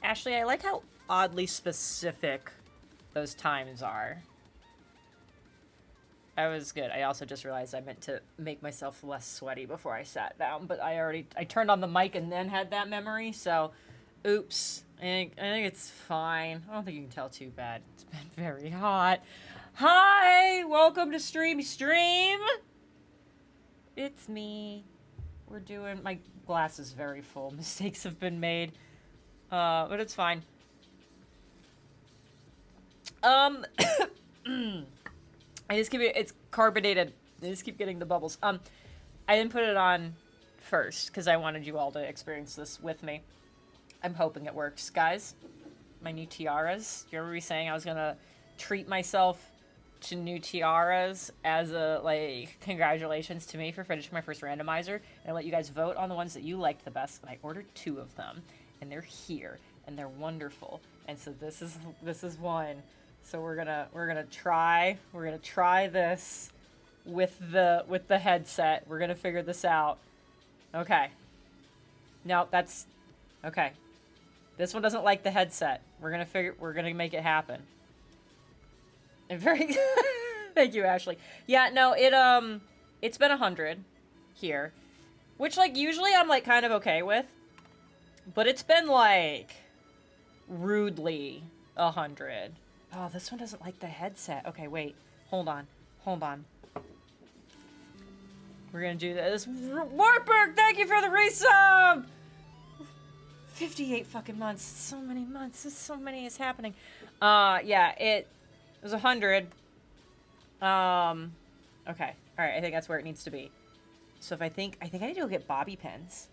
Ashley, I like how oddly specific those times are. That was good. I also just realized I meant to make myself less sweaty before I sat down, but I turned on the mic and then had that memory, so oops. I think it's fine. I don't think you can tell too bad. It's been very hot. Hi! Welcome to Streamy Stream! It's me. We're doing... My glass is very full. Mistakes have been made. But it's fine. I just keep it, it's carbonated. I just keep getting the bubbles. I didn't put it on first because I wanted you all to experience this with me. I'm hoping it works. Guys, my new tiaras. You remember me saying I was gonna treat myself to new tiaras as a, like, congratulations to me for finishing my first randomizer, and let you guys vote on the ones that you liked the best, and I ordered 2 of them, and they're here, and they're wonderful, and so this is one. So we're gonna try this with the headset. We're gonna figure this out. Okay. No, that's okay. This one doesn't like the headset. We're gonna make it happen. And very thank you, Ashley. Yeah, no, it's been 100 here, which, like, usually I'm, like, kind of okay with, but it's been, like, rudely 100. Oh, this one doesn't like the headset. Okay, wait. Hold on. We're gonna do this. Wartburg, thank you for the resub! 58 fucking months. So many months. So many is happening. Yeah, it was 100. Okay. Alright, I think that's where it needs to be. So if I think I need to go get bobby pins.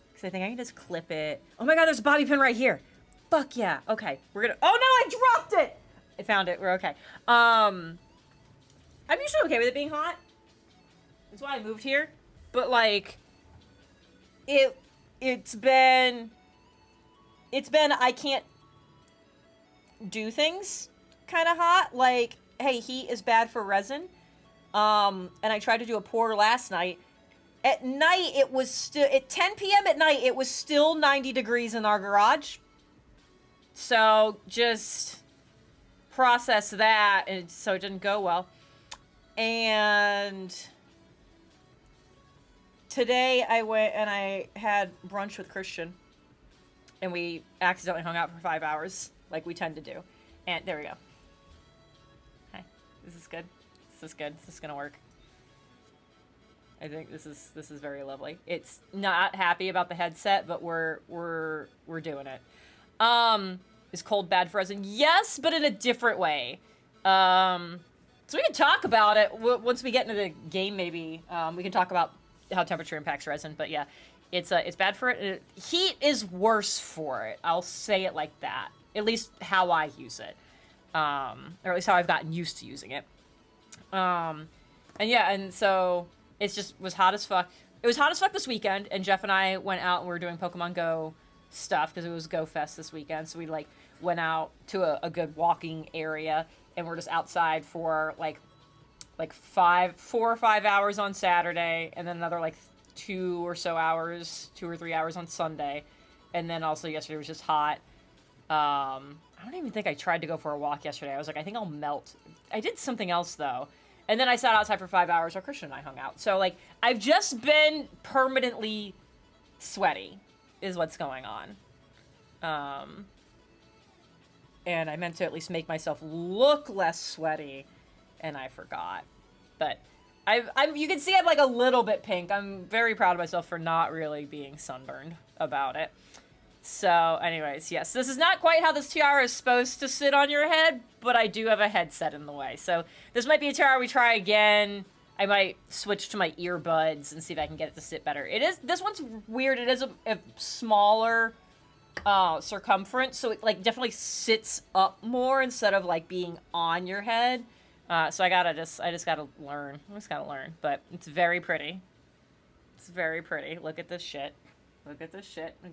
Because I think I can just clip it. Oh my god, there's a bobby pin right here! Fuck yeah. Okay, we're gonna... Oh no, I dropped it! I found it. We're okay. I'm usually okay with it being hot. That's why I moved here. But, like, it's been I can't do things kind of hot. Like, hey, heat is bad for resin. And I tried to do a pour last night. At night, it was still... At 10 p.m. at night, it was still 90 degrees in our garage. So, just... process that, and so it didn't go well. And today I went and I had brunch with Christian, and we accidentally hung out for 5 hours, like we tend to do. And there we go. Hi, this is good. This is good. This is gonna work. I think this is very lovely. It's not happy about the headset, but we're doing it. Is cold bad for resin? Yes, but in a different way. So we can talk about it once we get into the game. Maybe we can talk about how temperature impacts resin. But yeah, it's bad for it. Heat is worse for it. I'll say it like that. At least how I use it, or at least how I've gotten used to using it. And yeah, and so it just was hot as fuck. It was hot as fuck this weekend, and Jeff and I went out and we were doing Pokemon Go stuff because it was Go Fest this weekend. So we, like, went out to a good walking area, and we're just outside for like 4 or 5 hours on Saturday, and then another like 2 or 3 hours on Sunday, and then also yesterday was just hot. I don't even think I tried to go for a walk yesterday. I was like, I think I'll melt. I did something else though, and then I sat outside for 5 hours while Christian and I hung out. So, like, I've just been permanently sweaty is what's going on. And I meant to at least make myself look less sweaty, and I forgot. But you can see I'm, like, a little bit pink. I'm very proud of myself for not really being sunburned about it. So, anyways, yes, this is not quite how this tiara is supposed to sit on your head, but I do have a headset in the way. So this might be a tiara we try again. I might switch to my earbuds and see if I can get it to sit better. This one's weird. It is a smaller circumference, so it, like, definitely sits up more instead of, like, being on your head. So I just gotta learn. But it's very pretty. It's very pretty. Look at this shit. Look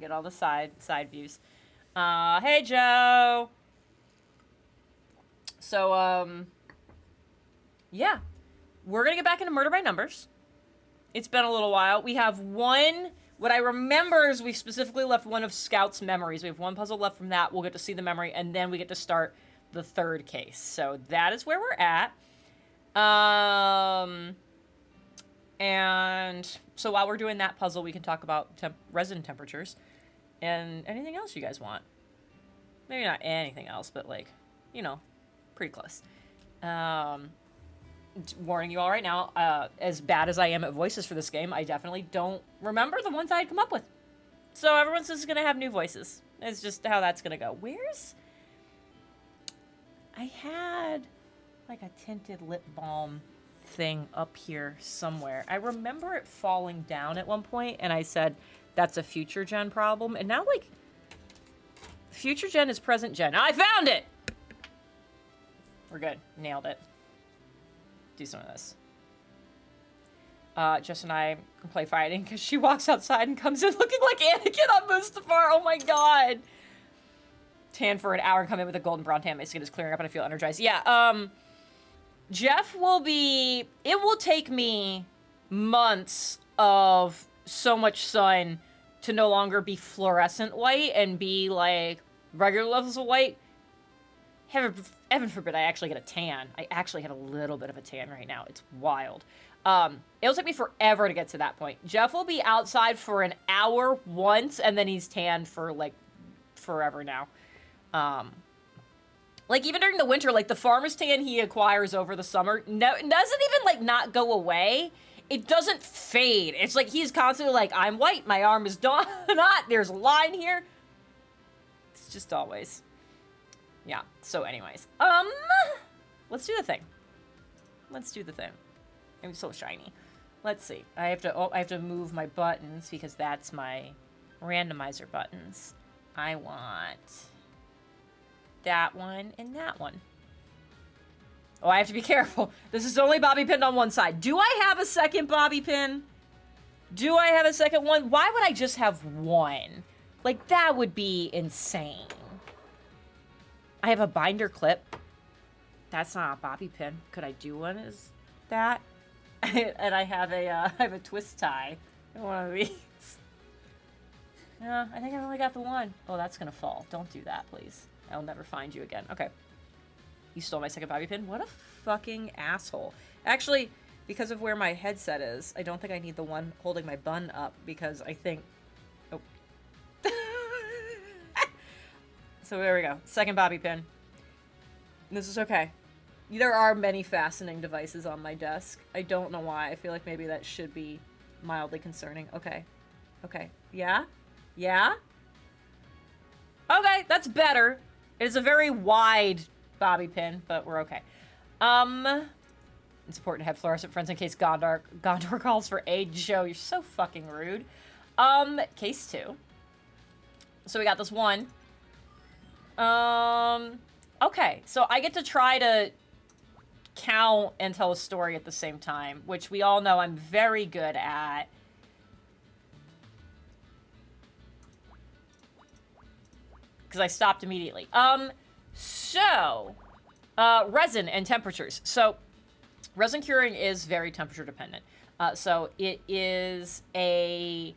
at all the side views. Hey, Joe. So, yeah. We're gonna get back into Murder by Numbers. It's been a little while. We What I remember is we specifically left one of Scout's memories. We have one puzzle left from that. We'll get to see the memory, and then we get to start the third case. So that is where we're at. And so while we're doing that puzzle, we can talk about resin temperatures and anything else you guys want. Maybe not anything else, but like, you know, pretty close. Warning you all right now, as bad as I am at voices for this game, I definitely don't remember the ones I had come up with. So everyone's just gonna have new voices. It's just how that's gonna go. I had like a tinted lip balm thing up here somewhere. I remember it falling down at one point, and I said, that's a future gen problem. And now, like, future gen is present gen. I found it! We're good. Nailed it. Do some of this. Jess and I can play fighting because she walks outside and comes in looking like Anakin on Mustafar. Oh my god. Tan for an hour and come in with a golden brown tan. My skin is clearing up and I feel energized. Yeah, Jeff will be... It will take me months of so much sun to no longer be fluorescent white and be, like, regular levels of white. Heaven forbid I actually get a tan. I actually have a little bit of a tan right now. It's wild. It'll take me forever to get to that point. Jeff will be outside for an hour once, and then he's tanned for, like, forever now. Like, even during the winter, like, the farmer's tan he acquires over the summer, doesn't even, like, not go away. It doesn't fade. It's like he's constantly like, I'm white, my arm is not, there's a line here. It's just always. Yeah, so anyways. Let's do the thing. Let's do the thing. I'm so shiny. Let's see. I have to move my buttons because that's my randomizer buttons. I want that one and that one. Oh, I have to be careful. This is only bobby pinned on one side. Do I have a second bobby pin? Do I have a second one? Why would I just have one? Like, that would be insane. I have a binder clip. That's not a bobby pin. Could I do one as that? And I have a twist tie. One of these. Yeah, I think I only got the one. Oh, that's gonna fall. Don't do that, please. I'll never find you again. Okay. You stole my second bobby pin? What a fucking asshole. Actually, because of where my headset is, I don't think I need the one holding my bun up because I think... Oh. So there we go. Second bobby pin. This is okay. There are many fastening devices on my desk. I don't know why. I feel like maybe that should be mildly concerning. Okay. Okay. Yeah? Yeah? Okay, that's better. It is a very wide bobby pin, but we're okay. It's important to have fluorescent friends in case Gondor calls for aid. Joe, you're so fucking rude. Case 2. So we got this one. Okay, so I get to try to count and tell a story at the same time, which we all know I'm very good at. Because I stopped immediately. Resin and temperatures. So, resin curing is very temperature dependent. So it is an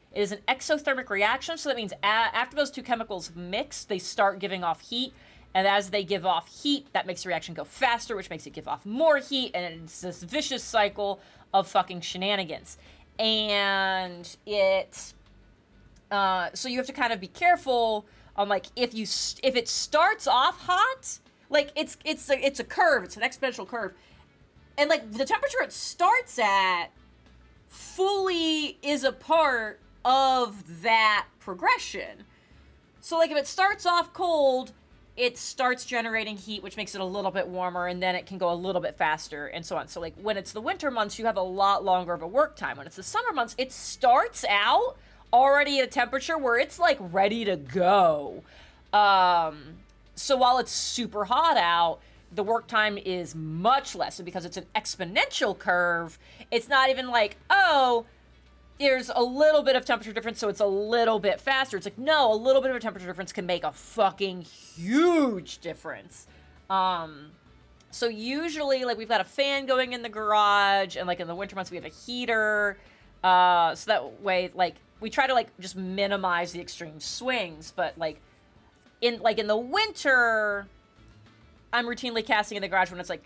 exothermic reaction. So that means after those two chemicals mix, they start giving off heat. And as they give off heat, that makes the reaction go faster, which makes it give off more heat. And it's this vicious cycle of fucking shenanigans. And so you have to kind of be careful on, like, if it starts off hot, like, it's a curve. It's an exponential curve. And, like, the temperature it starts at fully is a part of that progression. So, like, if it starts off cold, it starts generating heat, which makes it a little bit warmer, and then it can go a little bit faster, and so on. So, like, when it's the winter months, you have a lot longer of a work time. When it's the summer months, it starts out already at a temperature where it's, like, ready to go. So while it's super hot out, the work time is much less. And because it's an exponential curve, it's not even like, oh, there's a little bit of temperature difference, so it's a little bit faster. It's like, no, a little bit of a temperature difference can make a fucking huge difference. So usually, like, we've got a fan going in the garage, and, like, in the winter months, we have a heater. So that way, like, we try to like just minimize the extreme swings, but like in the winter, I'm routinely casting in the garage when it's like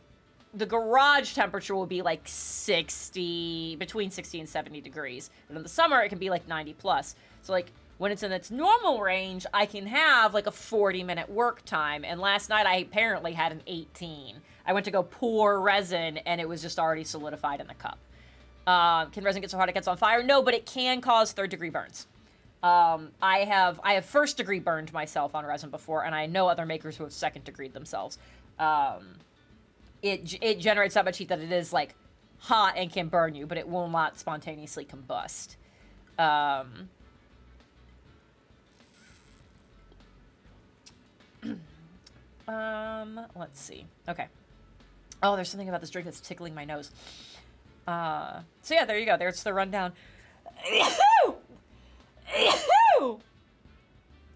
the garage temperature will be like 60, between 60 and 70 degrees. And in the summer, it can be like 90 plus. So like when it's in its normal range, I can have like a 40-minute work time. And last night I apparently had an 18. I went to go pour resin and it was just already solidified in the cup. Can resin get so hot it gets on fire? No, but it can cause third-degree burns. I have first-degree burned myself on resin before, and I know other makers who have second-degreed themselves. It generates that much heat that it is like hot and can burn you, but it will not spontaneously combust. Let's see. Okay. Oh, there's something about this drink that's tickling my nose. So yeah, there you go. There's the rundown.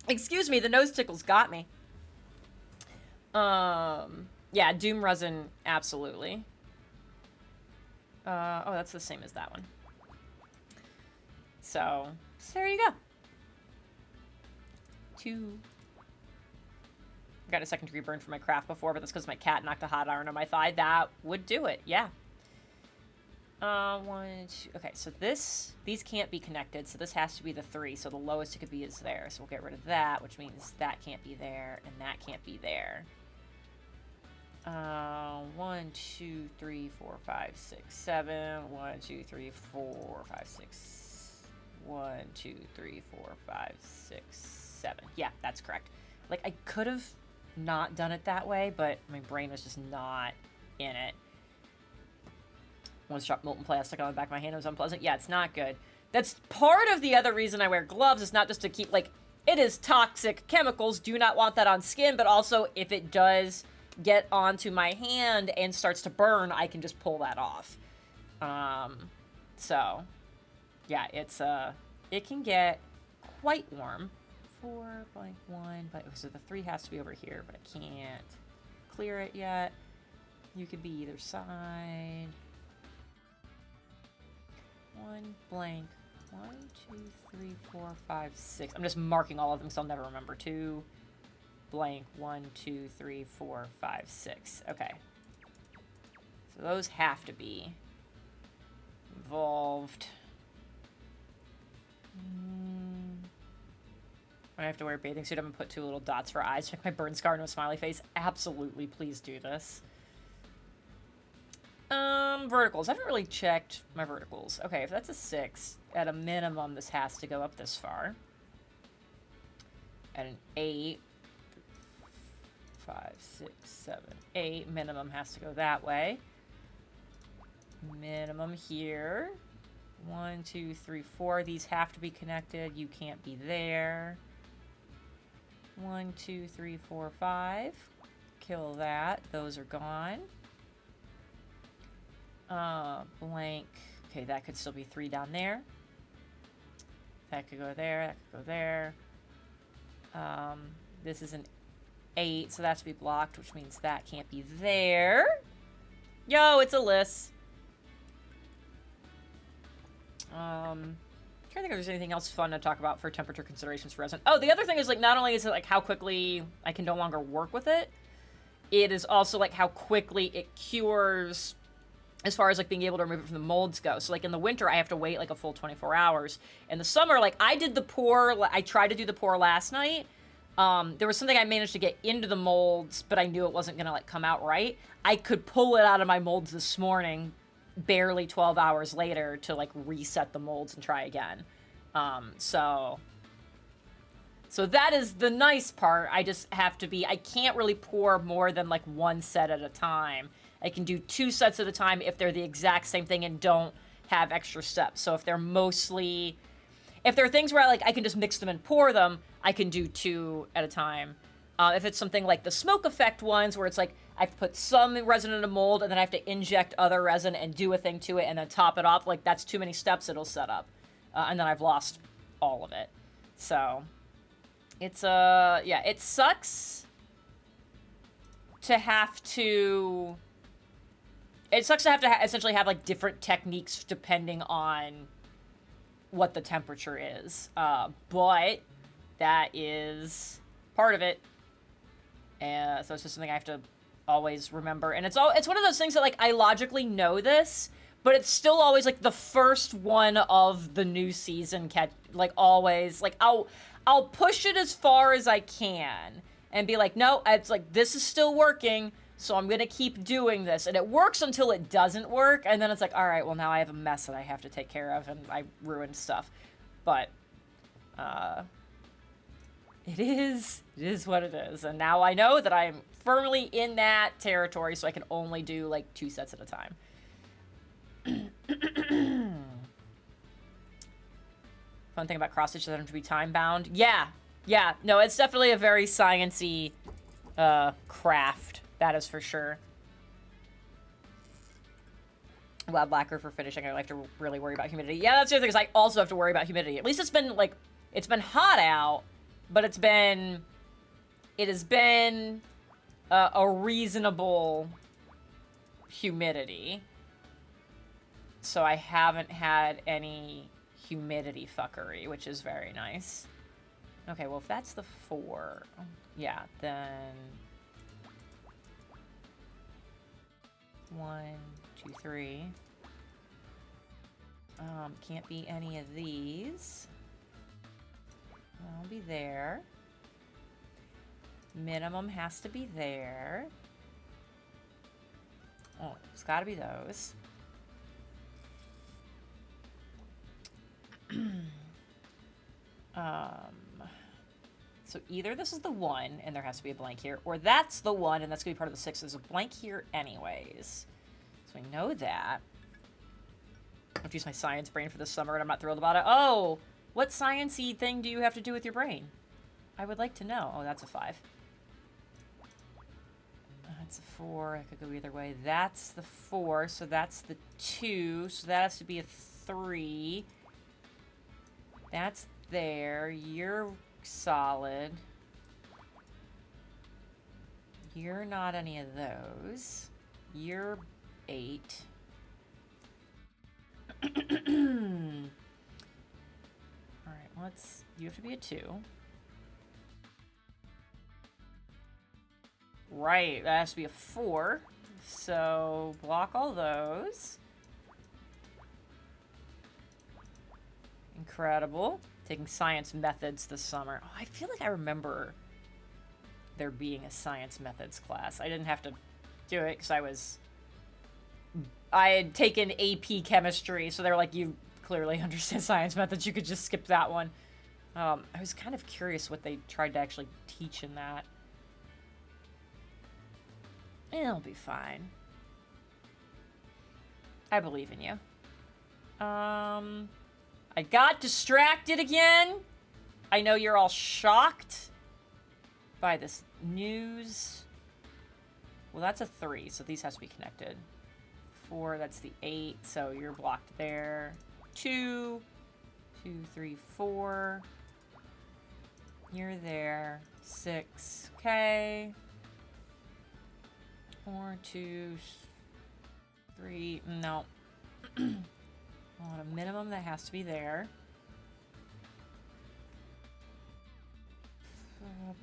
Excuse me, the nose tickles got me. Yeah, Doom resin, absolutely. Oh, that's the same as that one. So there you go. 2. I got a second-degree burn for my craft before, but that's because my cat knocked a hot iron on my thigh. That would do it, yeah. 1, 2. Okay, so these can't be connected, so this has to be the 3. So the lowest it could be is there. So we'll get rid of that, which means that can't be there, and that can't be there. 1, 2, 3, 4, 5, 6, 7. 1, 2, 3, 4, 5, 6. 1, 2, 3, 4, 5, 6, 7. Yeah, that's correct. Like, I could have not done it that way, but my brain was just not in it. Once dropped molten plastic on the back of my hand, it was unpleasant. Yeah, it's not good. That's part of the other reason I wear gloves. Is not just to keep, like, it is toxic chemicals. Do not want that on skin, but also if it does get onto my hand and starts to burn, I can just pull that off. So, yeah, it's, it can get quite warm. 4, blank 1, but so the 3 has to be over here, but I can't clear it yet. You could be either side. 1, blank 1, 2, 3, 4, 5, 6. I'm just marking all of them so I'll never remember. 2, blank 1, 2, 3, 4, 5, 6. Okay. So those have to be involved. I have to wear a bathing suit. I'm gonna put 2 little dots for eyes. Check my burn scar into a smiley face. Absolutely, please do this. Verticals. I haven't really checked my verticals. Okay, if that's a 6, at a minimum, this has to go up this far. At an 8, 5, 6, 7, 8, minimum has to go that way. Minimum here. 1, 2, 3, 4. These have to be connected. You can't be there. 1, 2, 3, 4, 5. Kill that. Those are gone. Blank. Okay, that could still be 3 down there. That could go there. That could go there. This is an 8, so that's to be blocked, which means that can't be there. Yo, it's a list. Trying to think if there's anything else fun to talk about for temperature considerations for resin. Oh, the other thing is, like, not only is it, like, how quickly I can no longer work with it, it is also, like, how quickly it cures as far as, like, being able to remove it from the molds go. So, like, in the winter, I have to wait, like, a full 24 hours. In the summer, like, I did the pour, I tried to do the pour last night. There was something I managed to get into the molds, but I knew it wasn't gonna, like, come out right. I could pull it out of my molds this morning, barely 12 hours later, to, like, reset the molds and try again. So that is the nice part. I just have to be, I can't really pour more than, like, 1 set at a time. I can do 2 sets at a time if they're the exact same thing and don't have extra steps. So if they're mostly, if there are things where I can just mix them and pour them, I can do 2 at a time. If it's something like the smoke effect ones where it's like I have to put some resin in a mold and then I have to inject other resin and do a thing to it and then top it off, like, that's too many steps, it'll set up. And then I've lost all of it. So it's, yeah, it sucks to have to... It sucks to have to essentially have, like, different techniques depending on what the temperature is. But that is part of it. And so it's just something I have to always remember. And it's one of those things that, like, I logically know this, but it's still always, like, the first one of the new season like, always, like, I'll push it as far as I can and be like, no, it's like, this is still working, so I'm gonna keep doing this. And it works until it doesn't work, and then it's like, all right, well, now I have a mess that I have to take care of, and I ruined stuff. But, it is what it is. And now I know that I'm firmly in that territory, so I can only do, like, 2 sets at a time. Fun thing about cross-stitch, they don't have to be time-bound. Yeah. No, it's definitely a very science-y craft. That is for sure. Lab lacquer for finishing. I like to really worry about humidity. Yeah, that's the other thing, is I also have to worry about humidity. At least it's been, like, it's been hot out, but it has been a reasonable humidity. So I haven't had any humidity fuckery, which is very nice. Okay, well, if that's the 4, yeah, then 1, 2, 3. Can't be any of these. That'll be there. Minimum has to be there. Oh, it's gotta be those. So either this is the 1, and there has to be a blank here, or that's the 1, and that's gonna be part of the 6. There's a blank here anyways. So I know that. I have to use my science brain for this summer, and I'm not thrilled about it. Oh, what science-y thing do you have to do with your brain? I would like to know. Oh, that's a 5. That's a 4. I could go either way. That's the 4, so that's the 2. So that has to be a 3. That's there. You're solid. You're not any of those. You're 8. Alright, you have to be a 2. Right, that has to be a 4. So, block all those. Incredible. Taking science methods this summer. Oh, I feel like I remember there being a science methods class. I didn't have to do it because I had taken AP chemistry, so they were like, you clearly understand science methods, you could just skip that one. I was kind of curious what they tried to actually teach in that. It'll be fine. I believe in you. I got distracted again. I know you're all shocked by this news. Well, that's a 3, so these has to be connected. 4, that's the 8, so you're blocked there. 2, 2, 3, 4. You're there. 6, okay. 4, 2, 3, no. I want a minimum that has to be there. 1,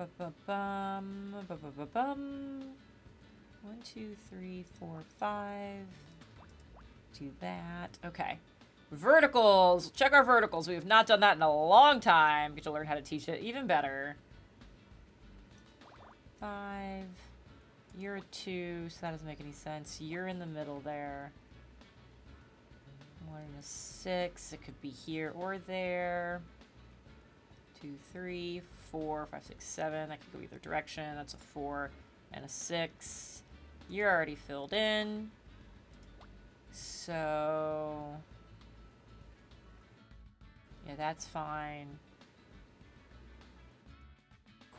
2, 3, 4, 5. Do that. Okay. Verticals. Check our verticals. We have not done that in a long time. Get to learn how to teach it even better. 5. You're a 2, so that doesn't make any sense. You're in the middle there. 1 and a 6. It could be here or there. 2, 3, 4, 5, 6, 7. That could go either direction. That's a 4 and a 6. You're already filled in. So... yeah, that's fine.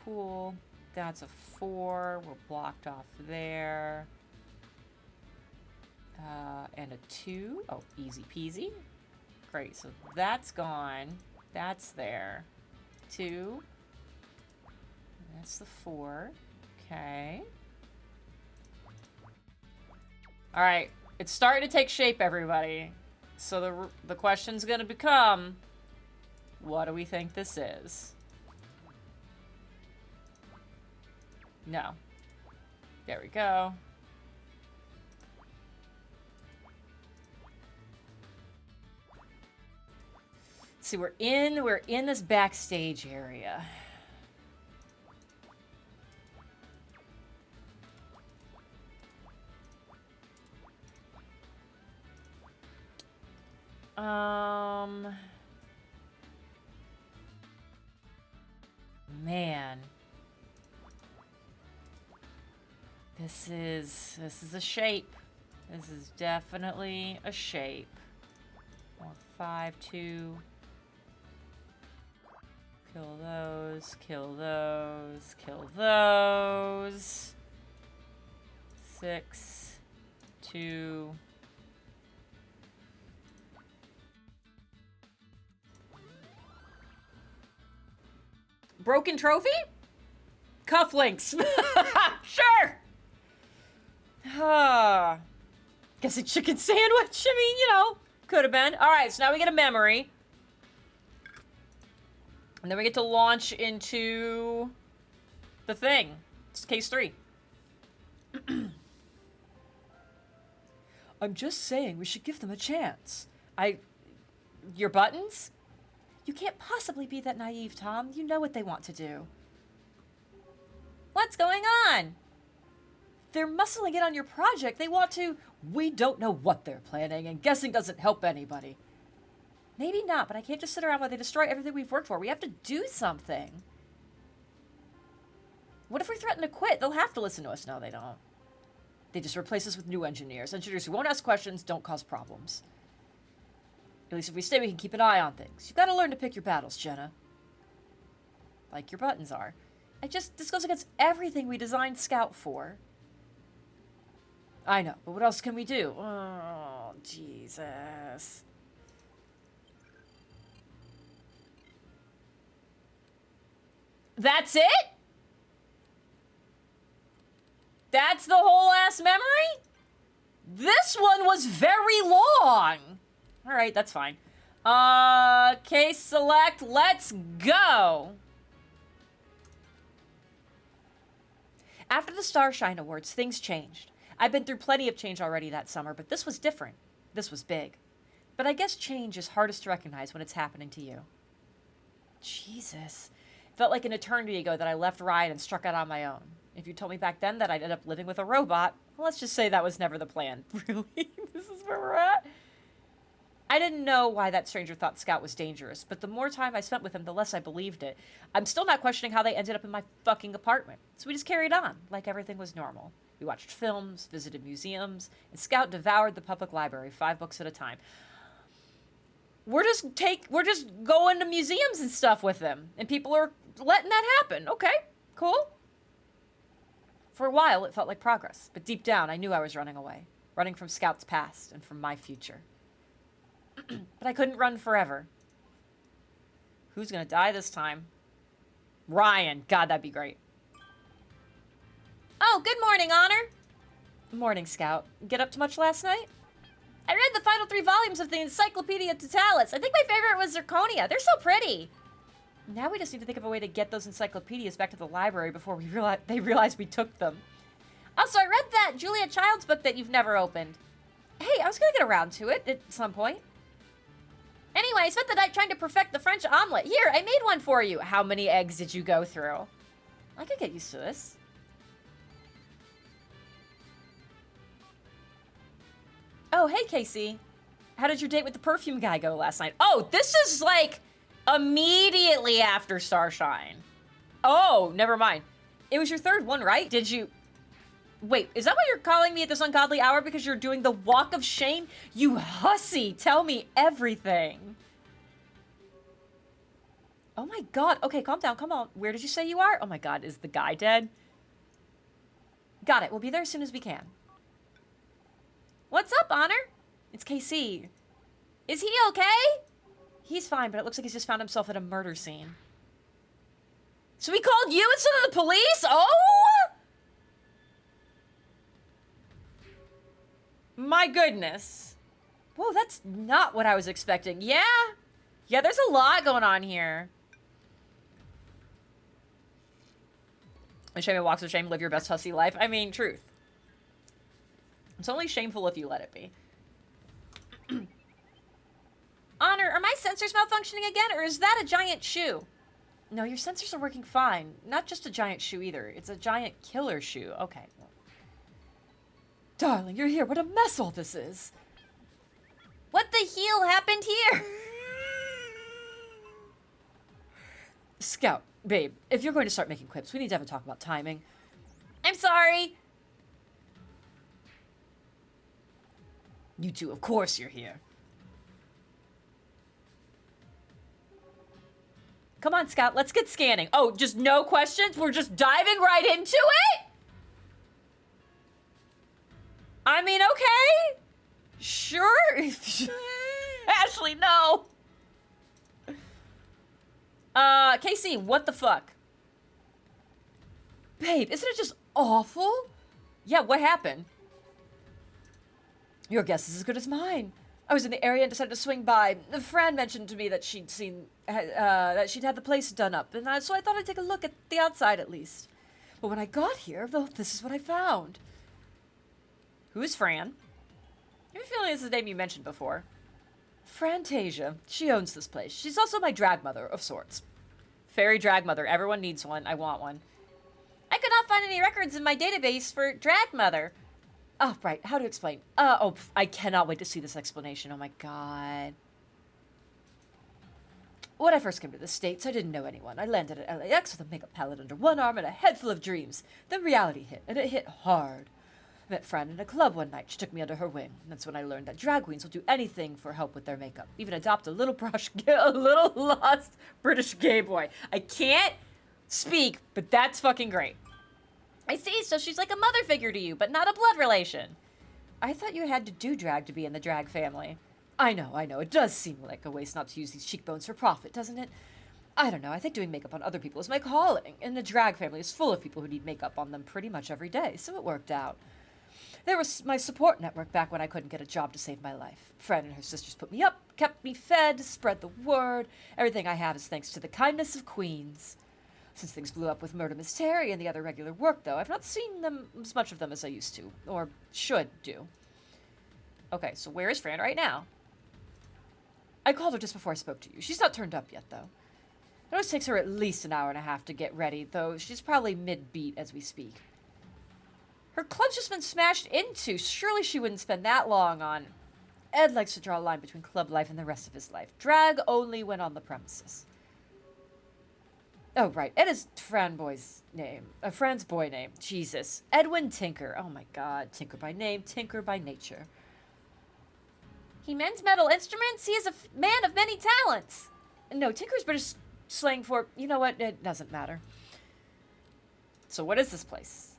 Cool. That's a 4. We're blocked off there. And a 2. Oh, easy peasy. Great, so that's gone. That's there. 2. That's the 4. Okay. Alright. It's starting to take shape, everybody. So the question's gonna become, What do we think this is? No. There we go. See, we're in this backstage area. Man. This is a shape. This is definitely a shape. 4, 5, 2. Kill those, kill those, kill those. 6, 2. Broken trophy? Cufflinks. Sure. Guess a chicken sandwich. I mean, you know, could have been. All right, so now we get a memory. And then we get to launch into the thing. It's case 3. I'm just saying we should give them a chance. Your buttons? You can't possibly be that naive, Tom. You know what they want to do. What's going on? They're muscling in on your project. They want to... We don't know what they're planning, and guessing doesn't help anybody. Maybe not, but I can't just sit around while they destroy everything we've worked for. We have to do something. What if we threaten to quit? They'll have to listen to us. No, they don't. They just replace us with new engineers. Engineers who won't ask questions, don't cause problems. At least if we stay, we can keep an eye on things. You've got to learn to pick your battles, Jenna. Like your buttons are. This goes against everything we designed Scout for. I know, but what else can we do? Oh, Jesus. That's it? That's the whole ass memory? This one was very long. All right, that's fine. Case select, let's go. After the Starshine Awards, things changed. I've been through plenty of change already that summer, but this was different. This was big. But I guess change is hardest to recognize when it's happening to you. Jesus. It felt like an eternity ago that I left Ryan and struck out on my own. If you told me back then that I'd end up living with a robot, well, let's just say that was never the plan. Really? This is where we're at? I didn't know why that stranger thought Scout was dangerous, but the more time I spent with him, the less I believed it. I'm still not questioning how they ended up in my fucking apartment. So we just carried on, like everything was normal. We watched films, visited museums, and Scout devoured the public library, 5 books at a time. We're just going to museums and stuff with them, and people are letting that happen. Okay, cool. For a while, it felt like progress, but deep down, I knew I was running away. Running from Scout's past and from my future. But I couldn't run forever. Who's gonna die this time? Ryan. God, that'd be great. Oh, good morning, Honor. Morning, Scout. Get up to much last night? I read the final 3 volumes of the Encyclopedia Totalis. I think my favorite was Zirconia. They're so pretty. Now we just need to think of a way to get those encyclopedias back to the library before they realize we took them. Also, I read that Julia Child's book that you've never opened. Hey, I was gonna get around to it at some point. Anyway, I spent the night trying to perfect the French omelet. Here, I made one for you. How many eggs did you go through? I could get used to this. Oh, hey, Casey. How did your date with the perfume guy go last night? Oh, this is like immediately after Starshine. Oh, never mind. It was your 3rd one, right? Did you... Wait, is that why you're calling me at this ungodly hour? Because you're doing the walk of shame? You hussy! Tell me everything. Oh my god. Okay, calm down. Come on. Where did you say you are? Oh my god, is the guy dead? Got it. We'll be there as soon as we can. What's up, Honor? It's KC. Is he okay? He's fine, but it looks like he's just found himself at a murder scene. So he called you instead of the police? Oh! My goodness. Whoa, that's not what I was expecting. Yeah? Yeah, there's a lot going on here. And shame and walks of shame, live your best hussy life. I mean, truth. It's only shameful if you let it be. Honor, are my sensors malfunctioning again, or is that a giant shoe? No, your sensors are working fine. Not just a giant shoe either. It's a giant killer shoe. Okay. Darling, you're here. What a mess all this is. What the heel happened here? Scout, babe, if you're going to start making quips, we need to have a talk about timing. I'm sorry. You two, of course you're here. Come on, Scout, let's get scanning. Oh, just no questions? We're just diving right into it? I mean, okay. Sure. Ashley, no. KC, what the fuck? Babe, isn't it just awful? Yeah, what happened? Your guess is as good as mine. I was in the area and decided to swing by. Fran mentioned to me that she'd had the place done up, and so I thought I'd take a look at the outside at least. But when I got here, well, this is what I found. Who's Fran? I have a feeling this is a name you mentioned before. Frantasia. She owns this place. She's also my drag mother, of sorts. Fairy drag mother. Everyone needs one. I want one. I could not find any records in my database for drag mother. Oh, right. How to explain? I cannot wait to see this explanation. Oh my god. When I first came to the States, I didn't know anyone. I landed at LAX with a makeup palette under one arm and a head full of dreams. Then reality hit, and it hit hard. I met Fran in a club one night. She took me under her wing. That's when I learned that drag queens will do anything for help with their makeup. Even adopt a little lost British gay boy. I can't speak, but that's fucking great. I see, so she's like a mother figure to you, but not a blood relation. I thought you had to do drag to be in the drag family. I know. It does seem like a waste not to use these cheekbones for profit, doesn't it? I don't know. I think doing makeup on other people is my calling, and the drag family is full of people who need makeup on them pretty much every day, so it worked out. There was my support network back when I couldn't get a job to save my life. Fran and her sisters put me up, kept me fed, spread the word. Everything I have is thanks to the kindness of queens. Since things blew up with Murder Miss Terry and the other regular work, though, I've not seen them as much of them as I used to, or should do. Okay, so where is Fran right now? I called her just before I spoke to you. She's not turned up yet, though. It always takes her at least an hour and a half to get ready, though she's probably mid-beat as we speak. Her club's just been smashed into. Surely she wouldn't spend that long on... Ed likes to draw a line between club life and the rest of his life. Drag only when on the premises. Oh, right. Ed is Fran's boy name. Jesus. Edwin Tinker. Oh my god. Tinker by name, Tinker by nature. He mends metal instruments? He is a man of many talents. No, Tinker's British slang for... You know what? It doesn't matter. So what is this place?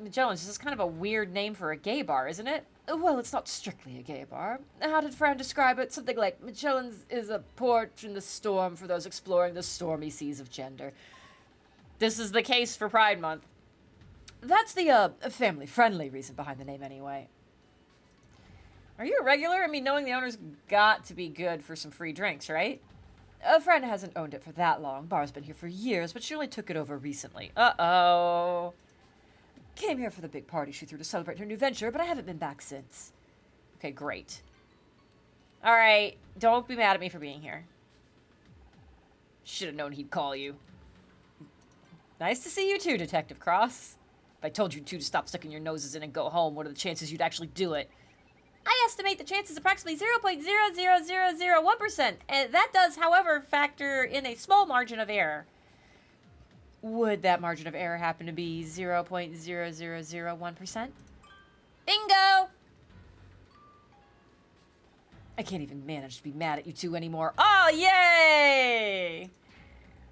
Magellan's, this is kind of a weird name for a gay bar, isn't it? Well, it's not strictly a gay bar. How did Fran describe it? Something like, Magellan's is a port in the storm for those exploring the stormy seas of gender. This is the case for Pride Month. That's the, family-friendly reason behind the name, anyway. Are you a regular? I mean, knowing the owner's got to be good for some free drinks, right? Fran hasn't owned it for that long. Bar's been here for years, but she only took it over recently. Uh-oh. Came here for the big party she threw to celebrate her new venture, but I haven't been back since. Okay, great. Alright, don't be mad at me for being here. Should have known he'd call you. Nice to see you too, Detective Cross. If I told you two to stop sticking your noses in and go home, what are the chances you'd actually do it? I estimate the chances approximately 0.00001%, and that does, however, factor in a small margin of error. Would that margin of error happen to be 0.0001%? Bingo! I can't even manage to be mad at you two anymore. Oh, yay!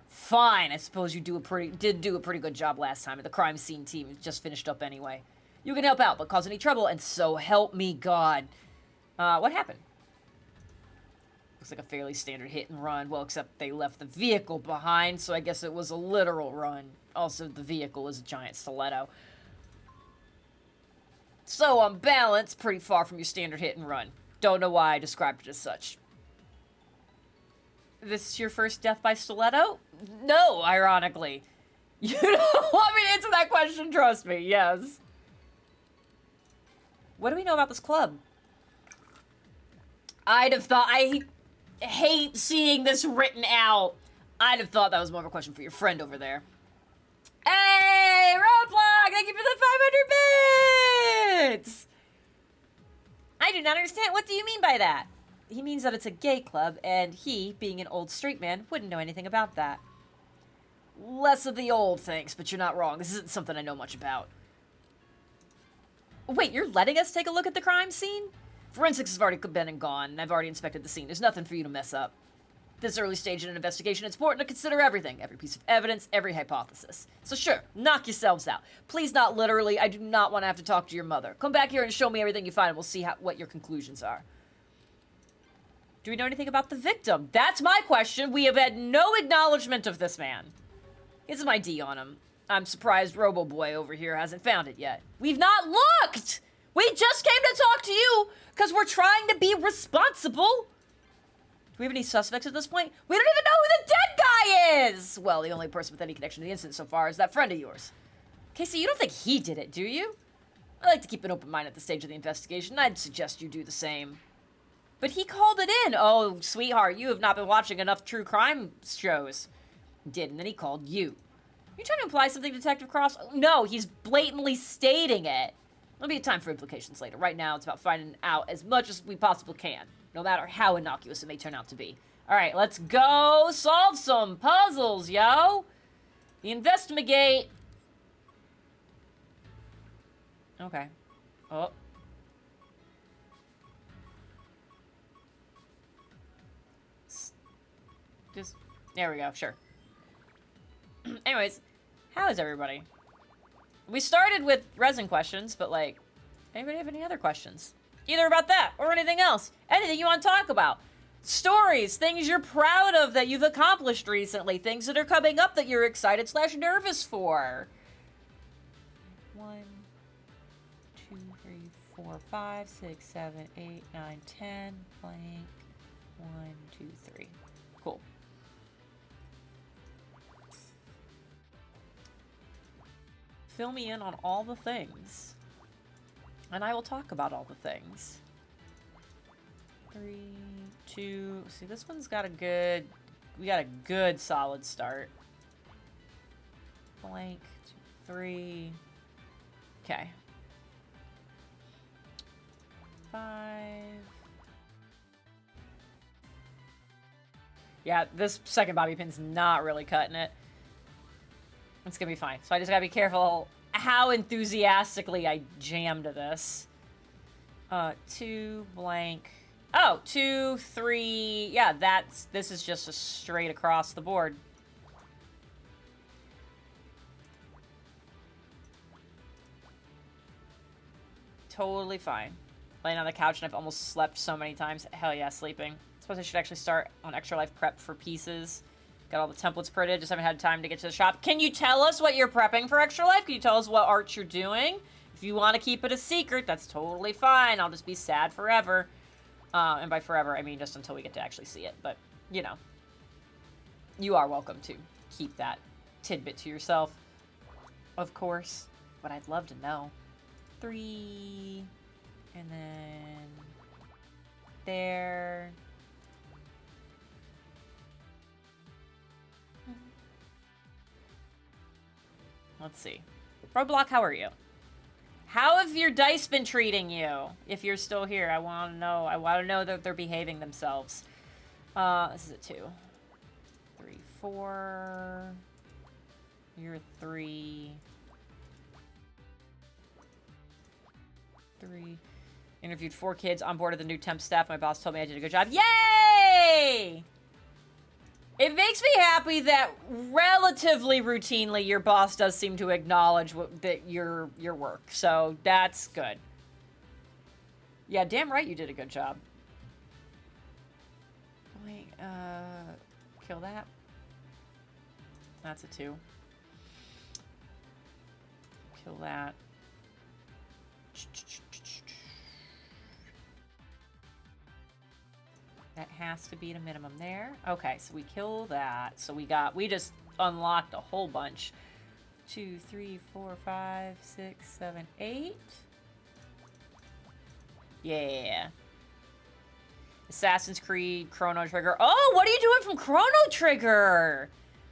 Fine, I suppose you did do a pretty good job last time, and the crime scene team just finished up anyway. You can help out, but cause any trouble, and so help me God. What happened? Looks like a fairly standard hit and run. Well, except they left the vehicle behind, so I guess it was a literal run. Also, the vehicle is a giant stiletto. So, on balance, pretty far from your standard hit and run. Don't know why I described it as such. This is your first death by stiletto? No, ironically. You don't want me to answer that question, trust me, yes. What do we know about this club? I'd have thought, I hate seeing this written out. I'd have thought that was more of a question for your friend over there. Hey, Roadblock, thank you for the 500 bits! I do not understand, what do you mean by that? He means that it's a gay club, and he, being an old straight man, wouldn't know anything about that. Less of the old things, but you're not wrong. This isn't something I know much about. Wait, you're letting us take a look at the crime scene? Forensics has already been and gone, and I've already inspected the scene. There's nothing for you to mess up. This early stage in an investigation, it's important to consider everything. Every piece of evidence, every hypothesis. So sure, knock yourselves out. Please not literally, I do not want to have to talk to your mother. Come back here and show me everything you find, and we'll see what your conclusions are. Do we know anything about the victim? That's my question. We have had no acknowledgement of this man. He has an ID on him. I'm surprised Robo Boy over here hasn't found it yet. We've not looked! We just came to talk to you because we're trying to be responsible. Do we have any suspects at this point? We don't even know who the dead guy is! Well, the only person with any connection to the incident so far is that friend of yours. Casey, you don't think he did it, do you? I like to keep an open mind at the stage of the investigation. I'd suggest you do the same. But he called it in. Oh, sweetheart, you have not been watching enough true crime shows. He did, and then he called you. You trying to imply something, Detective Cross? No, he's blatantly stating it. There'll be a time for implications later. Right now, it's about finding out as much as we possibly can, no matter how innocuous it may turn out to be. All right, let's go solve some puzzles, yo. The Investigate. Okay. Oh. Just, there we go, sure. Anyways, how is everybody? We started with resin questions, but like, anybody have any other questions? Either about that or anything else. Anything you want to talk about. Stories, things you're proud of that you've accomplished recently, things that are coming up that you're excited / nervous for. 1, 2, 3, 4, 5, 6, 7, 8, 9, 10, blank. 1, 2, 3. Cool. Fill me in on all the things. And I will talk about all the things. 3, 2... See, this one's got a good... We got a good solid start. Blank. 2, 3... Okay. 5... Yeah, this second bobby pin's not really cutting it. It's gonna be fine. So I just gotta be careful how enthusiastically I jammed this. 2 blank. Oh, 2, 3. Yeah, this is just a straight across the board. Totally fine. Laying on the couch and I've almost slept so many times. Hell yeah, sleeping. I suppose I should actually start on Extra Life prep for pieces. Got all the templates printed, just haven't had time to get to the shop. Can you tell us what you're prepping for Extra Life? Can you tell us what art you're doing? If you want to keep it a secret, that's totally fine. I'll just be sad forever. And by forever, I mean just until we get to actually see it. But, you know, you are welcome to keep that tidbit to yourself, of course. But I'd love to know. 3, and then there. Let's see. Roadblock, how are you? How have your dice been treating you? If you're still here, I want to know. I want to know that they're behaving themselves. This is a 2. 3, 4. You're 3. 3. Interviewed 4 kids, onboarded the new temp staff. My boss told me I did a good job. Yay! It makes me happy that relatively routinely your boss does seem to acknowledge your work. So that's good. Yeah, damn right you did a good job. Wait, kill that. That's a 2. Kill that. That has to be at a minimum there. Okay, so we kill that. So we just unlocked a whole bunch. 2, 3, 4, 5, 6, 7, 8. Yeah. Assassin's Creed, Chrono Trigger. Oh, what are you doing from Chrono Trigger?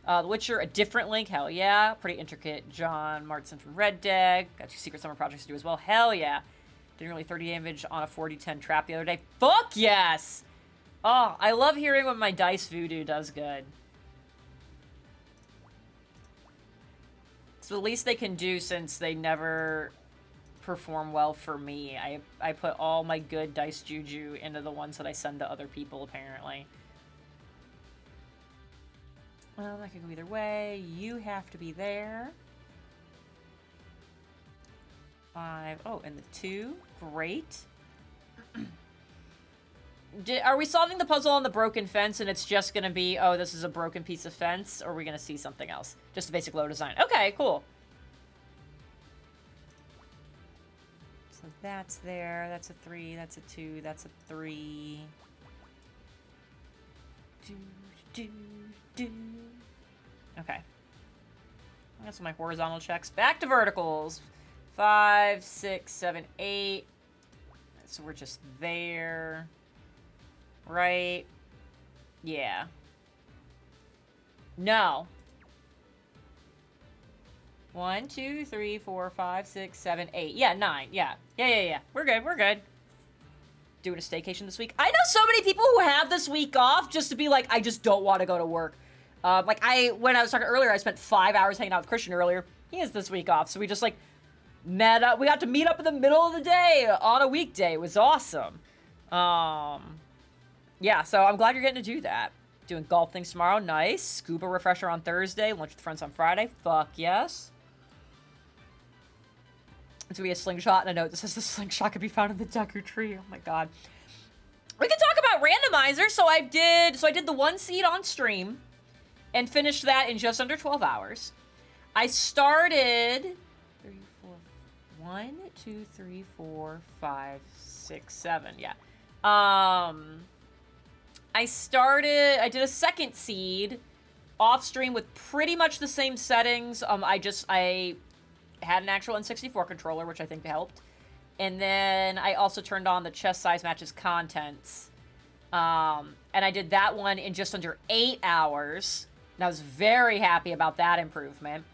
The Witcher, a different link. Hell yeah. Pretty intricate. John Martson from Red Dead. Got 2 Secret Summer projects to do as well. Hell yeah. Did nearly 30 damage on a 40-10 trap the other day. Fuck yes! Oh, I love hearing when my Dice Voodoo does good. It's the least they can do since they never perform well for me. I put all my good Dice Juju into the ones that I send to other people, apparently. Well, that could go either way. You have to be there. 5. Oh, and the 2. Great. Are we solving the puzzle on the broken fence and it's just going to be, oh, this is a broken piece of fence? Or are we going to see something else? Just a basic low design. Okay, cool. So that's there. That's a 3. That's a 2. That's a 3. Okay. That's my horizontal checks. Back to verticals. 5, 6, 7, 8. So we're just there. Right? Yeah. No. 1, 2, 3, 4, 5, 6, 7, 8. Yeah, 9. Yeah. Yeah. We're good. We're good. Doing a staycation this week. I know so many people who have this week off just to be like, I just don't want to go to work. When I was talking earlier, I spent 5 hours hanging out with Christian earlier. He has this week off, so we just like met up. We got to meet up in the middle of the day on a weekday. It was awesome. Yeah, so I'm glad you're getting to do that. Doing golf things tomorrow. Nice. Scuba refresher on Thursday. Lunch with friends on Friday. Fuck yes. It's gonna be a slingshot and a note that says the slingshot could be found in the Deku tree. Oh my god. We can talk about randomizer. So I did the 1 seed on stream and finished that in just under 12 hours. I started 1, 2, 3, 4, 5, 6, 7. Yeah. I did a 2nd seed off stream with pretty much the same settings. I had an actual N64 controller, which I think helped. And then I also turned on the chess size matches contents. And I did that one in just under 8 hours. And I was very happy about that improvement.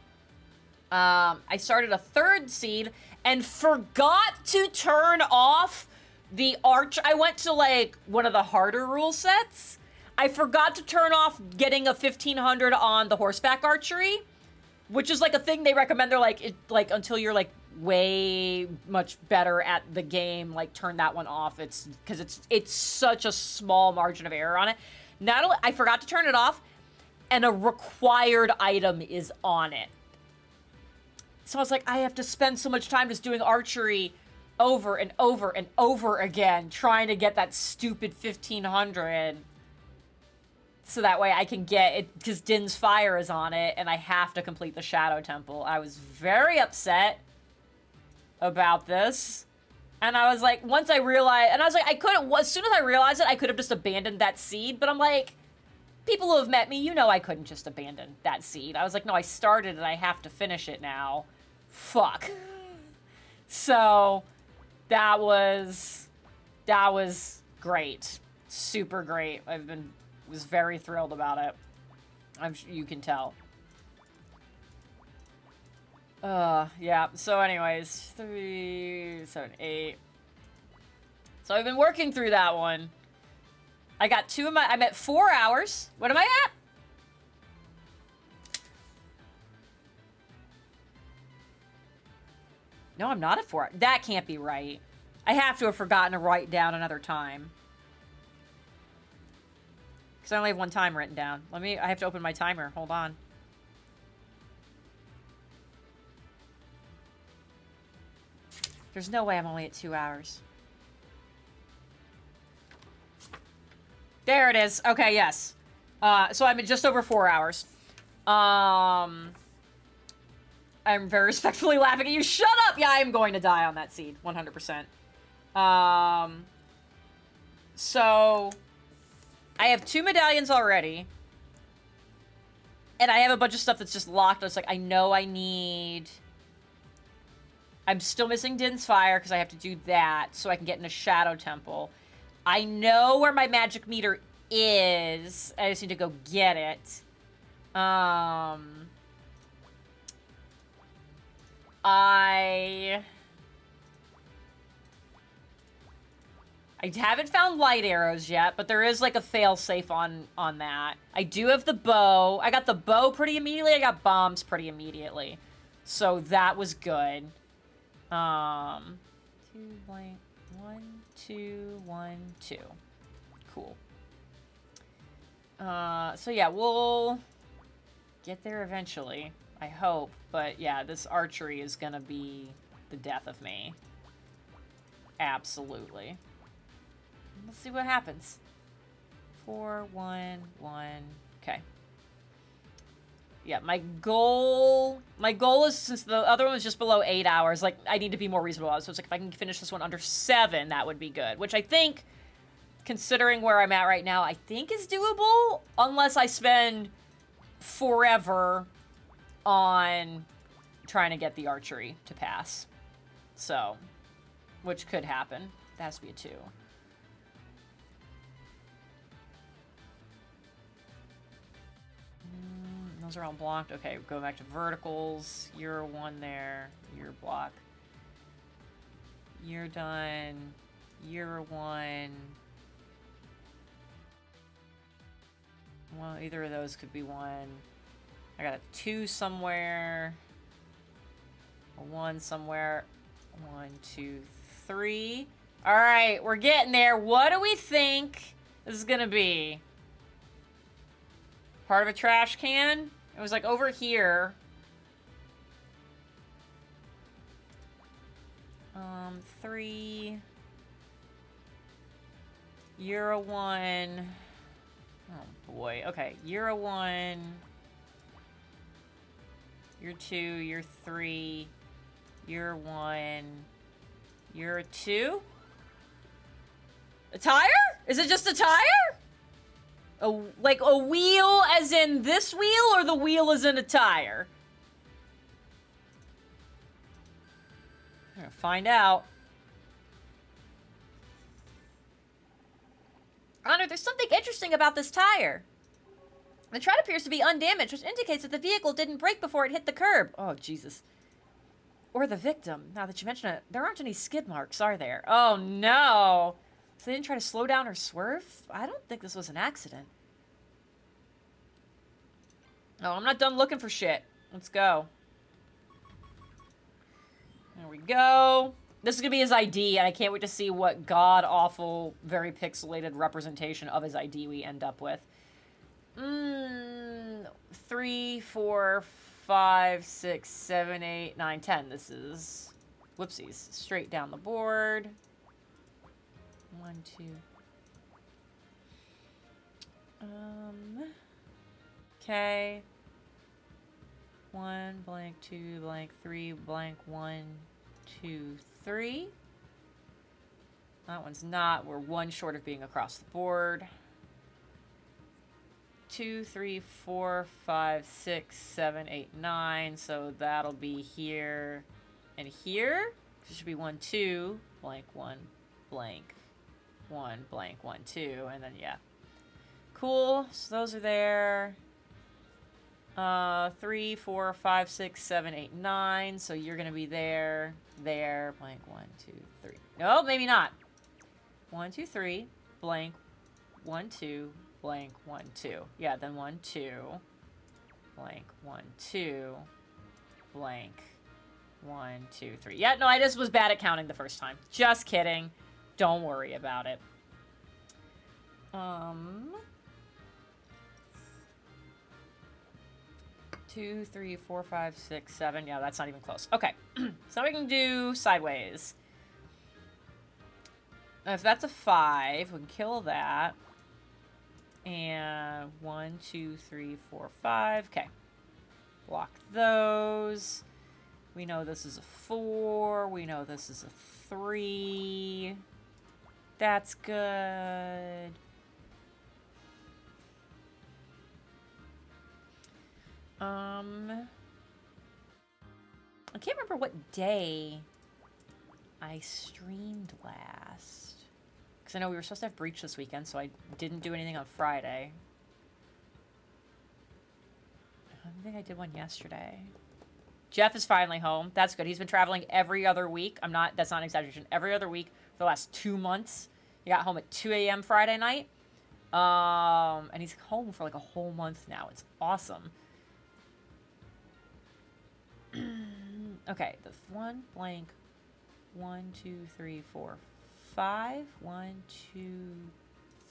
I started a 3rd seed and forgot to turn off the arch. I went to like one of the harder rule sets. I forgot to turn off getting a 1500 on the horseback archery, which is like a thing they recommend. They're like, until you're like way much better at the game, like turn that one off. It's because it's such a small margin of error on it. Not only I forgot to turn it off, and a required item is on it. So I was like, I have to spend so much time just doing archery over and over and over again, trying to get that stupid 1500. So that way I can get it, because Din's Fire is on it, and I have to complete the Shadow Temple. I was very upset about this. And I was like, once I realized, and I was like, as soon as I realized it, I could have just abandoned that seed. But I'm like, people who have met me, you know I couldn't just abandon that seed. I was like, no, I started it, I have to finish it now. Fuck. So, that was great. Super great. Was very thrilled about it. You can tell. Yeah. So anyways, 3, 7, 8. So I've been working through that one. I got 2 of my, I'm at 4 hours. What am I at? No, I'm not at 4. That can't be right. I have to have forgotten to write down another time. Because I only have 1 time written down. I have to open my timer. Hold on. There's no way I'm only at 2 hours. There it is. Okay, yes. So I'm at just over 4 hours. I'm very respectfully laughing at you. Shut up! Yeah, I am going to die on that seed. 100%. So... I have 2 medallions already. And I have a bunch of stuff that's just locked. It's like, I know I need... I'm still missing Din's Fire because I have to do that so I can get in a Shadow Temple. I know where my magic meter is. I just need to go get it. I haven't found light arrows yet, but there is like a fail-safe on that. I do have the bow. I got the bow pretty immediately. I got bombs pretty immediately. So that was good. 2 blank 1 2 1 2. Cool. So yeah, we'll get there eventually. I hope, but yeah, this archery is gonna be the death of me. Absolutely. Let's see what happens. 4 1 1. Okay. Yeah, my goal is, since the other one was just below 8 hours, like, I need to be more reasonable. So it's like, if I can finish this one under 7, that would be good. Which I think, considering where I'm at right now, I think is doable. Unless I spend forever on trying to get the archery to pass. So, which could happen. That has to be a 2. Those are all blocked. Okay, go back to verticals. You're 1 there. You're block. You're done. You're 1. Well, either of those could be 1. I got a 2 somewhere. A 1 somewhere. 1, 2, 3. All right, we're getting there. What do we think this is gonna be? Part of a trash can? It was like over here. 3. You're a 1. Oh boy. Okay, you're a 1. You're 2. You're 3. You're 1. You're a 2? A tire? Is it just a tire? Like a wheel as in this wheel, or the wheel as in a tire? I'm gonna find out. Honor, there's something interesting about this tire. The tread appears to be undamaged, which indicates that the vehicle didn't break before it hit the curb. Oh, Jesus. Or the victim. Now that you mention it, there aren't any skid marks, are there? Oh, no. So they didn't try to slow down or swerve? I don't think this was an accident. Oh, I'm not done looking for shit. Let's go. There we go. This is going to be his ID, and I can't wait to see what god-awful, very pixelated representation of his ID we end up with. 3, 4, 5, 6, 7, 8, 9, 10. This is... Whoopsies. Straight down the board. 1, 2. Okay. 1, blank, 2, blank, 3, blank, 1, 2, 3. That one's not. We're 1 short of being across the board. 2, 3, 4, 5, 6, 7, 8, 9. So that'll be here and here. It should be 1, 2, blank, 1, blank, 1, blank, 1, 2. And then, yeah. Cool. So those are there. 3, 4, 5, 6, 7, 8, 9. So you're going to be there, there, blank, 1, 2, 3. No, maybe not. 1, 2, 3, blank, 1, 2, blank, 1, 2. Yeah, then 1, 2, blank, 1, 2, blank, 1, 2, 3. Yeah, no, I just was bad at counting the first time. Just kidding. Don't worry about it. 2, 3, 4, 5, 6, 7. Yeah, that's not even close. Okay. So now we can do sideways. Now, if that's a 5, we can kill that. And 1, 2, 3, 4, 5. Okay. Block those. We know this is a 4. We know this is a 3. That's good. I can't remember what day I streamed last. Because I know we were supposed to have Breach this weekend, so I didn't do anything on Friday. I don't think I did one yesterday. Jeff is finally home. That's good. He's been traveling every other week. That's not an exaggeration. Every other week for the last 2 months. He got home at 2 a.m. Friday night. And he's home for like a whole month now. It's awesome. Okay, the 1 blank 1 2 3 4 5 1 2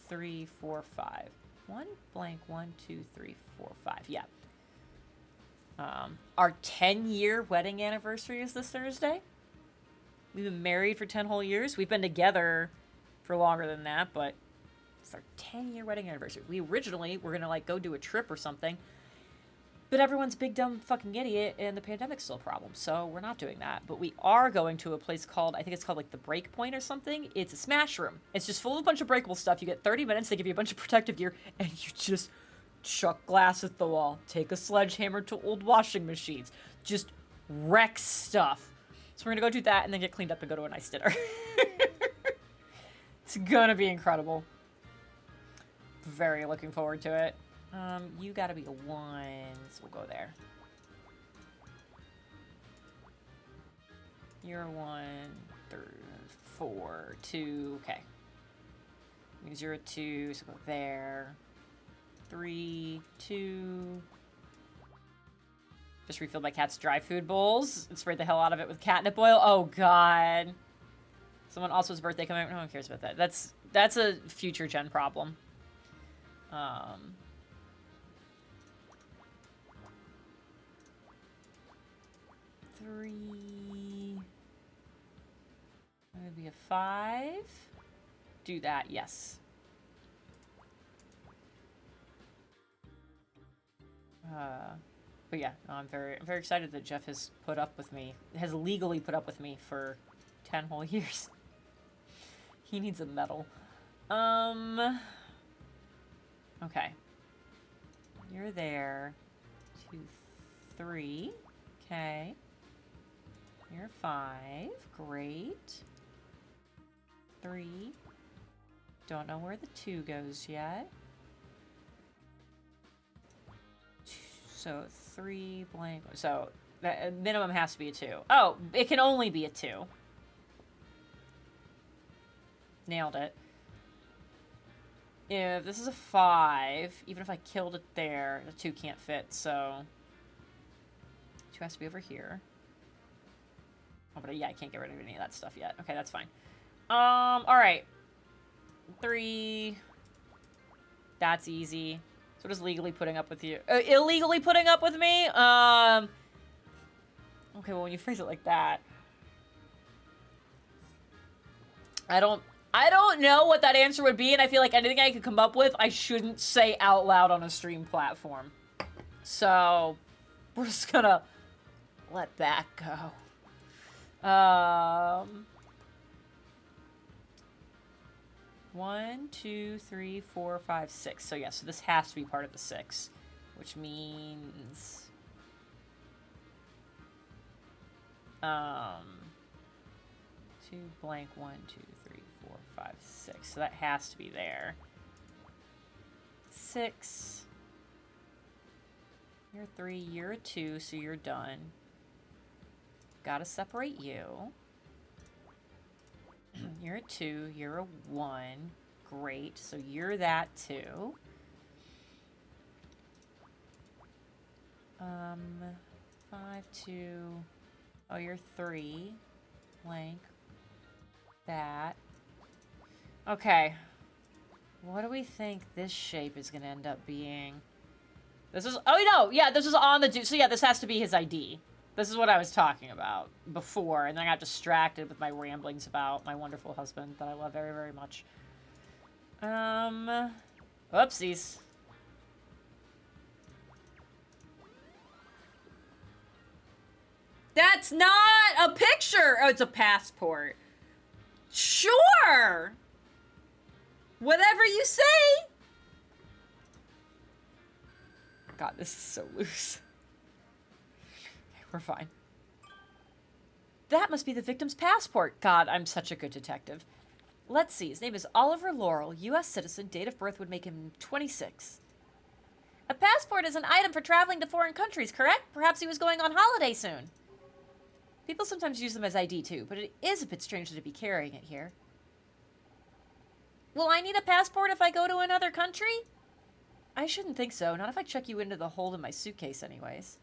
3 4 5 1 blank 1 2 3 4 5. Yeah. Our 10-year wedding anniversary is this Thursday. We've been married for 10 whole years. We've been together for longer than that, but it's our 10-year wedding anniversary. We originally were gonna like go do a trip or something, but everyone's a big dumb fucking idiot and the pandemic's still a problem, so we're not doing that. But we are going to a place called, I think it's called like the Break Point or something. It's a smash room. It's just full of a bunch of breakable stuff. You get 30 minutes, they give you a bunch of protective gear, and you just chuck glass at the wall. Take a sledgehammer to old washing machines. Just wreck stuff. So we're gonna go do that and then get cleaned up and go to a nice dinner. It's gonna be incredible. Very looking forward to it. You gotta be a 1, so we'll go there. You're a 1, 3, 4, 2, okay. Means you're a 2, so go there. 3, 2. Just refilled my cat's dry food bowls and sprayed the hell out of it with catnip oil. Oh god. Someone else's birthday coming out. No one cares about that. That's a future gen problem. 3. That would be a 5. Do that, yes. But yeah, no, I'm very excited that Jeff has put up with me. Has legally put up with me for 10 whole years. He needs a medal. Okay. You're there. 2, 3. Okay. You're 5. Great. 3. Don't know where the 2 goes yet. So 3 blank. So the minimum has to be a 2. Oh, it can only be a 2. Nailed it. If this is a 5, even if I killed it there, the 2 can't fit, so 2 has to be over here. Oh, but yeah, I can't get rid of any of that stuff yet. Okay, that's fine. Alright. 3. That's easy. So just legally putting up with you. Illegally putting up with me? Okay, well, when you phrase it like that. I don't know what that answer would be, and I feel like anything I could come up with, I shouldn't say out loud on a stream platform. So, we're just gonna let that go. 1, 2, 3, 4, 5, 6. So yeah, so this has to be part of the 6, which means 2 blank 1, 2, 3, 4, 5, 6. So that has to be there. 6. You're 3. You're a 2, so you're done. Gotta separate you. You're a 2, you're a 1. Great, so you're that too. 5, 2. Oh, you're 3. Blank. That. Okay. What do we think this shape is gonna end up being? This is, oh no, yeah, this is on the dude. So yeah, this has to be his ID. This is what I was talking about before, and then I got distracted with my ramblings about my wonderful husband that I love very, very much. Whoopsies. That's not a picture! Oh, it's a passport. Sure! Whatever you say! God, this is so loose. We're fine. That must be the victim's passport. God, I'm such a good detective. Let's see. His name is Oliver Laurel, U.S. citizen. Date of birth would make him 26. A passport is an item for traveling to foreign countries, correct? Perhaps he was going on holiday soon. People sometimes use them as ID too, but it is a bit strange to be carrying it here. Will I need a passport if I go to another country? I shouldn't think so. Not if I check you into the hold in my suitcase anyways.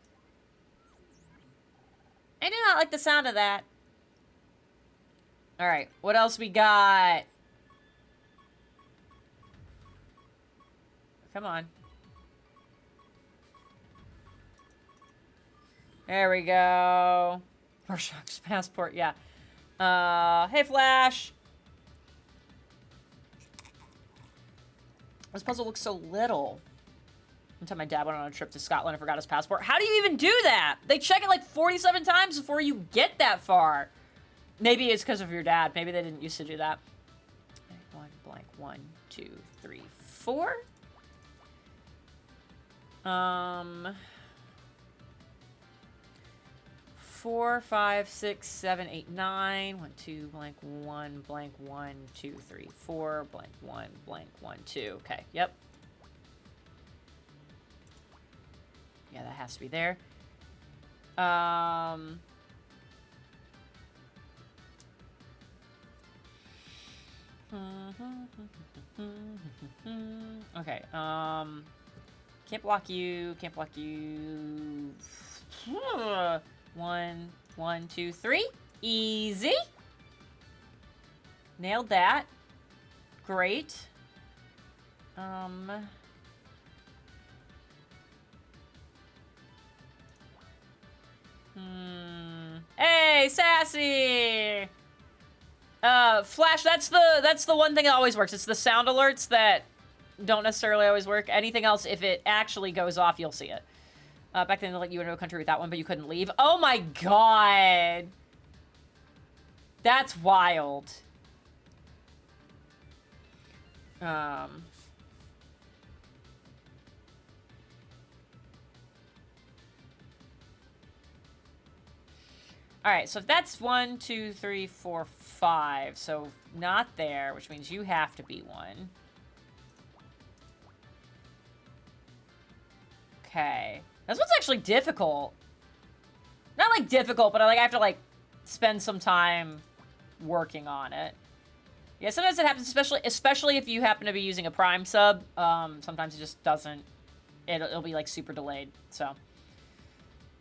I do not like the sound of that. Alright, what else we got? Come on. There we go. Rorschach's passport, yeah. Hey, Flash. This puzzle looks so little. One time my dad went on a trip to Scotland and forgot his passport. How do you even do that? They check it like 47 times before you get that far. Maybe it's because of your dad. Maybe they didn't used to do that. One blank, 1, 2, 3, 4. 4, 5, 6, 7, 8, 9. 1, 2, blank, 1, blank, 1, 2, 3, 4, blank, 1, blank, 1, 2. Okay, yep. Yeah, that has to be there. Okay, can't block you, can't block you. 1, 1, 2, 3. Easy. Nailed that. Great. Hey, Sassy! Flash, that's the one thing that always works. It's the sound alerts that don't necessarily always work. Anything else, if it actually goes off, you'll see it. Back then they let you into a country with that one, but you couldn't leave. Oh my god! That's wild. Alright, so if that's 1, 2, 3, 4, 5. So not there, which means you have to be 1. Okay. This one's actually difficult. Not like difficult, but I have to spend some time working on it. Yeah, sometimes it happens, especially if you happen to be using a Prime sub. Sometimes it just doesn't. It'll be super delayed. So,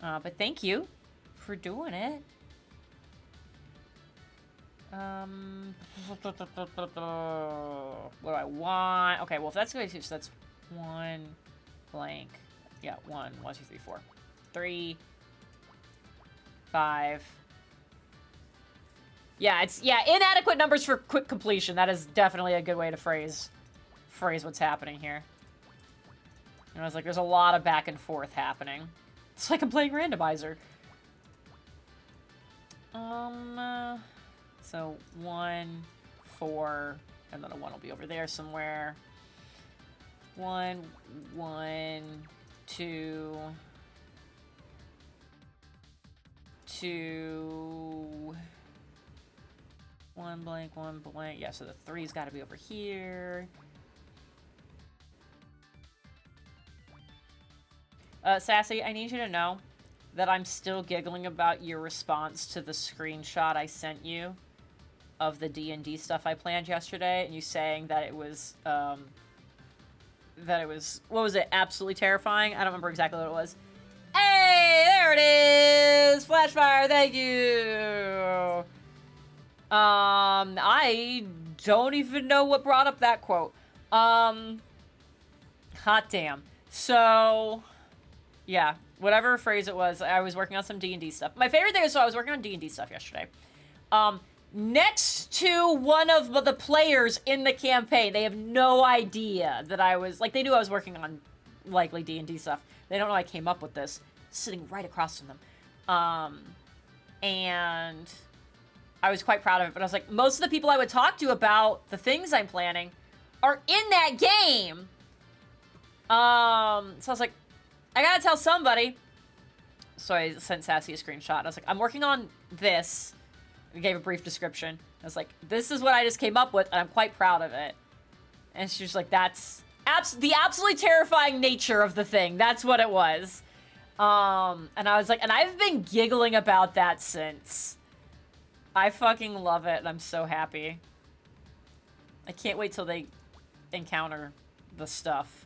but thank you for doing it. What do I want? Okay, well if that's going to, so that's 1 blank. Yeah, 1, 1, 2, 3, 4. 3, 5. Yeah, inadequate numbers for quick completion. That is definitely a good way to phrase what's happening here. And I was like, there's a lot of back and forth happening. It's like I'm playing randomizer. So 1, 4, and then a 1 will be over there somewhere. 1, 1, 2, 2, 1 blank, 1 blank. Yeah, so the 3's got to be over here. Sassy, I need you to know that I'm still giggling about your response to the screenshot I sent you of the D&D stuff I planned yesterday, and you saying that it was, what was it, absolutely terrifying? I don't remember exactly what it was. Hey, there it is! Flashfire, thank you! I don't even know what brought up that quote. Hot damn. So, yeah, whatever phrase it was, I was working on some D&D stuff. My favorite thing is, so I was working on D&D stuff yesterday. Next to one of the players in the campaign, they have no idea that I was, they knew I was working on, likely D&D stuff. They don't know I came up with this. Sitting right across from them. And I was quite proud of it, but I was like, most of the people I would talk to about the things I'm planning are in that game. So I was like, I gotta tell somebody. So I sent Sassy a screenshot. I was like, I'm working on this. I gave a brief description. I was like, this is what I just came up with, and I'm quite proud of it. And she was like, that's the absolutely terrifying nature of the thing. That's what it was. And I was like, and I've been giggling about that since. I fucking love it, and I'm so happy. I can't wait till they encounter the stuff.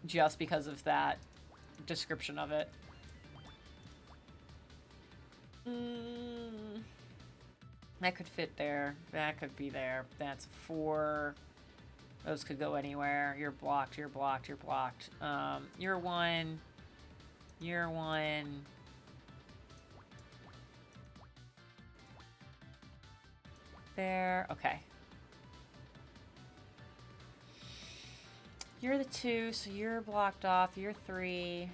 Just because of that description of it. That could fit there. That could be there. That's 4. Those could go anywhere. You're blocked, you're blocked, you're blocked. You're 1. You're 1. There. Okay. You're the 2, so you're blocked off. You're 3.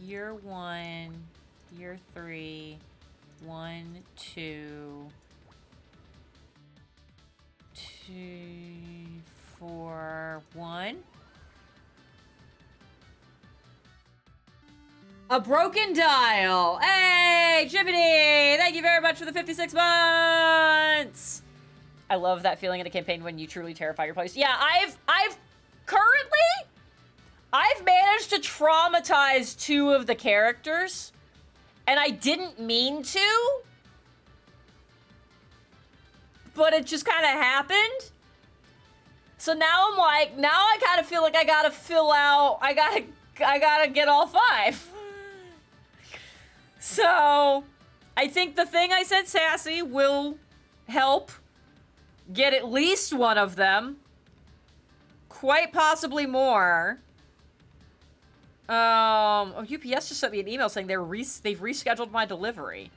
You're 1. You're 3. 1, 2. 2, 4, 1. A broken dial. Hey, Jiminy! Thank you very much for the 56 months! I love that feeling in a campaign when you truly terrify your players. Yeah, I've managed to traumatize 2 of the characters, and I didn't mean to, but it just kind of happened. So now I'm like, now I kind of feel like I gotta fill out, I gotta get all 5. So, I think the thing I sent Sassy will help get at least one of them. Quite possibly more. Oh, UPS just sent me an email saying they've rescheduled my delivery.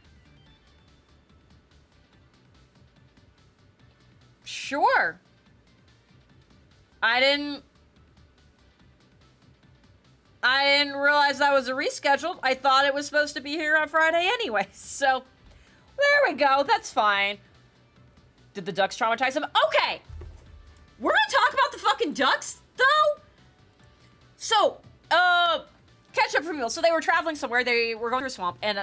Sure. I didn't realize that was a rescheduled. I thought it was supposed to be here on Friday anyway. So, there we go. That's fine. Did the ducks traumatize him? Okay. We're gonna talk about the fucking ducks, though. So, catch up for me. So they were traveling somewhere. They were going through a swamp, and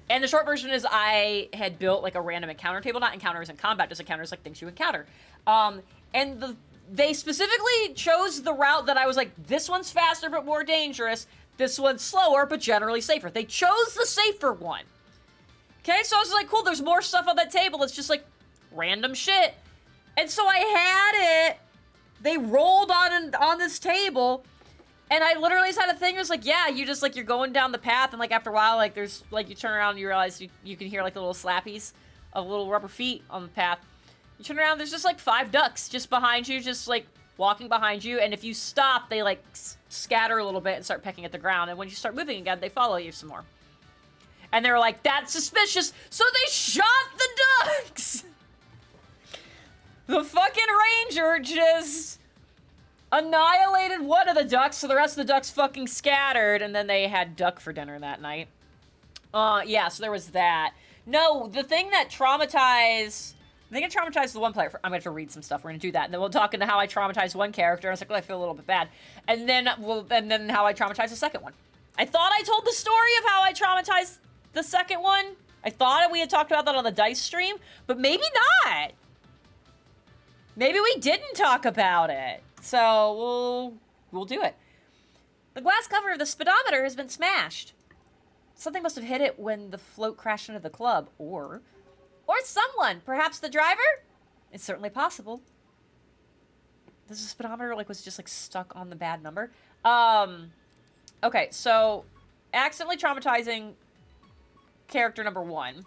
the short version is I had built like a random encounter table, not encounters in combat, just encounters like things you encounter. And they specifically chose the route that I was like, this one's faster but more dangerous. This one's slower but generally safer. They chose the safer one. Okay, so I was like, cool, there's more stuff on that table. It's just like random shit. And so I had it. They rolled on this table, and I literally just had a thing that was like, yeah, you just like, you're going down the path, and like after a while, like there's like, you turn around and you realize you can hear like the little slappies of little rubber feet on the path. You turn around, there's just like 5 ducks just behind you, just like walking behind you, and if you stop, they like scatter a little bit and start pecking at the ground, and when you start moving again, they follow you some more. And they were like, that's suspicious, so they shot the ducks! The fucking ranger just annihilated one of the ducks, so the rest of the ducks fucking scattered, and then they had duck for dinner that night. Yeah, so there was that. No, the thing that traumatized... I think it traumatized the one player. I'm gonna have to read some stuff. We're gonna do that, and then we'll talk into how I traumatized one character. I was like, well, I feel a little bit bad, and then how I traumatized the second one. I thought I told the story of how I traumatized the second one. I thought we had talked about that on the dice stream, but maybe not. Maybe we didn't talk about it. So we'll do it. The glass cover of the speedometer has been smashed. Something must have hit it when the float crashed into the club, or someone, perhaps the driver? It's certainly possible. This speedometer was just stuck on the bad number. Okay, so accidentally traumatizing character number 1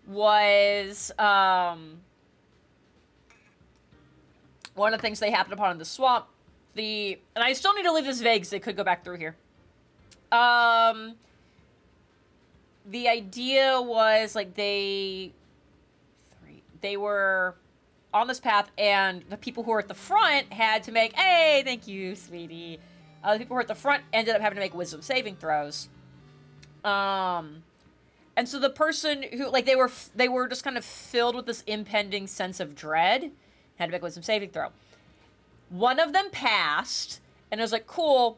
was one of the things they happened upon in the swamp. And I still need to leave this vague because they could go back through here. The idea was they were on this path, and the people who were at the front had to make, hey, thank you, sweetie. The people who were at the front ended up having to make wisdom saving throws. And so the person who, they were just kind of filled with this impending sense of dread, had to make a wisdom saving throw. One of them passed, and it was like, cool,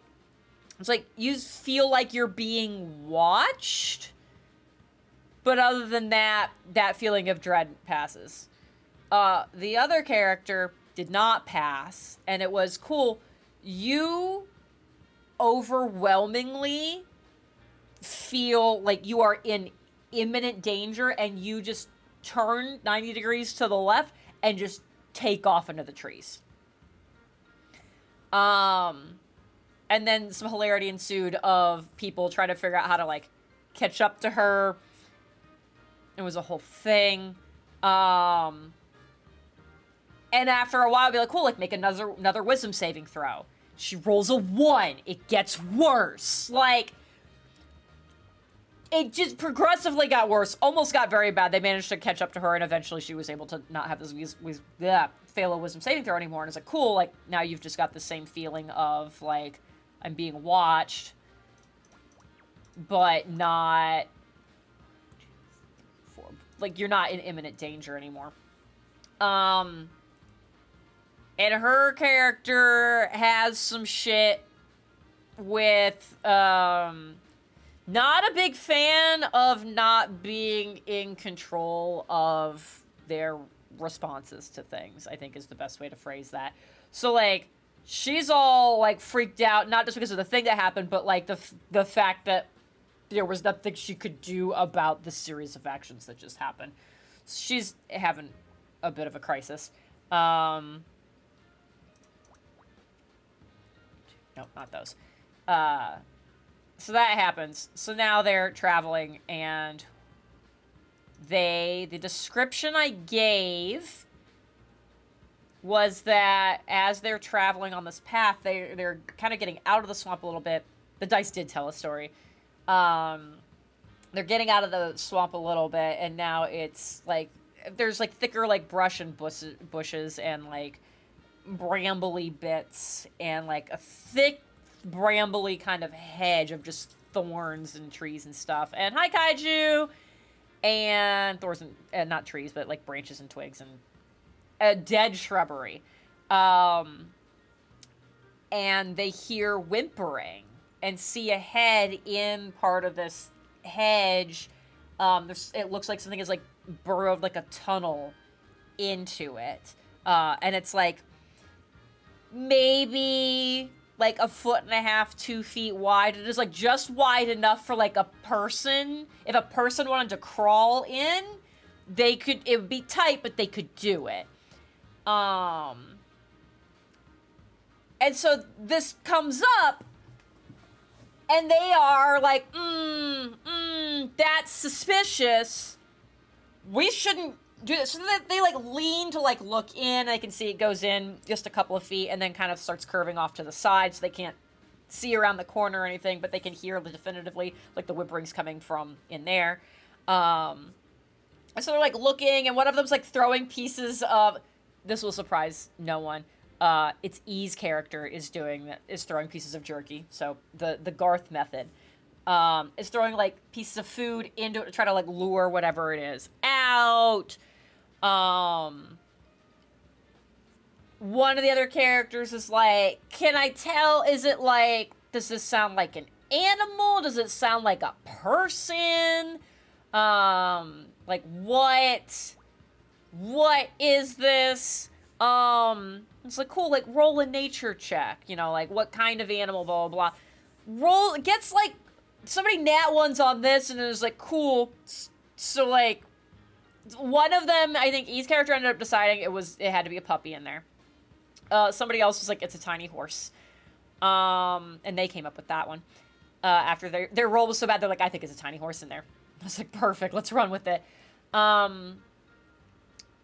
It's like, you feel like you're being watched, but other than that, that feeling of dread passes. The other character did not pass, and it was cool. You overwhelmingly feel like you are in imminent danger, and you just turn 90 degrees to the left and just take off into the trees. And then some hilarity ensued of people trying to figure out how to, like, catch up to her. It was a whole thing. And after a while, I'd be like, cool, like, make another wisdom saving throw. She rolls a 1. It gets worse. Like, it just progressively got worse. Almost got very bad. They managed to catch up to her, and eventually she was able to not have this fail a wisdom saving throw anymore. And it's like, cool, like, now you've just got the same feeling of, like, I'm being watched, but not... like, you're not in imminent danger anymore. And her character has some shit with, not a big fan of not being in control of their responses to things, I think is the best way to phrase that. So, like, she's all, like, freaked out, not just because of the thing that happened, but, like, the fact that there was nothing she could do about the series of actions that just happened. She's having a bit of a crisis. Nope, not those. So that happens. So now they're traveling, and the description I gave was that as they're traveling on this path, they're kind of getting out of the swamp a little bit. The dice did tell a story. They're getting out of the swamp a little bit, and now it's, like, there's, like, thicker, like, brush and bushes and, like, brambly bits, and, like, a thick, brambly kind of hedge of just thorns and trees and stuff. And hi, kaiju! And thorns and not trees, but, like, branches and twigs and a dead shrubbery. And they hear whimpering and see a head in part of this hedge. It looks like something is, like, burrowed, like, a tunnel into it. And it's, like, maybe, like, 1.5 feet, 2 feet wide. It is, like, just wide enough for, like, a person. If a person wanted to crawl in, it would be tight, but they could do it. And so this comes up, and they are like, that's suspicious. We shouldn't do this. So they like, lean to, like, look in. I can see it goes in just a couple of feet and then kind of starts curving off to the side, so they can't see around the corner or anything, but they can hear definitively, like, the whimpering's coming from in there. And so they're, like, looking, and one of them's, like, throwing pieces of... This will surprise no one. It's E's character is throwing pieces of jerky. So the Garth method is throwing, like, pieces of food into it to try to, like, lure whatever it is out. One of the other characters is like, can I tell? Is it like, does this sound like an animal? Does it sound like a person? Like, what is this? It's like, cool, like, roll a nature check, you know, like, what kind of animal, blah, blah, blah. Gets, like, somebody nat ones on this, and it was like, cool. So, like, one of them, I think E's character ended up deciding it had to be a puppy in there. Somebody else was like, it's a tiny horse. And they came up with that one. After their roll was so bad, they're like, I think it's a tiny horse in there. I was like, perfect, let's run with it.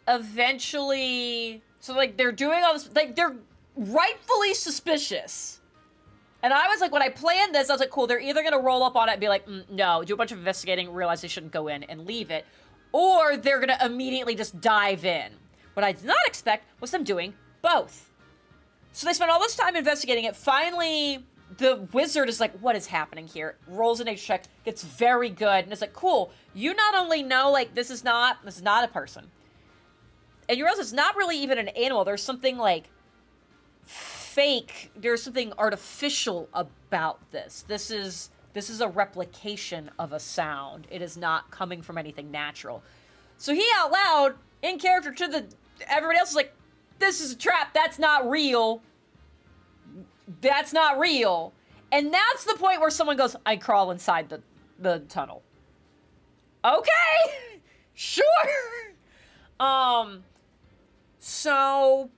Eventually, so, like, they're doing all this, like, they're rightfully suspicious. And I was like, when I planned this, I was like, cool, they're either gonna roll up on it and be like, no, do a bunch of investigating, realize they shouldn't go in, and leave it, or they're gonna immediately just dive in. What I did not expect was them doing both. So they spent all this time investigating it. Finally, the wizard is like, what is happening here? Rolls a nature check, gets very good, and it's like, cool, you not only know, like, this is not a person. And you realize it's not really even an animal. There's something, like, fake. There's something artificial about this. This is a replication of a sound. It is not coming from anything natural. So he out loud, in character to everybody else is like, this is a trap. That's not real. That's not real. And that's the point where someone goes, I crawl inside the tunnel. Okay. Sure. So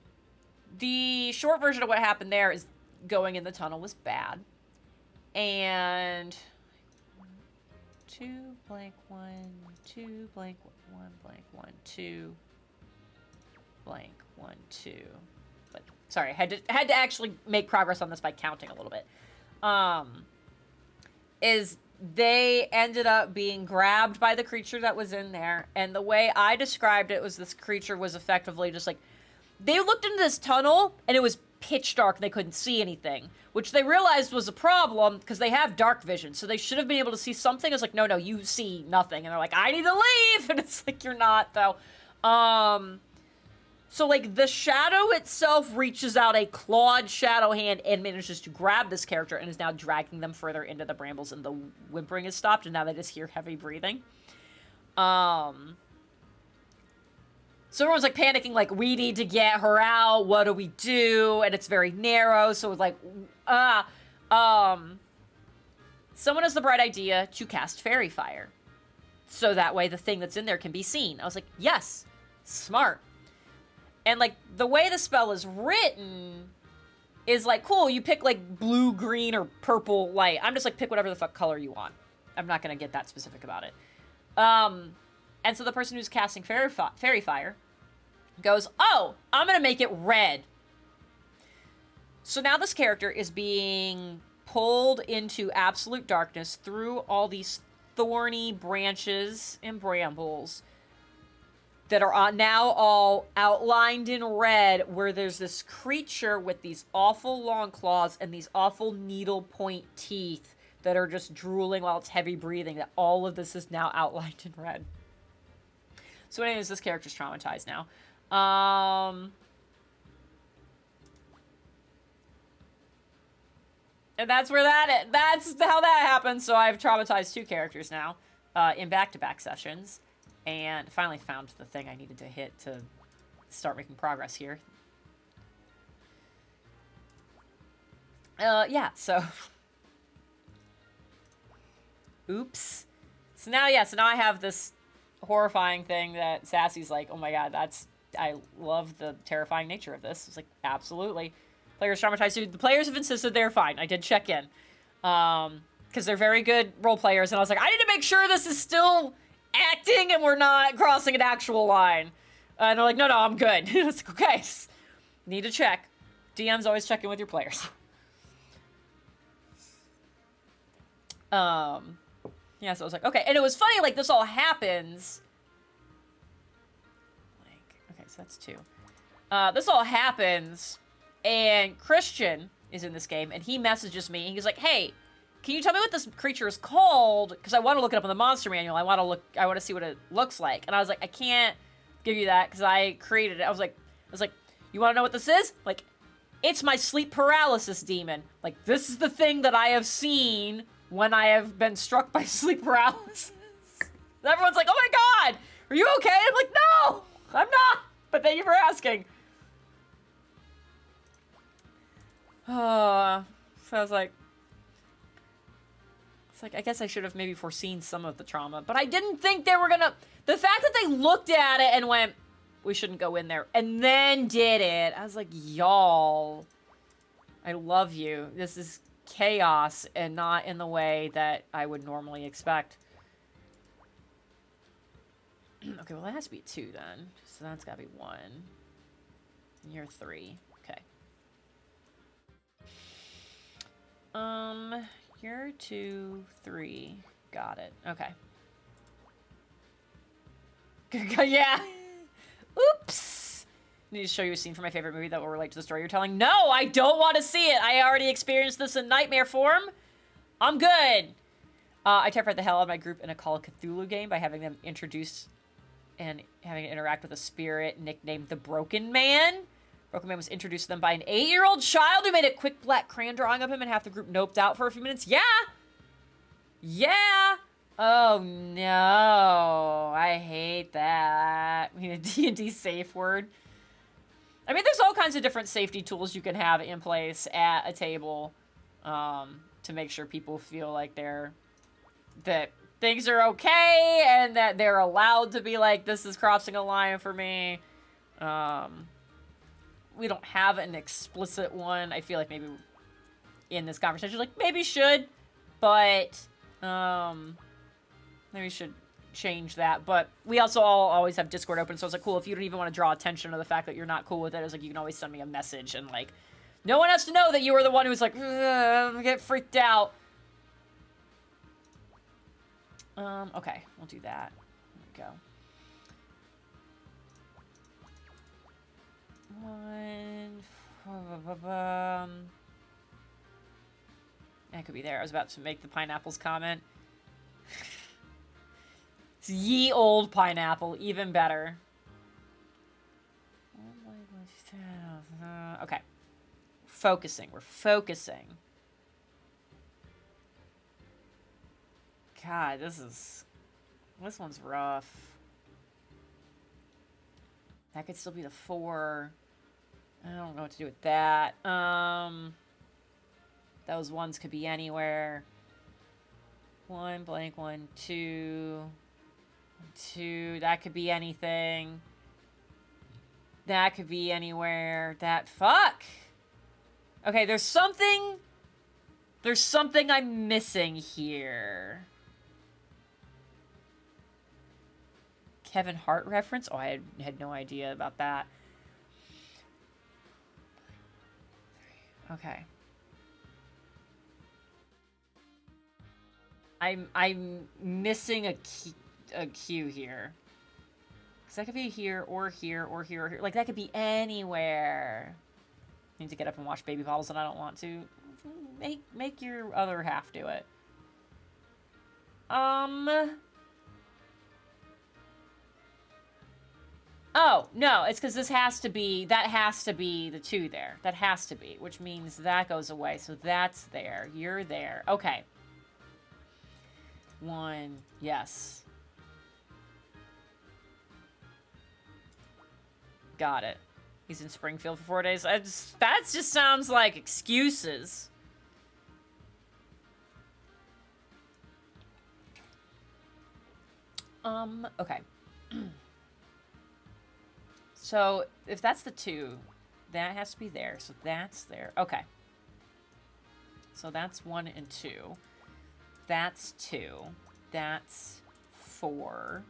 the short version of what happened there is going in the tunnel was bad. And 2 blank 1 2 blank 1 blank 1 2 blank 1 2. But sorry, I had to actually make progress on this by counting a little bit. Is they ended up being grabbed by the creature that was in there, and the way I described it was this creature was effectively just like, they looked into this tunnel and it was pitch dark and they couldn't see anything, which they realized was a problem because they have dark vision, so they should have been able to see something. It's like, no, you see nothing. And they're like, I need to leave. And it's like, you're not, though. So, like, the shadow itself reaches out a clawed shadow hand and manages to grab this character and is now dragging them further into the brambles, and the whimpering is stopped, and now they just hear heavy breathing. So everyone's, like, panicking, like, we need to get her out, what do we do? And it's very narrow, so it's like, someone has the bright idea to cast Fairy Fire. So that way the thing that's in there can be seen. I was like, yes, smart. And, like, the way the spell is written is, like, cool, you pick, like, blue, green, or purple light. I'm just like, pick whatever the fuck color you want. I'm not gonna get that specific about it. And so the person who's casting Fairy Fire goes, oh, I'm gonna make it red. So now this character is being pulled into absolute darkness through all these thorny branches and brambles that are now all outlined in red, where there's this creature with these awful long claws and these awful needle point teeth that are just drooling while it's heavy breathing, that all of this is now outlined in red. So anyways, this character's traumatized now. And that's where that's how that happens. So I've traumatized 2 characters now, in back-to-back sessions. And finally found the thing I needed to hit to start making progress here. Yeah, so... Oops. So now I have this horrifying thing that Sassy's like, oh my god, I love the terrifying nature of this. It's like, absolutely. Players traumatized. The players have insisted they're fine. I did check in. Because they're very good role players, and I was like, I need to make sure this is still acting and we're not crossing an actual line. And they're like, no, I'm good. It's like, okay, need to check. DM's always checking with your players. Yeah, so I was like, okay. And it was funny, like, this all happens. Like, okay, so that's 2. This all happens, and Christian is in this game, and he messages me, and he's like, hey, can you tell me what this creature is called? Because I want to look it up in the monster manual. I want to see what it looks like. And I was like, I can't give you that because I created it. I was like, you want to know what this is? Like, it's my sleep paralysis demon. Like, this is the thing that I have seen when I have been struck by sleep paralysis. And everyone's like, oh my god, are you okay? I'm like, no, I'm not. But thank you for asking. So I was like, it's like, I guess I should have maybe foreseen some of the trauma, but I didn't think they were gonna... The fact that they looked at it and went, we shouldn't go in there, and then did it, I was like, y'all, I love you. This is chaos, and not in the way that I would normally expect. Okay, well, that has to be 2 then. So that's gotta be 1. And you're 3. Okay. You're 2, 3. Got it. Okay. Yeah. Oops. Need to show you a scene from my favorite movie that will relate to the story you're telling. No, I don't want to see it. I already experienced this in nightmare form. I'm good. I terrified the hell out of my group in a Call of Cthulhu game by having them introduce and having to interact with a spirit nicknamed the Broken Man. Broken Man was introduced to them by an 8-year-old child who made a quick black crayon drawing of him, and half the group noped out for a few minutes. Yeah! Yeah! Oh no, I hate that. I mean, a D&D safe word. I mean, there's all kinds of different safety tools you can have in place at a table to make sure people feel like that things are okay and that they're allowed to be like, this is crossing a line for me. We don't have an explicit one. I feel like maybe in this conversation, like, maybe should, but maybe we should change that. But we also all always have Discord open, so it's like, cool, if you don't even want to draw attention to the fact that you're not cool with it, it's like, you can always send me a message, and like, no one has to know that you were the one who was like, get freaked out. Okay, we'll do that. There we go. That could be there. I was about to make the pineapples comment. It's ye old pineapple, even better. Okay. Focusing. We're focusing. God, this one's rough. That could still be the 4. I don't know what to do with that. Those ones could be anywhere. 1 blank 1 2 2. That could be anything. That could be anywhere. That fuck. Okay, there's something I'm missing here. Kevin Hart reference? Oh, I had no idea about that. Okay. I'm missing a cue here. Because that could be here or here or here or here. Like, that could be anywhere. I need to get up and watch Baby Bottles and I don't want to. Make your other half do it. Oh, no, it's because that has to be the 2 there. That has to be, which means that goes away. So that's there. You're there. Okay. 1, yes. Got it. He's in Springfield for 4 days. That just sounds like excuses. Okay. So, if that's the 2, that has to be there. So that's there. Okay. So that's 1 and 2. That's 2. That's 4.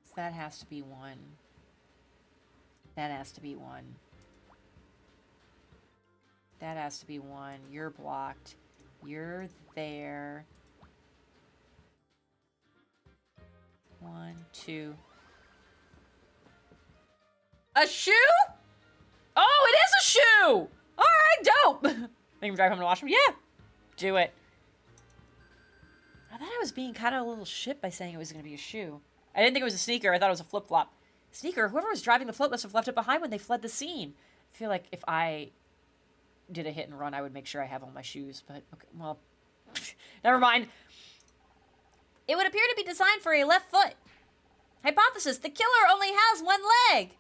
So that has to be 1. That has to be 1. That has to be 1. You're blocked. You're there. 1, 2. A shoe? Oh, it is a shoe! Alright, dope! Make him drive home to wash him? Yeah! Do it. I thought I was being kind of a little shit by saying it was going to be a shoe. I didn't think it was a sneaker. I thought it was a flip-flop. Sneaker? Whoever was driving the float must have left it behind when they fled the scene. I feel like if I did a hit and run, I would make sure I have all my shoes, but okay, well, never mind. It would appear to be designed for a left foot. Hypothesis, the killer only has 1 leg.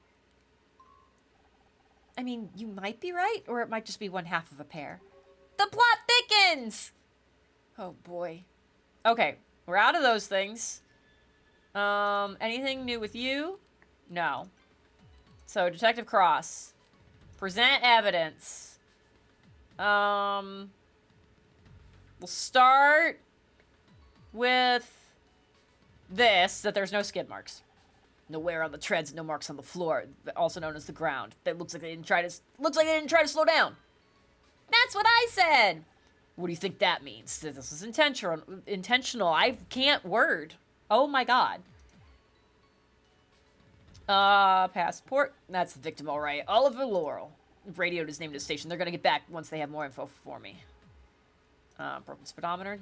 I mean, you might be right, or it might just be 1/2 of a pair. The plot thickens! Oh, boy. Okay, we're out of those things. Anything new with you? No. So, Detective Cross. Present evidence. We'll start with this, that there's no skid marks. No wear on the treads, no marks on the floor, also known as the ground. That looks like they didn't try to slow down. That's what I said. What do you think that means? This is intentional. I can't word. Oh my god. Passport. That's the victim, all right. Oliver Laurel. Radioed his name to the station. They're gonna get back once they have more info for me. Broken speedometer.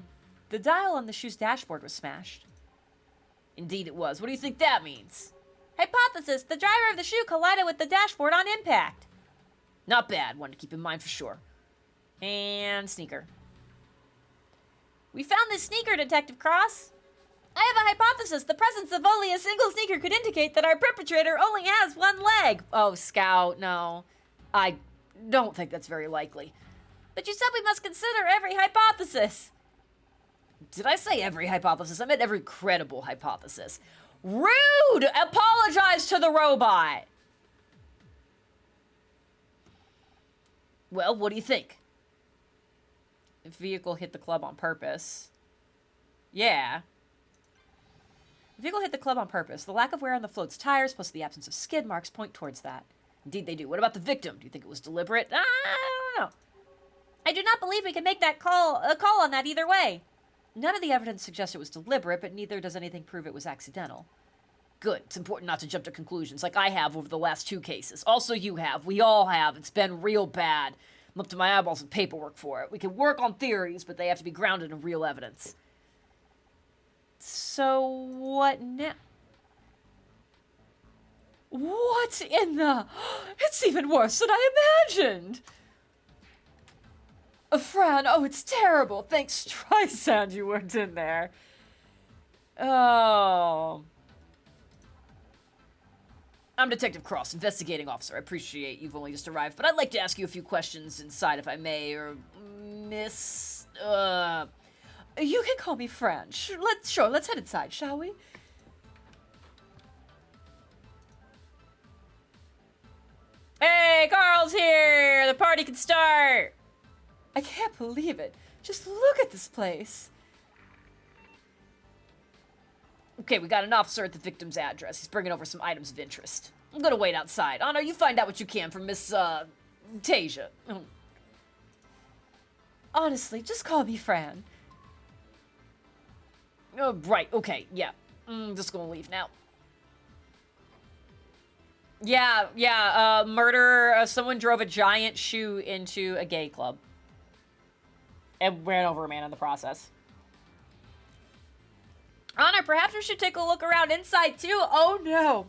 The dial on the shoe's dashboard was smashed. Indeed it was. What do you think that means? Hypothesis, the driver of the shoe collided with the dashboard on impact. Not bad, one to keep in mind for sure. And sneaker. We found this sneaker, Detective Cross. I have a hypothesis. The presence of only a single sneaker could indicate that our perpetrator only has one leg. Oh, Scout, no. I don't think that's very likely. But you said we must consider every hypothesis. Did I say every hypothesis? I meant every credible hypothesis. Rude! Apologize to the robot! Well, what do you think? If vehicle hit the club on purpose. Yeah. The vehicle hit the club on purpose. The lack of wear on the float's tires plus the absence of skid marks point towards that. Indeed they do. What about the victim? Do you think it was deliberate? I don't know. I do not believe we can make a call on that either way. None of the evidence suggests it was deliberate, but neither does anything prove it was accidental. Good. It's important not to jump to conclusions like I have over the last 2 cases. Also you have. We all have. It's been real bad. I'm up to my eyeballs in paperwork for it. We can work on theories, but they have to be grounded in real evidence. So what now? What in the... It's even worse than I imagined! Fran, oh, it's terrible. Thanks, Streisand, you weren't in there. Oh. I'm Detective Cross, investigating officer. I appreciate you've only just arrived, but I'd like to ask you a few questions inside, if I may, or Miss, You can call me Fran. Sure, let's head inside, shall we? Hey, Carl's here! The party can start! I can't believe it. Just look at this place. Okay, we got an officer at the victim's address. He's bringing over some items of interest. I'm gonna wait outside. Anna, you find out what you can from Miss, Tasia. Honestly, just call me Fran. Oh, right, okay, yeah. Just gonna leave now. Yeah, murder, someone drove a giant shoe into a gay club. And ran over a man in the process. Honor, perhaps we should take a look around inside too. Oh no.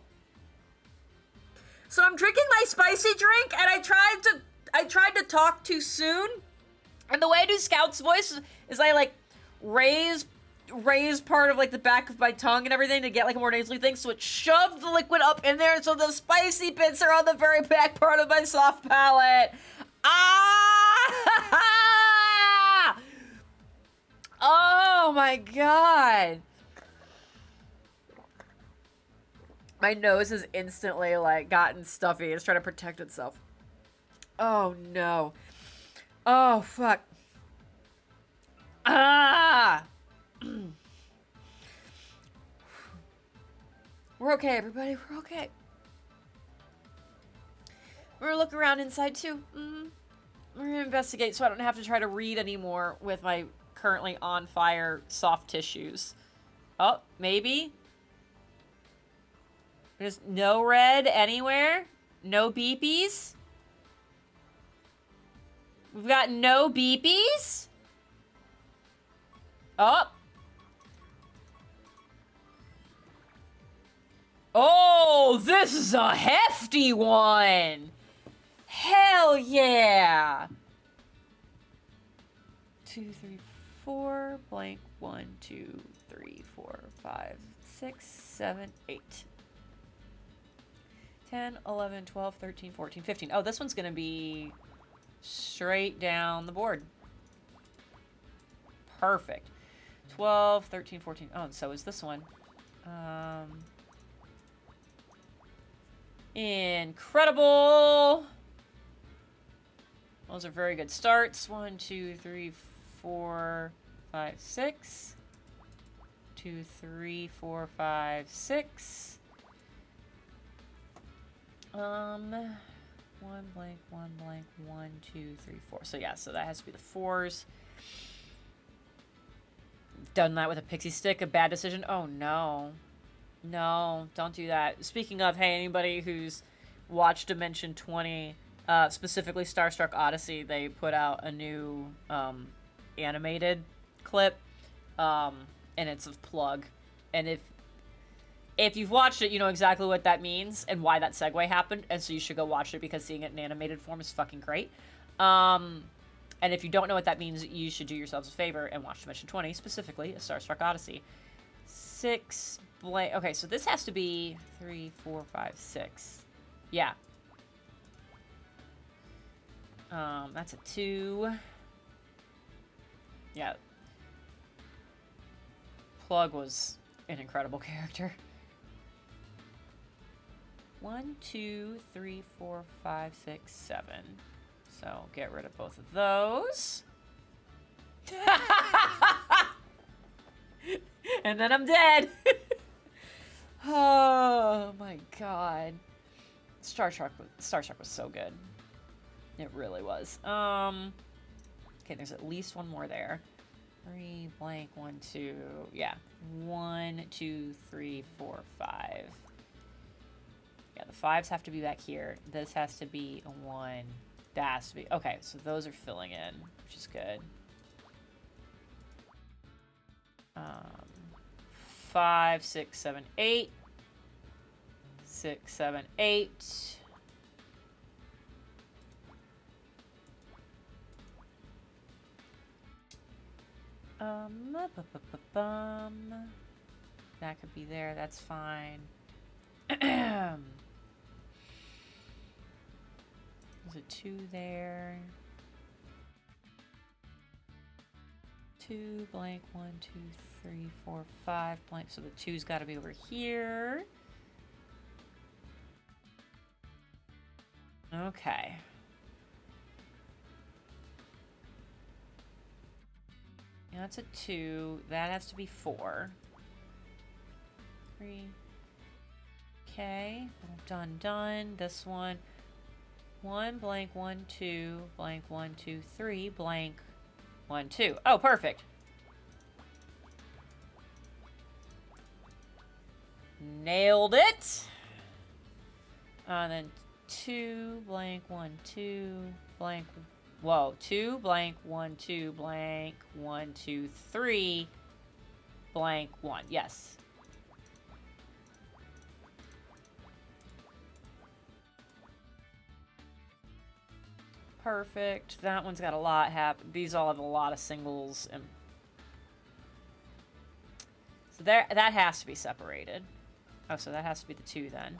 So I'm drinking my spicy drink and I tried to talk too soon. And the way I do Scout's voice is I like raise part of like the back of my tongue and everything to get like a more nasally thing, so it shoved the liquid up in there, so the spicy bits are on the very back part of my soft palate. Ah! Oh my god. My nose has instantly like gotten stuffy. It's trying to protect itself. Oh no. Oh fuck. Ah! We're okay, everybody. We're okay. We're gonna look around inside too. We're gonna investigate so I don't have to try to read anymore with my currently on fire soft tissues. Oh, maybe? There's no red anywhere? No beepies? We've got no beepies? Oh! Oh, this is a hefty one! Hell yeah! 2, 3, 4, blank, 1, 2, 3, 4, 5, 6, 7, 8. 10, 11, 12, 13, 14, 15. Oh, this one's gonna be straight down the board. Perfect. 12, 13, 14. Oh, and so is this one. Incredible! Those are very good starts. 1, 2, 3, 4, 5, 6. 2, 3, 4, 5, 6. 1 blank, 1 blank, 1, 2, 3, 4. So yeah, so that has to be the 4s. Done that with a pixie stick, a bad decision. Oh no. No, don't do that. Speaking of, hey, anybody who's watched Dimension 20, specifically Starstruck Odyssey, they put out a new animated clip, and it's a plug. And If you've watched it, you know exactly what that means and why that segue happened, and so you should go watch it because seeing it in animated form is fucking great. And if you don't know what that means, you should do yourselves a favor and watch Dimension 20, specifically A Starstruck Odyssey. 6 blank. Okay, so this has to be 3, 4, 5, 6. Yeah. That's a 2. Yeah. Plug was an incredible character. 1, 2, 3, 4, 5, 6, 7. So get rid of both of those. And then I'm dead. Oh my god. Star Trek was so good. It really was. Okay, there's at least one more there. 3 blank 1 2. Yeah. 1 2 3 4 5. Yeah, the 5s have to be back here. This has to be a 1. That has to be... Okay, so those are filling in, which is good. 5, 6, 7, 8. 6, 7, 8. That could be there. That's fine. There's a 2 there. 2 blank 1 2 3 4 5 blank. So the 2's got to be over here. Okay. Yeah, that's a 2. That has to be 4. 3. Okay. Done. This one. 1 blank 1 2 blank 1 2 3 blank 1 2. Oh, perfect. Nailed it. And then 2 blank 1 2 blank. Whoa, 2 blank 1 2 blank 1 2 3 blank 1. Yes. Perfect. That one's got a lot happen. These all have a lot of singles. And so there, that has to be separated. Oh, so that has to be the 2 then.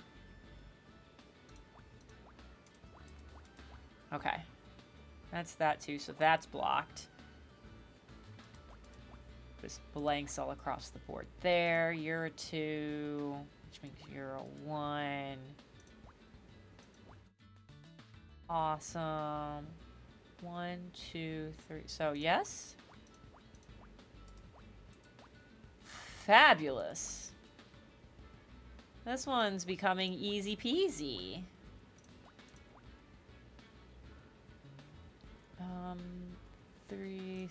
Okay. That's that 2, so that's blocked. Just blanks all across the board there. You're a 2, which means you're a 1. Awesome. 1, 2, 3. So, yes? Fabulous. This one's becoming easy peasy. 3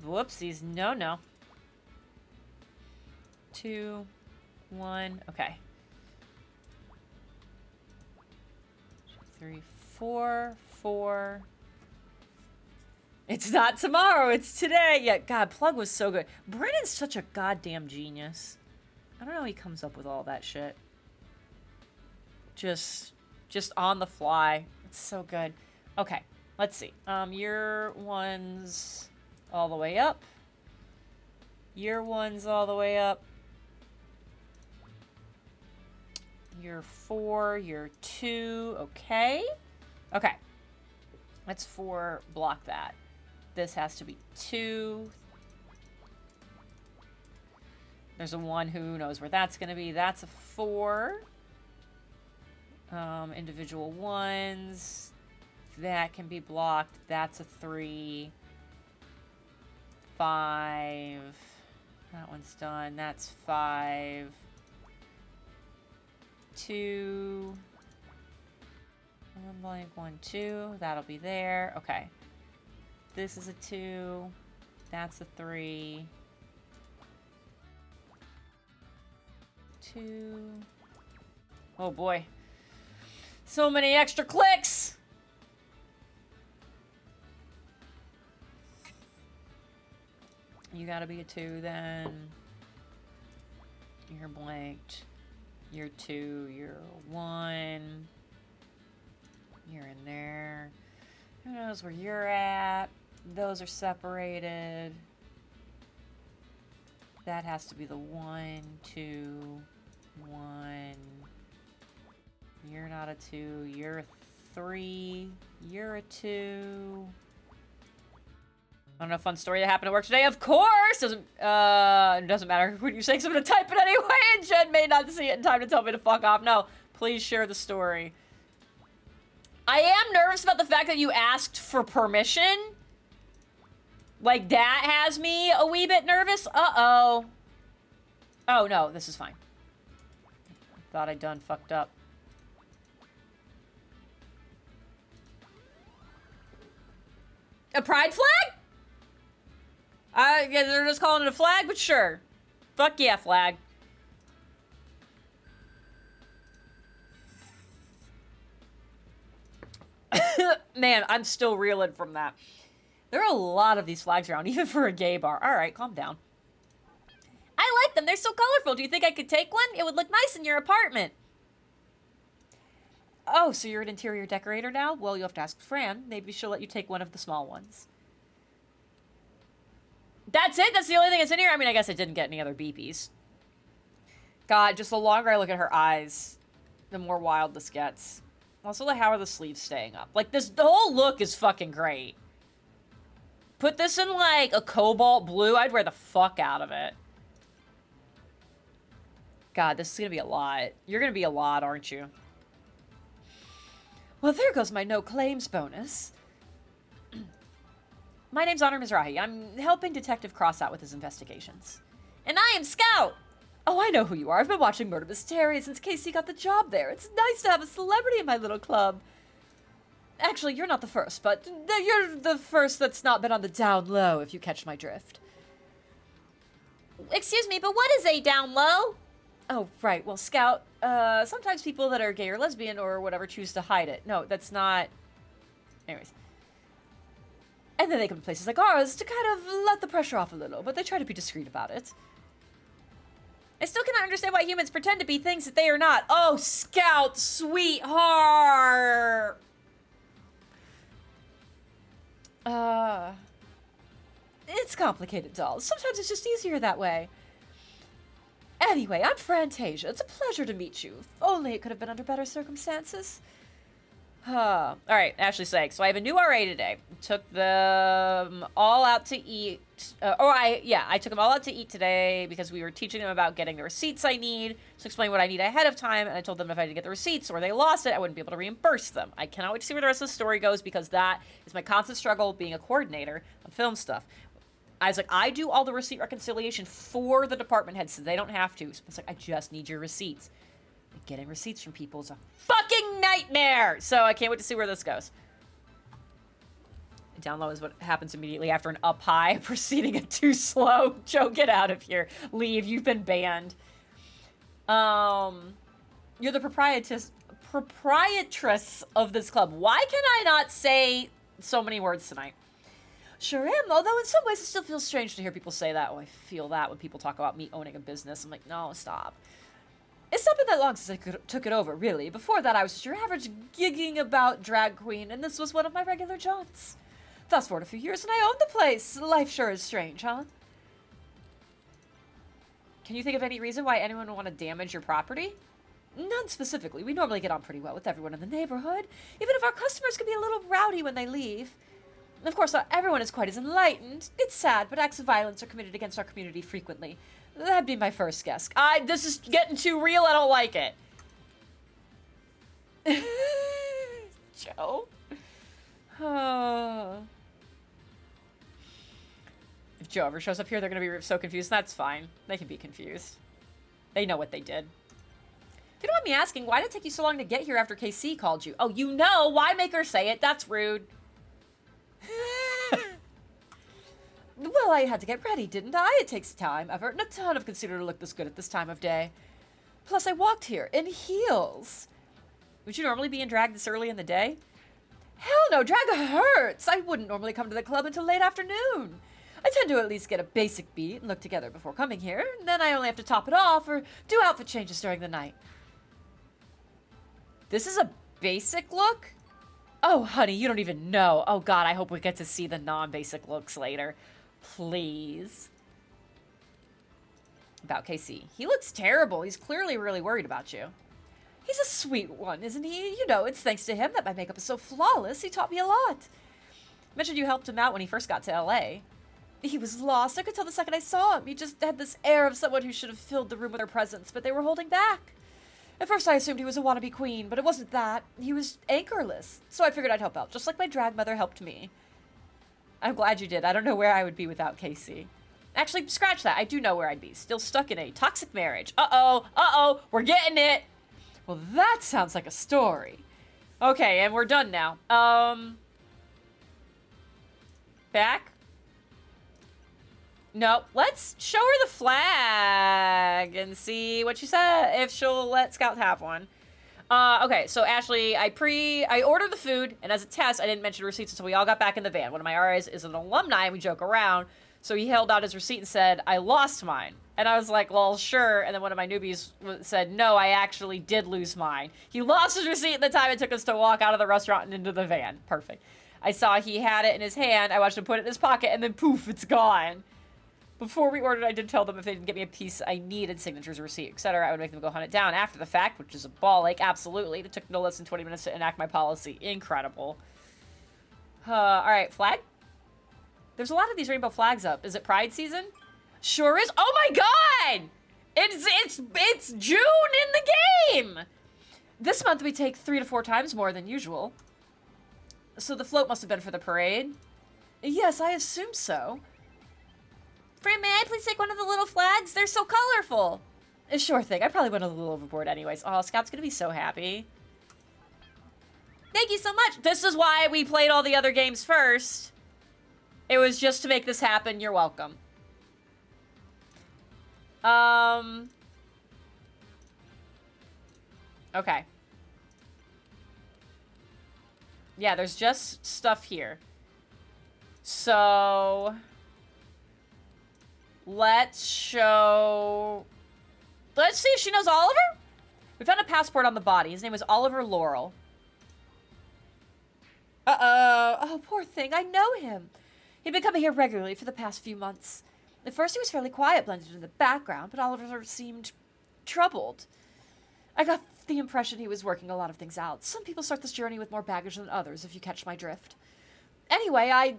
whoopsies. No. 2, 1. Okay. 3, 4, 4. It's not tomorrow, it's today. Yeah, God, Plug was so good. Brennan's such a goddamn genius. I don't know how he comes up with all that shit. Just on the fly. It's so good. Okay, let's see. Your 1's all the way up. Your 1's all the way up. Your 4, your 2, okay. Okay. Let's 4 block that. This has to be 2. There's a 1, who knows where that's going to be. That's a 4. Individual 1s. That can be blocked. That's a 3. 5. That one's done. That's 5. 2. 1 blank 1 2. That'll be there. Okay. This is a 2. That's a 3. 2. Oh boy. So many extra clicks. You gotta be a 2 then. You're blanked. You're 2. You're 1. You're in there. Who knows where you're at? Those are separated. That has to be the 1, 2, 1. You're not a 2. You're a 3. You're a 2. I don't know, fun story that happened at work today. Of course! Doesn't matter what you say, 'cause I'm gonna type it anyway, and Jen may not see it in time to tell me to fuck off. No, please share the story. I am nervous about the fact that you asked for permission. Like, that has me a wee bit nervous. Uh-oh. Oh, no, this is fine. Thought I'd done fucked up. A pride flag? Yeah, they're just calling it a flag, but sure. Fuck yeah, flag. Man, I'm still reeling from that. There are a lot of these flags around, even for a gay bar. Alright, calm down. I like them. They're so colorful. Do you think I could take one? It would look nice in your apartment. Oh, so you're an interior decorator now? Well, you'll have to ask Fran. Maybe she'll let you take one of the small ones. That's it? That's the only thing that's in here? I mean, I guess I didn't get any other beepies. God, just the longer I look at her eyes, the more wild this gets. Also, like, how are the sleeves staying up? Like, the whole look is fucking great. Put this in, like, a cobalt blue. I'd wear the fuck out of it. God, this is gonna be a lot. You're gonna be a lot, aren't you? Well, there goes my no claims bonus. My name's Honor Mizrahi. I'm helping Detective Cross out with his investigations. And I am Scout! Oh, I know who you are. I've been watching Murder Mystery since Casey got the job there. It's nice to have a celebrity in my little club. Actually, you're not the first, but you're the first that's not been on the down low, if you catch my drift. Excuse me, but what is a down low? Oh, right. Well, Scout, sometimes people that are gay or lesbian or whatever choose to hide it. No, that's not... Anyways. And then they come to places like ours to kind of let the pressure off a little, but they try to be discreet about it. I still cannot understand why humans pretend to be things that they are not. Oh, Scout, sweetheart! It's complicated, dolls. Sometimes it's just easier that way. Anyway, I'm Frantasia. It's a pleasure to meet you. If only it could have been under better circumstances. Alright, Ashley's saying, so I have a new RA today. Took them all out to eat. I took them all out to eat today because we were teaching them about getting the receipts I need to explain what I need ahead of time, and I told them if I didn't get the receipts or they lost it, I wouldn't be able to reimburse them. I cannot wait to see where the rest of the story goes because that is my constant struggle being a coordinator on film stuff. I was like, I do all the receipt reconciliation for the department heads so they don't have to. So it's like, I just need your receipts. Getting receipts from people is a fucking nightmare! So I can't wait to see where this goes. Down low is what happens immediately after an up high, proceeding at too slow. Joe, get out of here. Leave. You've been banned. You're the proprietress of this club. Why can I not say so many words tonight? Sure am, although in some ways it still feels strange to hear people say that. Oh, I feel that when people talk about me owning a business. I'm like, no, stop. It's not been that long since I took it over, really. Before that, I was just your average gigging about drag queen, and this was one of my regular jaunts. Fast forward a few years, and I own the place. Life sure is strange, huh? Can you think of any reason why anyone would want to damage your property? None specifically. We normally get on pretty well with everyone in the neighborhood, even if our customers can be a little rowdy when they leave. Of course, not everyone is quite as enlightened. It's sad, but acts of violence are committed against our community frequently. That'd be my first guess. This is getting too real. I don't like it. Joe? If Joe ever shows up here, they're going to be so confused. That's fine. They can be confused. They know what they did. If you don't mind me asking, why did it take you so long to get here after KC called you? Oh, you know. Why make her say it? That's rude. Well, I had to get ready, didn't I? It takes time, effort, and a ton of concealer to look this good at this time of day. Plus, I walked here in heels. Would you normally be in drag this early in the day? Hell no, drag hurts! I wouldn't normally come to the club until late afternoon. I tend to at least get a basic beat and look together before coming here, and then I only have to top it off or do outfit changes during the night. This is a basic look? Oh, honey, you don't even know. Oh, God, I hope we get to see the non-basic looks later. Please. About KC. He looks terrible. He's clearly really worried about you. He's a sweet one, isn't he? You know, it's thanks to him that my makeup is so flawless. He taught me a lot. Mentioned you helped him out when he first got to LA. He was lost. I could tell the second I saw him. He just had this air of someone who should have filled the room with their presence, but they were holding back. At first I assumed he was a wannabe queen, but it wasn't that. He was anchorless, so I figured I'd help out, just like my drag mother helped me. I'm glad you did. I don't know where I would be without Casey. Actually, scratch that. I do know where I'd be. Still stuck in a toxic marriage. Uh-oh, we're getting it. Well, that sounds like a story. Okay, and we're done now. Back? No, let's show her the flag and see what she said, if she'll let Scout have one. Okay, so Ashley, I ordered the food, and as a test, I didn't mention receipts until we all got back in the van. One of my RAs is an alumni, and we joke around, so he held out his receipt and said, I lost mine. And I was like, well, sure, and then one of my newbies said, no, I actually did lose mine. He lost his receipt at the time it took us to walk out of the restaurant and into the van. Perfect. I saw he had it in his hand, I watched him put it in his pocket, and then poof, it's gone. Before we ordered, I did tell them if they didn't get me a piece I needed, signatures, receipt, etc., I would make them go hunt it down after the fact, which is a ball ache, absolutely. It took no less than 20 minutes to enact my policy. Incredible. Alright, flag? There's a lot of these rainbow flags up. Is it Pride season? Sure is. Oh my god! It's June in the game! This month we take 3 to 4 times more than usual. So the float must have been for the parade? Yes, I assume so. Friend, may I please take one of the little flags? They're so colorful. A sure thing. I probably went a little overboard anyways. Oh, Scout's gonna be so happy. Thank you so much. This is why we played all the other games first. It was just to make this happen. You're welcome. Okay. Yeah, there's just stuff here. So... Let's see if she knows Oliver? We found a passport on the body. His name was Oliver Laurel. Uh-oh. Oh, poor thing. I know him. He'd been coming here regularly for the past few months. At first he was fairly quiet, blended in the background, but Oliver seemed troubled. I got the impression he was working a lot of things out. Some people start this journey with more baggage than others, if you catch my drift. Anyway,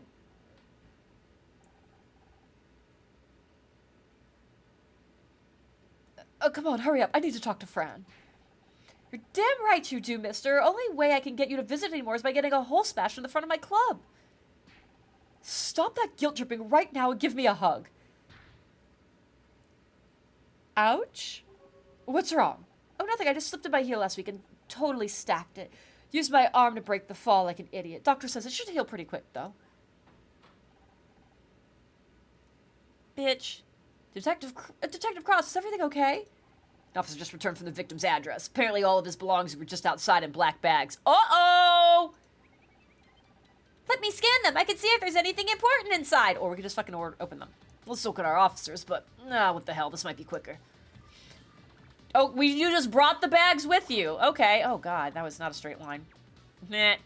Oh, come on, hurry up. I need to talk to Fran. You're damn right you do, mister. Only way I can get you to visit anymore is by getting a hole smashed in the front of my club. Stop that guilt tripping right now and give me a hug. Ouch. What's wrong? Oh, nothing. I just slipped in my heel last week and totally stacked it. Used my arm to break the fall like an idiot. Doctor says it should heal pretty quick, though. Bitch. Detective Cross, is everything okay? The officer just returned from the victim's address. Apparently all of his belongings were just outside in black bags. Uh-oh! Let me scan them. I can see if there's anything important inside. Or we could just fucking open them. Let's look at our officers, but... what the hell? This might be quicker. Oh, you just brought the bags with you. Okay. Oh, God. That was not a straight line. Meh.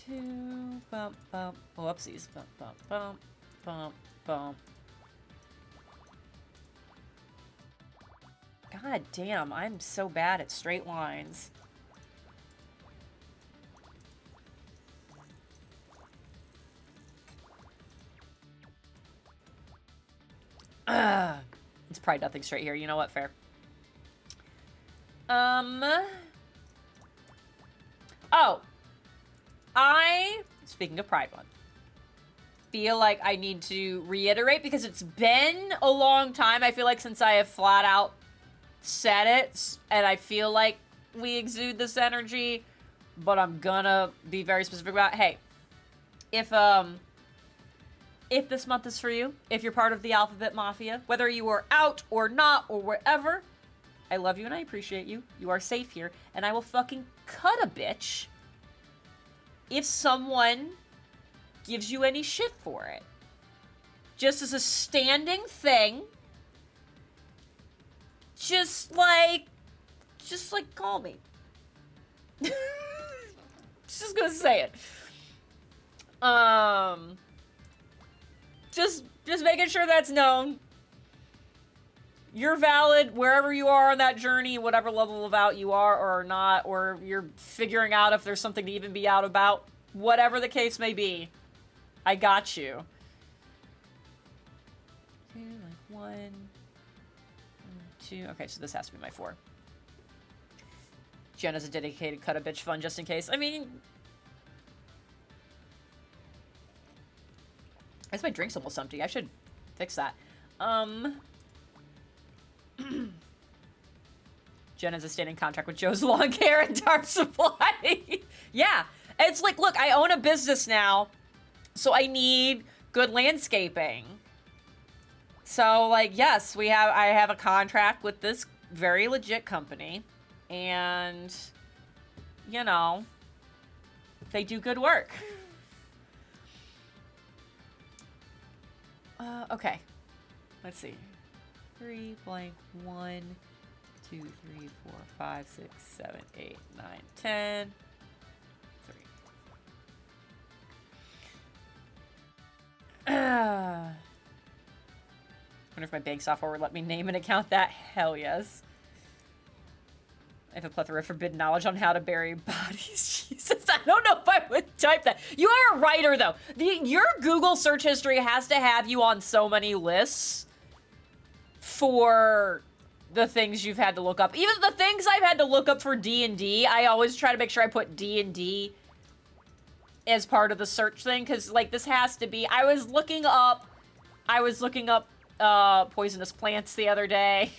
Two... Bump, bump. Whoopsies. Bump, bump, bump. Bump, bump. God damn, I'm so bad at straight lines. Ugh. It's probably nothing straight here. You know what? Fair. Oh. Speaking of Pride Month, feel like I need to reiterate because it's been a long time, I feel like, since I have flat out said it, and I feel like we exude this energy, but I'm gonna be very specific about it. Hey, if this month is for you, if you're part of the Alphabet Mafia, whether you are out or not or wherever, I love you and I appreciate you. You are safe here, and I will fucking cut a bitch if someone gives you any shit for it. Just as a standing thing. Just like call me. Just gonna say it. Just making sure that's known. You're valid wherever you are on that journey, whatever level of out you are or not, or you're figuring out if there's something to even be out about. Whatever the case may be, I got you. Okay, like 1, 2. Okay, so this has to be my 4. Jenna's a dedicated cut a bitch fun just in case. I mean, I guess my drink's almost empty. I should fix that. Jen has a standing contract with Joe's Lawn Care and Dark Supply. Yeah. It's like, look, I own a business now, so I need good landscaping. So, like, yes, I have a contract with this very legit company, and, you know, they do good work. Okay. Let's see. 3 blank 1, 2, 3, 4, 5, 6, 7, 8, 9, 10. 3. Wonder if my bank software would let me name an account that. Hell yes. I have a plethora of forbidden knowledge on how to bury bodies. Jesus, I don't know if I would type that. You are a writer, though. Your Google search history has to have you on so many lists for the things you've had to look up. Even the things I've had to look up for D&D, I always try to make sure I put D&D as part of the search thing, because, like, this has to be... I was looking up poisonous plants the other day,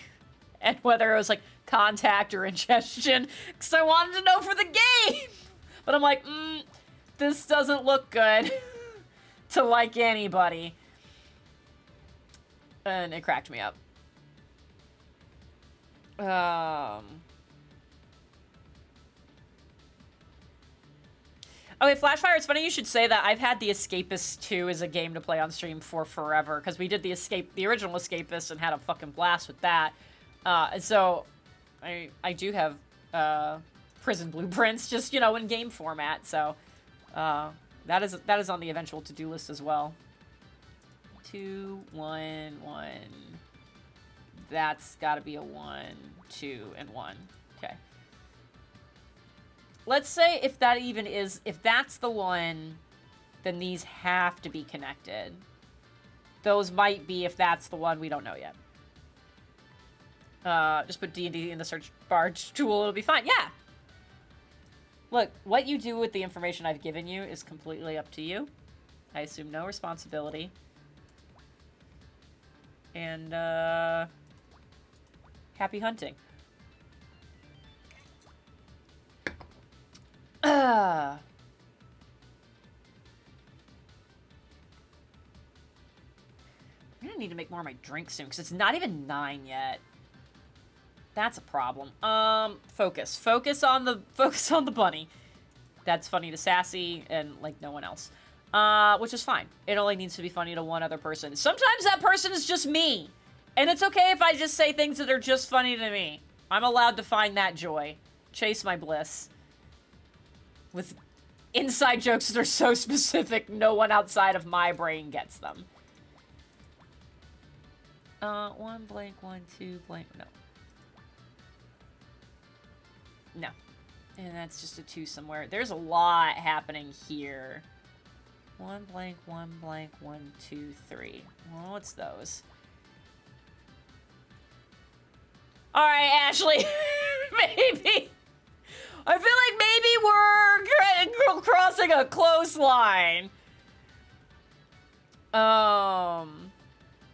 and whether it was, like, contact or ingestion, because I wanted to know for the game! But I'm like, this doesn't look good to like anybody. And it cracked me up. Okay, Flashfire, it's funny you should say that. I've had The Escapist 2 as a game to play on stream for forever, because we did the original Escapist and had a fucking blast with that. And so, I do have, Prison Blueprints, just, you know, in game format, so, that is on the eventual to-do list as well. 2, 1, 1. That's gotta be a 1, 2, and 1. Okay. Let's say if that even is, if that's the one, then these have to be connected. Those might be, if that's the one, we don't know yet. Just put D&D in the search bar tool, it'll be fine. Yeah! Look, what you do with the information I've given you is completely up to you. I assume no responsibility. And, happy hunting. I'm gonna need to make more of my drink soon, because it's not even 9 yet. That's a problem. Focus. Focus on the bunny. That's funny to Sassy and, like, no one else. Which is fine. It only needs to be funny to one other person. Sometimes that person is just me. And it's okay if I just say things that are just funny to me. I'm allowed to find that joy. Chase my bliss. With inside jokes that are so specific, no one outside of my brain gets them. 1 blank, 1, 2 blank, no. No. And that's just a 2 somewhere. There's a lot happening here. 1 blank, 1 blank, 1, 2, 3. Well, what's those? Alright, Ashley. Maybe. I feel like maybe we're crossing a close line.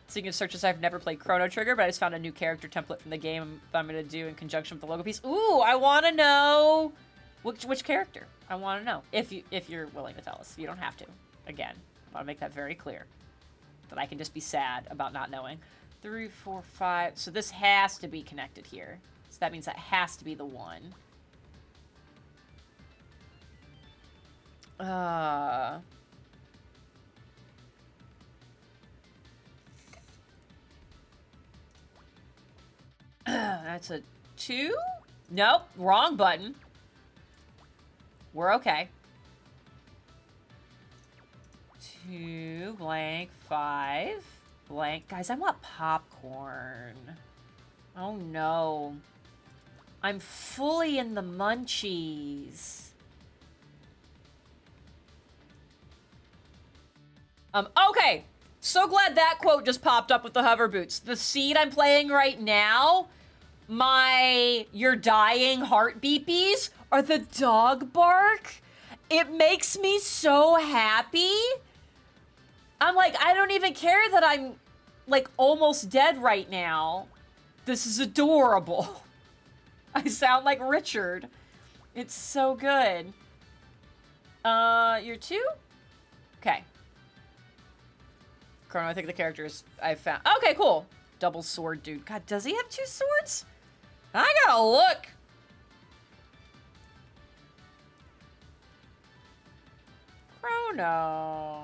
Speaking of searches, I've never played Chrono Trigger, but I just found a new character template from the game that I'm going to do in conjunction with the logo piece. Ooh, I want to know which character. I want to know if you're willing to tell us. You don't have to. Again, I want to make that very clear. That I can just be sad about not knowing. 3, 4, 5. So this has to be connected here. So that means that has to be the one. That's a 2? Nope, wrong button. We're okay. 2 blank 5 blank. Guys, I want popcorn. Oh no. I'm fully in the munchies. Okay. So glad that quote just popped up with the hover boots. The seed I'm playing right now, my "you're dying" heart beepies are the dog bark. It makes me so happy. I'm like, I don't even care that I'm like almost dead right now. This is adorable. I sound like Richard. It's so good. You're 2? Okay. Chrono, I think the characters I found. Okay, cool. Double sword dude. God, does he have 2 swords? I gotta look. Chrono.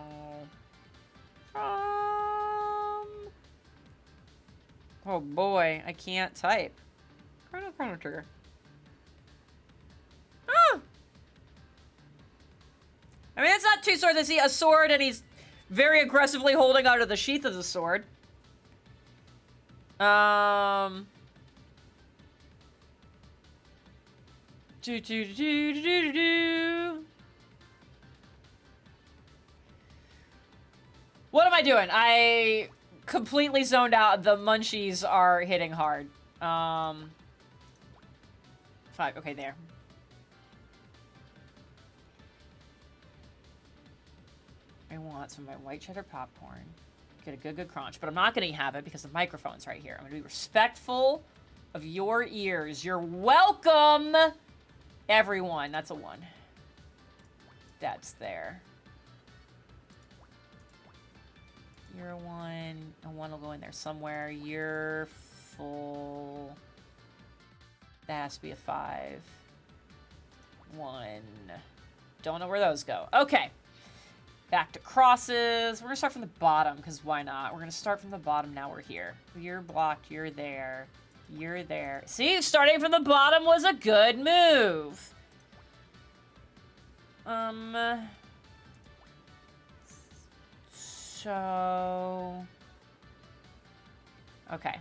Oh boy, I can't type. Chrono trigger. Ah! I mean, it's not 2 swords. I see a sword and he's very aggressively holding out of the sheath of the sword. What am I doing? I completely zoned out. The munchies are hitting hard. 5. Okay, there. I want some of my white cheddar popcorn. Get a good crunch. But I'm not going to have it because the microphone's right here. I'm going to be respectful of your ears. You're welcome, everyone. That's a 1. That's there. You're a 1. A 1 will go in there somewhere. You're full. That has to be a 5. 1. Don't know where those go. Okay. Back to crosses. We're going to start from the bottom, because why not? We're going to start from the bottom. Now we're here. You're blocked. You're there. You're there. See, starting from the bottom was a good move. So... Okay.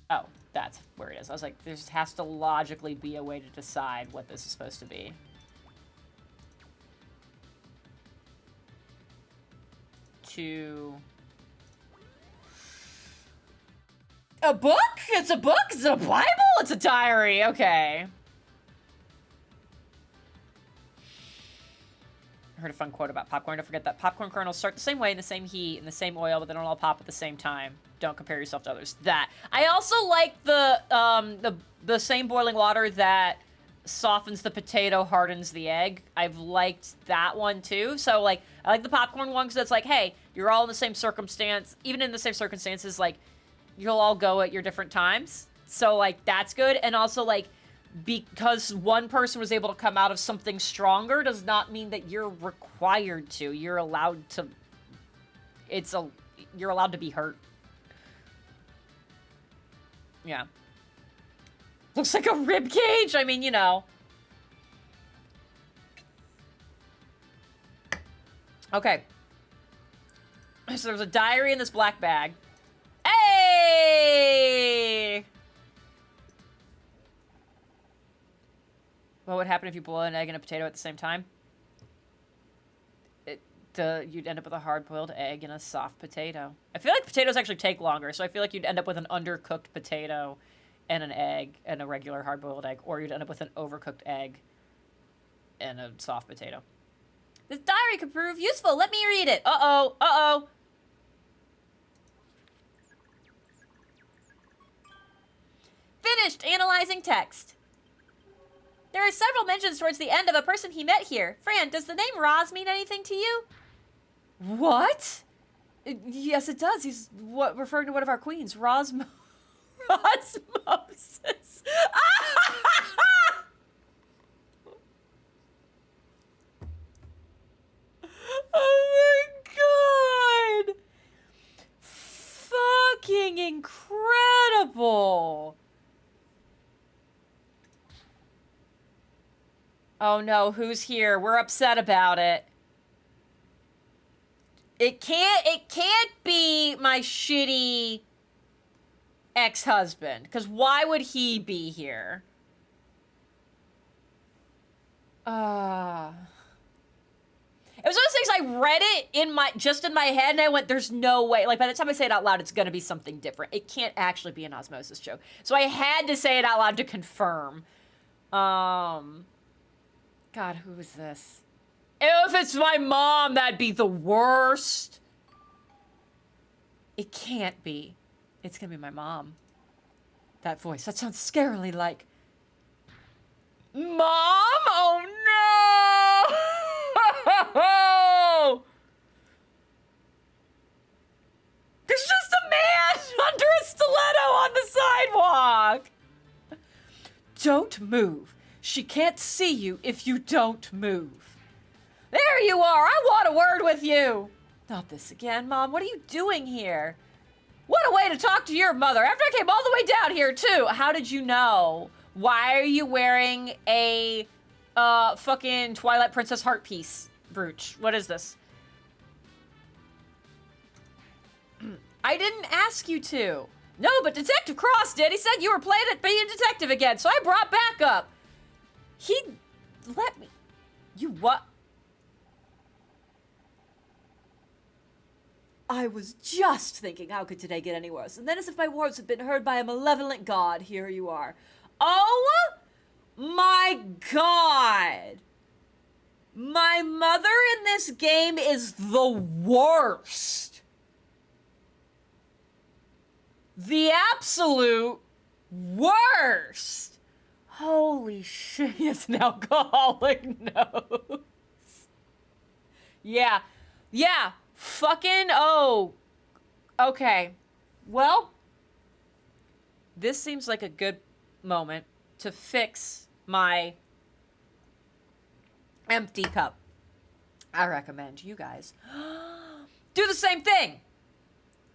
Oh, that's where it is. I was like, there has to logically be a way to decide what this is supposed to be. A book? It's a book? It's a Bible? It's a diary. Okay. I heard a fun quote about popcorn. Don't forget that popcorn kernels start the same way, in the same heat, in the same oil, but they don't all pop at the same time. Don't compare yourself to others. That. I also like the same boiling water that softens the potato, hardens the egg. I've liked that one too. So like, I like the popcorn one because it's like, hey, you're all in the same circumstance. Even in the same circumstances, like, you'll all go at your different times. So like, that's good. And also like, because one person was able to come out of something stronger does not mean that you're required to. You're allowed to... You're allowed to be hurt. Yeah. Looks like a rib cage? I mean, you know. Okay. So there's a diary in this black bag. Hey! What would happen if you boil an egg and a potato at the same time? You'd end up with a hard-boiled egg and a soft potato. I feel like potatoes actually take longer, so I feel like you'd end up with an undercooked potato and an egg and a regular hard-boiled egg, or you'd end up with an overcooked egg and a soft potato. This diary could prove useful. Let me read it. Uh-oh. Uh-oh. Finished analyzing text. There are several mentions towards the end of a person he met here. Fran, does the name Roz mean anything to you? What? Yes, it does. He's referring to one of our queens, Rosmosis. adorable. Oh no, who's here? We're upset about it. It can't be my shitty ex-husband, because why would he be here? It was one of those things, I read it in my head, and I went, there's no way. Like, by the time I say it out loud, it's gonna be something different. It can't actually be an osmosis joke. So I had to say it out loud to confirm. God, who is this? If it's my mom, that'd be the worst. It can't be. It's gonna be my mom. That voice, that sounds scarily like... Mom? Oh no! There's just a man under a stiletto on the sidewalk. Don't move. She can't see you if you don't move. There you are. I want a word with you. Not this again, Mom. What are you doing here? What a way to talk to your mother after I came all the way down here, too. How did you know? Why are you wearing a fucking Twilight Princess heart piece brooch? What is this? I didn't ask you to. No, but Detective Cross did. He said you were playing at being a detective again, so I brought backup. He let me... You what? I was just thinking, how could today get any worse? And then as if my words had been heard by a malevolent god, here you are. Oh my god! My mother in this game is the worst. The absolute worst. Holy shit, he has an alcoholic nose. Yeah. Yeah. Fucking, oh. Okay. Well, this seems like a good moment to fix my empty cup. I recommend you guys do the same thing.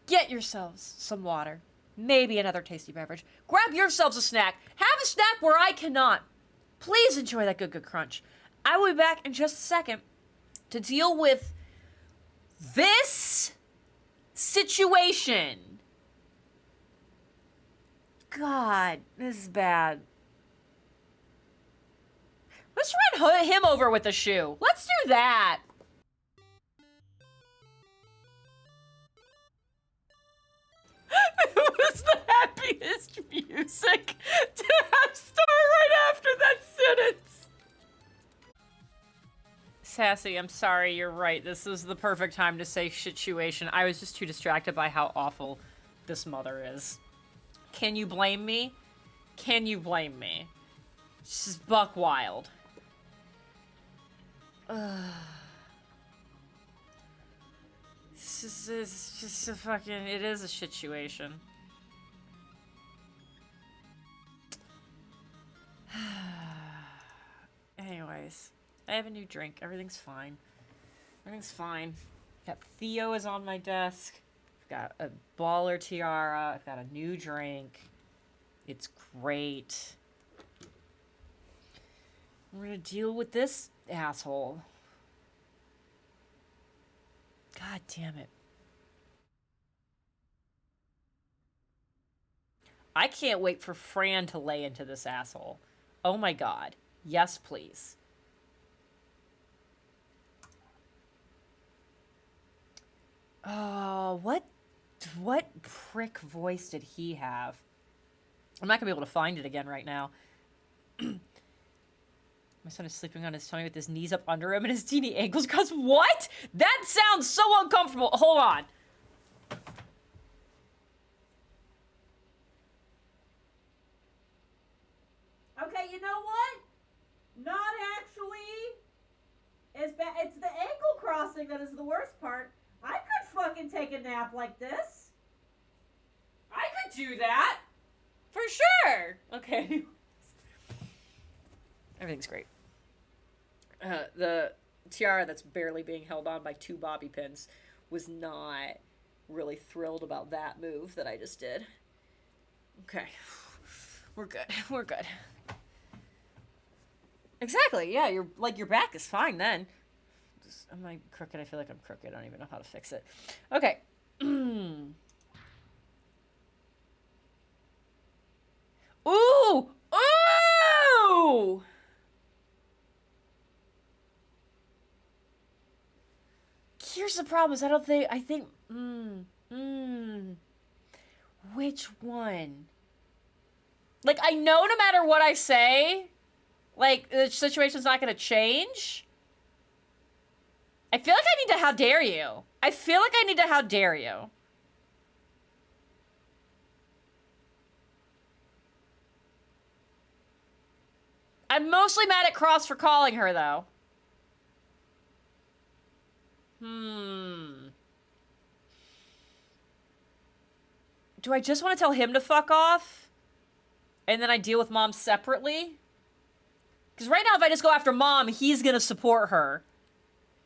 Get yourselves some water, maybe another tasty beverage. Grab yourselves a snack. Have a snack where I cannot. Please enjoy that good crunch. I will be back in just a second to deal with this situation. God, this is bad. Let's run him over with a shoe. Let's do that. It was the happiest music to have start right after that sentence. Sassy, I'm sorry, you're right. This is the perfect time to say situation. I was just too distracted by how awful this mother is. Can you blame me? Can you blame me? She's buck wild. It's just a fucking... It is a situation. Anyways, I have a new drink. Everything's fine. Everything's fine. Got Theo is on my desk. I've got a baller tiara. I've got a new drink. It's great. We're gonna deal with this asshole. God damn it. I can't wait for Fran to lay into this asshole. Oh my god. Yes, please. Oh, what prick voice did he have? I'm not gonna be able to find it again right now. My son is sleeping on his tummy with his knees up under him and his teeny ankles. Cause what? That sounds so uncomfortable. Hold on. Okay, you know what? Not actually as bad. It's the ankle crossing that is the worst part. I could fucking take a nap like this. I could do that. For sure. Okay. Everything's great. The tiara that's barely being held on by 2 bobby pins was not really thrilled about that move that I just did. Okay. We're good. We're good. Exactly. Yeah, your back is fine then. Am I crooked? I feel like I'm crooked. I don't even know how to fix it. Okay. Ooh! Ooh! Here's the problem is I think, which one? Like, I know no matter what I say, like, the situation's not gonna change. I feel like I need to how dare you. I feel like I need to how dare you. I'm mostly mad at Cross for calling her, though. Do I just want to tell him to fuck off? And then I deal with Mom separately? Because right now, if I just go after Mom, he's gonna support her.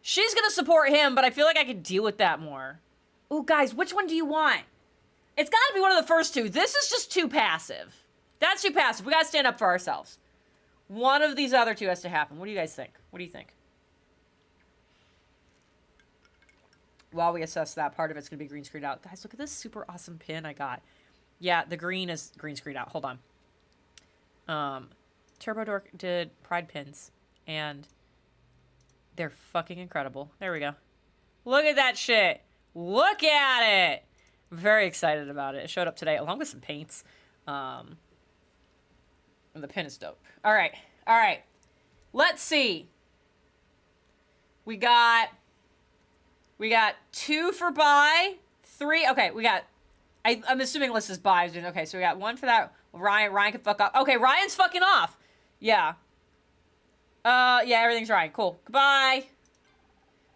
She's gonna support him, but I feel like I could deal with that more. Ooh, guys, which one do you want? It's gotta be one of the first two. This is just too passive. That's too passive. We gotta stand up for ourselves. One of these other two has to happen. What do you guys think? What do you think? While we assess that, part of it's gonna be green screened out. Guys, look at this super awesome pin I got. Yeah, the green is green screened out. Hold on. Turbo Dork did Pride pins, and they're fucking incredible. There we go. Look at that shit. Look at it. I'm very excited about it. It showed up today, along with some paints. And the pin is dope. All right. All right. Let's see. We got 2 for buy, 3. Okay, we got... I'm assuming list is buys. Okay, so we got 1 for that. Ryan can fuck off. Okay, Ryan's fucking off. Yeah. Yeah, everything's Ryan. Cool. Goodbye.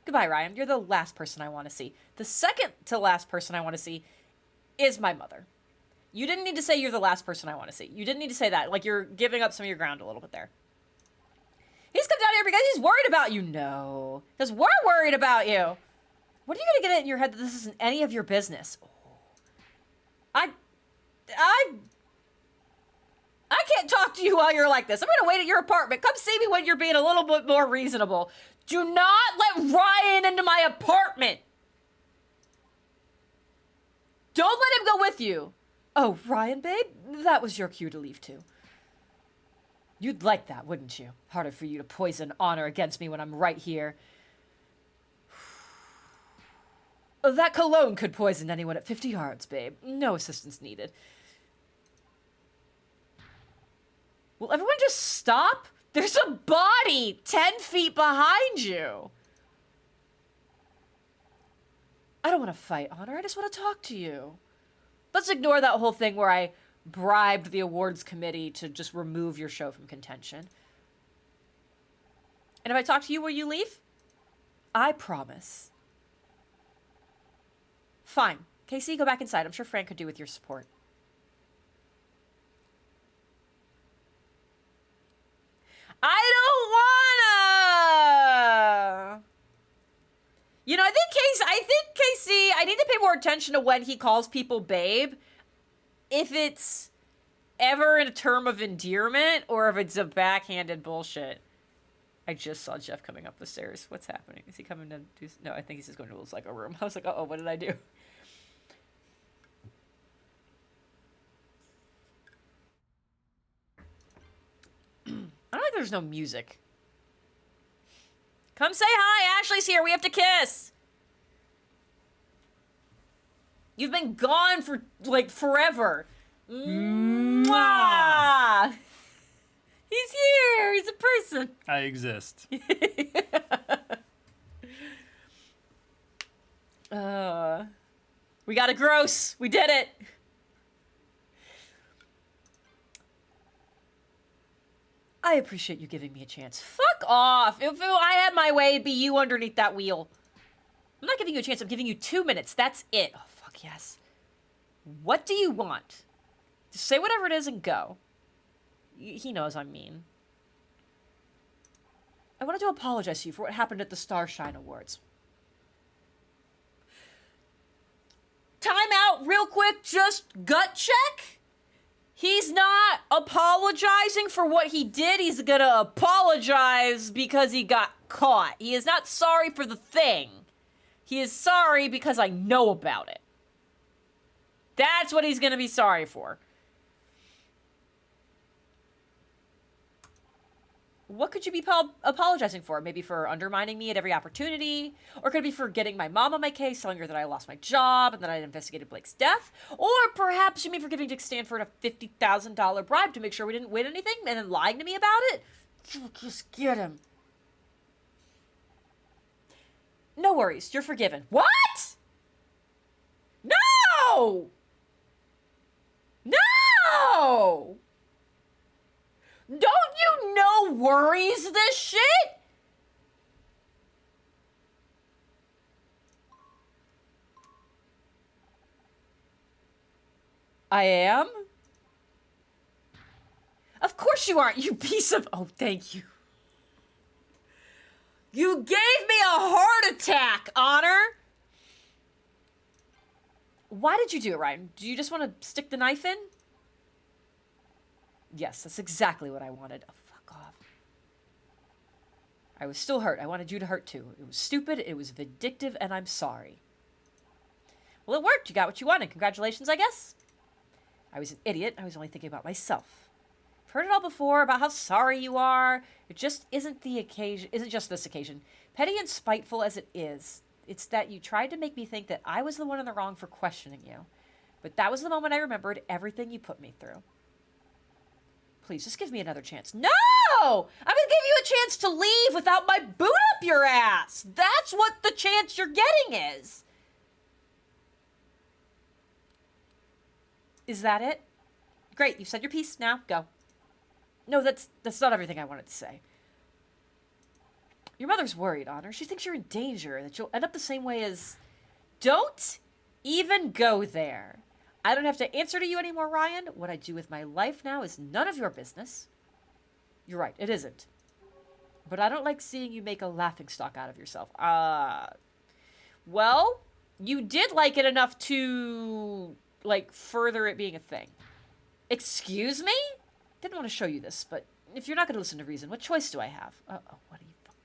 Goodbye, Ryan. You're the last person I want to see. The second to last person I want to see is my mother. You didn't need to say you're the last person I want to see. You didn't need to say that. Like, you're giving up some of your ground a little bit there. He's come down here because he's worried about you. No. Because we're worried about you. What are you going to get it in your head that this isn't any of your business? Oh. I can't talk to you while you're like this. I'm going to wait at your apartment. Come see me when you're being a little bit more reasonable. Do not let Ryan into my apartment. Don't let him go with you. Oh, Ryan, babe, that was your cue to leave too. You'd like that, wouldn't you? Harder for you to poison honor against me when I'm right here. That cologne could poison anyone at 50 yards, babe. No assistance needed. Will everyone just stop? There's a body 10 feet behind you. I don't want to fight, Honor. I just want to talk to you. Let's ignore that whole thing where I bribed the awards committee to just remove your show from contention. And if I talk to you, will you leave? I promise. Fine. Casey, go back inside. I'm sure Frank could do with your support. I don't wanna! You know, I think Casey, I need to pay more attention to when he calls people babe. If it's ever in a term of endearment or if it's a backhanded bullshit. I just saw Jeff coming up the stairs. What's happening? Is he coming to do... No, I think he's just going to his like a room. I was like, uh-oh, what did I do? I don't think there's no music. Come say hi. Ashley's here. We have to kiss. You've been gone for, like, forever. Mwah! He's here. He's a person. I exist. We got a gross. We did it. I appreciate you giving me a chance. Fuck off. If I had my way, it'd be you underneath that wheel. I'm not giving you a chance. I'm giving you 2 minutes. That's it. Oh, fuck yes. What do you want? Just say whatever it is and go. He knows I'm mean. I wanted to apologize to you for what happened at the Starshine Awards. Time out real quick, just gut check. apologizing for what he did. He's gonna apologize because he got caught. He is not sorry for the thing. He is sorry because I know about it. That's what he's gonna be sorry for. What could you be apologizing for? Maybe for undermining me at every opportunity? Or could it be for getting my mom on my case, telling her that I lost my job and that I had investigated Blake's death? Or perhaps you mean for giving Dick Stanford a $50,000 bribe to make sure we didn't win anything and then lying to me about it? Just get him. No worries, you're forgiven. What? No! No! Don't you know worries this shit? I am? Of course you aren't, you piece of... Oh, thank you. You gave me a heart attack, Honor! Why did you do it, Ryan? Do you just want to stick the knife in? Yes, that's exactly what I wanted. Oh, fuck off. I was still hurt. I wanted you to hurt too. It was stupid, it was vindictive, and I'm sorry. Well, it worked. You got what you wanted. Congratulations, I guess. I was an idiot. I was only thinking about myself. I've heard it all before about how sorry you are. It just isn't the occasion. Isn't just this occasion. Petty and spiteful as it is, it's that you tried to make me think that I was the one in the wrong for questioning you. But that was the moment I remembered everything you put me through. Please, just give me another chance. No! I'm gonna give you a chance to leave without my boot up your ass! That's what the chance you're getting is! Is that it? Great, you've said your piece, now go. No, that's not everything I wanted to say. Your mother's worried, Honor. She thinks you're in danger, that you'll end up the same way as... Don't even go there. I don't have to answer to you anymore, Ryan. What I do with my life now is none of your business. You're right, it isn't. But I don't like seeing you make a laughingstock out of yourself. Well, you did like it enough to, like, further it being a thing. Excuse me? Didn't want to show you this, but if you're not going to listen to reason, what choice do I have? Uh-oh, what are you fucking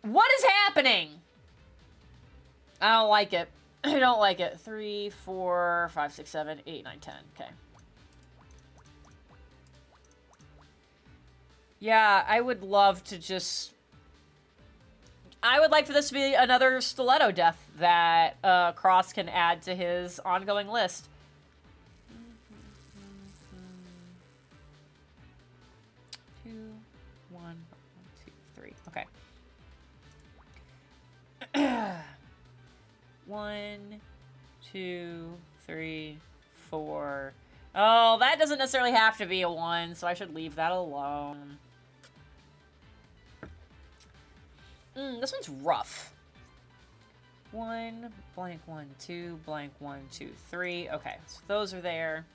doing? What is happening? I don't like it. I don't like it. 3, 4, 5, 6, 7, 8, 9, 10. Okay. Yeah, I would love to just... I would like for this to be another stiletto death that Cross can add to his ongoing list. 2, 1, 1, 2, 3. Okay. 1, 2, 3, 4. Oh, that doesn't necessarily have to be a 1, so I should leave that alone. This one's rough. 1, blank 1, 2, blank 1, 2, 3. Okay, so those are there.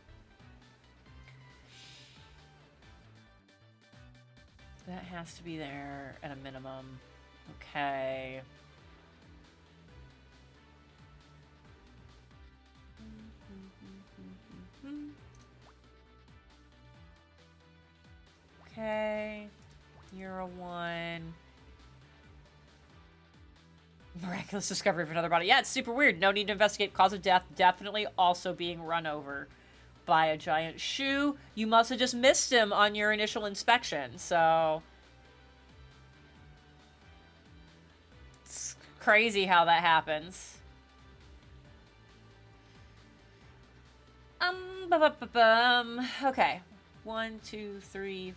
That has to be there at a minimum. Okay. Okay. You're a 1. Miraculous discovery of another body. Yeah, it's super weird. No need to investigate cause of death. Definitely also being run over by a giant shoe. You must have just missed him on your initial inspection, so... It's crazy how that happens. Okay. 1, 2, 3,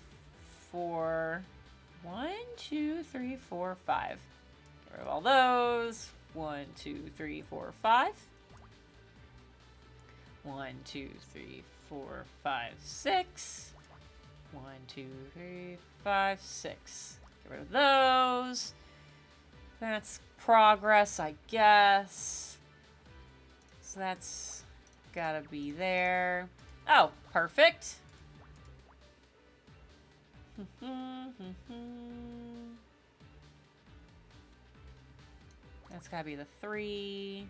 4... 1, 2, 3, 4, 5. Get rid of all those. 1, 2, 3, 4, 5. 1, 2, 3, 4, 5, 6. 1, 2, 3, 5, 6. Get rid of those. That's progress, I guess. So that's gotta be there. Oh, perfect. That's gotta be the 3.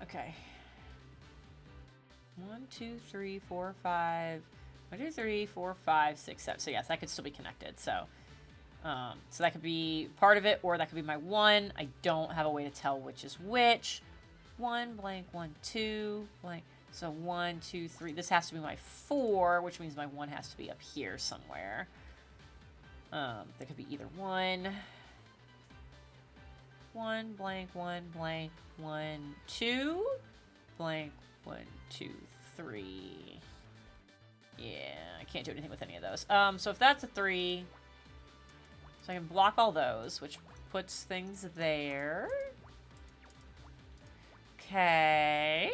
Okay. 1, 2, 3, 4, 5. 1, 2, 3, 4, 5, 6, 7. So yes, that could still be connected. So, so that could be part of it, or that could be my 1. I don't have a way to tell which is which. 1 blank, 1, 2 blank. So 1, 2, 3. This has to be my 4, which means my 1 has to be up here somewhere. That could be either 1 blank, 1 blank, 1, 2 blank, 1, 2, 3. Yeah, I can't do anything with any of those. So if that's a 3, so I can block all those, which puts things there. Okay.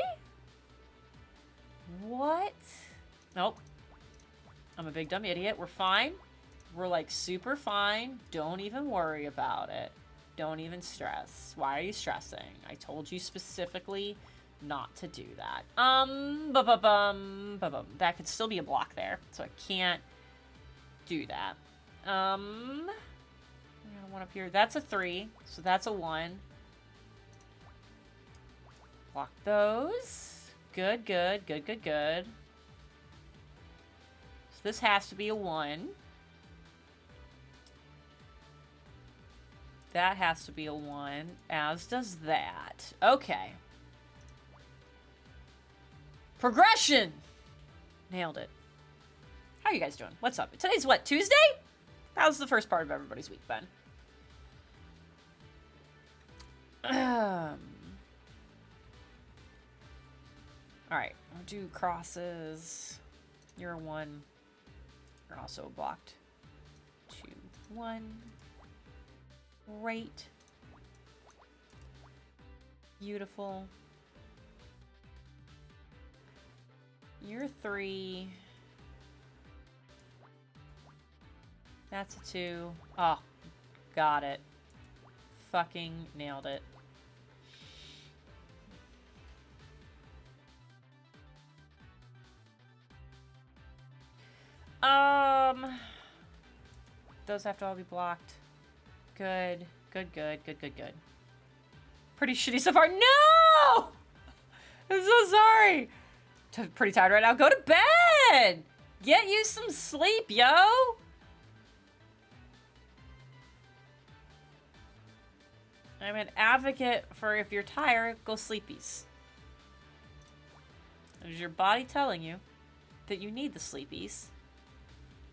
What? Nope. I'm a big dumb idiot. We're fine. We're like super fine. Don't even worry about it. Don't even stress. Why are you stressing? I told you specifically not to do that. That could still be a block there, so I can't do that. One up here. That's a 3, so that's a 1. Block those. Good, good, good, good, good. So this has to be a 1. That has to be a 1, as does that. Okay. Progression! Nailed it. How are you guys doing? What's up? Today's what, Tuesday? How's the first part of everybody's week been? Alright, I'll do crosses. You're a 1. You're also blocked. 2, 1. Great. Beautiful. You're 3. That's a 2. Oh, got it. Fucking nailed it. Those have to all be blocked. Good. Good, good, good, good, good. Pretty shitty so far. No! I'm so sorry. Pretty tired right now. Go to bed! Get you some sleep, yo! I'm an advocate for if you're tired, go sleepies. Is your body telling you that you need the sleepies?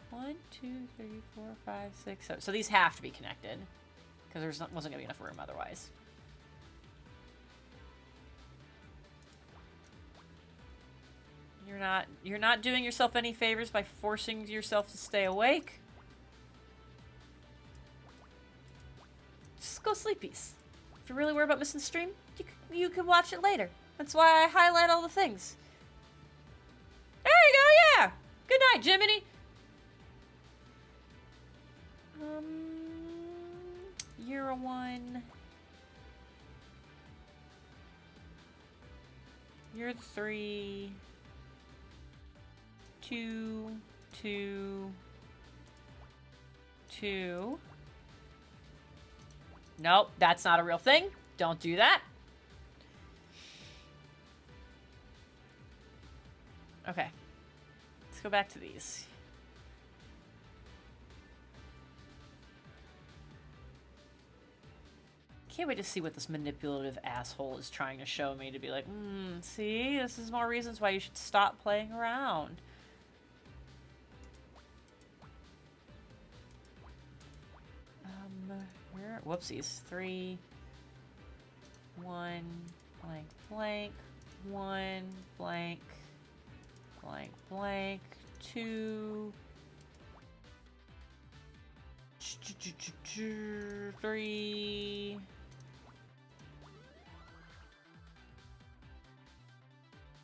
1, 2, 3, 4, 5, 6, 7. So these have to be connected, because there wasn't gonna be enough room otherwise. You're not doing yourself any favors by forcing yourself to stay awake. Just go sleepies. If you're really worried about missing the stream, you can watch it later. That's why I highlight all the things. There you go, yeah! Good night, Jiminy! You're a 1. You're the 3. 2, 2, 2. Nope, that's not a real thing. Don't do that. Okay. Let's go back to these. Can't wait to see what this manipulative asshole is trying to show me, to be like, see, this is more reasons why you should stop playing around. Whoopsies. 3, 1, blank, blank, 1, blank, blank, blank, 2, 3.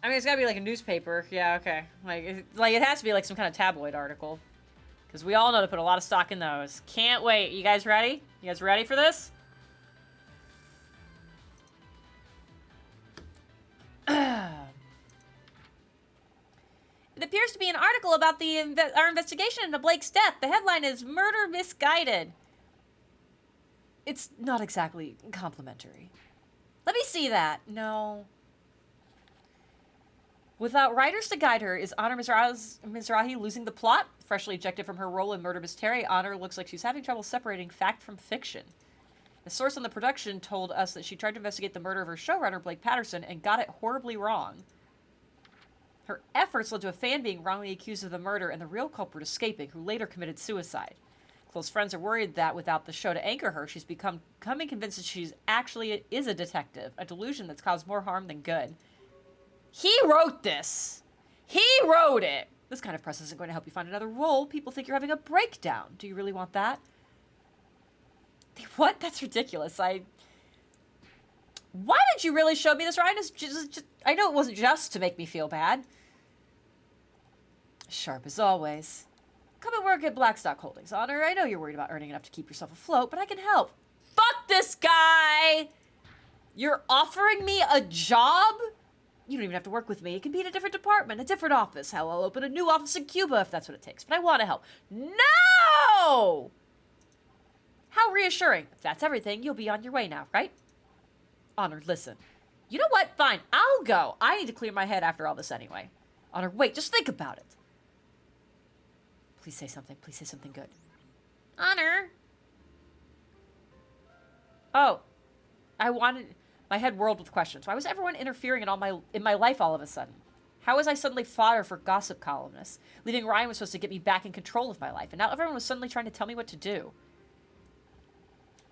I mean, it's gotta be like a newspaper. Yeah, okay. Like it has to be like some kind of tabloid article. Because we all know to put a lot of stock in those. Can't wait. You guys ready? You guys ready for this? It appears to be an article about our investigation into Blake's death. The headline is Murder Misguided. It's not exactly complimentary. Let me see that. No. Without writers to guide her, is Honor Mizrahi losing the plot? Freshly ejected from her role in Murder Mystery, Honor looks like she's having trouble separating fact from fiction. The source on the production told us that she tried to investigate the murder of her showrunner, Blake Patterson, and got it horribly wrong. Her efforts led to a fan being wrongly accused of the murder and the real culprit escaping, who later committed suicide. Close friends are worried that without the show to anchor her, she's becoming convinced that she's actually is a detective, a delusion that's caused more harm than good. He wrote this! He wrote it! This kind of press isn't going to help you find another role. People think you're having a breakdown. Do you really want that? What? That's ridiculous. Why did you really show me this, Ryan? I know it wasn't just to make me feel bad. Sharp as always. Come and work at Blackstock Holdings, Honor. I know you're worried about earning enough to keep yourself afloat, but I can help. Fuck this guy! You're offering me a job? You don't even have to work with me. It can be in a different department, a different office. Hell, I'll open a new office in Cuba if that's what it takes. But I want to help. No! How reassuring. If that's everything, you'll be on your way now, right? Honor, listen. You know what? Fine. I'll go. I need to clear my head after all this anyway. Honor, wait. Just think about it. Please say something. Please say something good. Honor. Oh. My head whirled with questions. Why was everyone interfering in my life all of a sudden? How was I suddenly fodder for gossip columnists? Leaving Ryan was supposed to get me back in control of my life, and now everyone was suddenly trying to tell me what to do.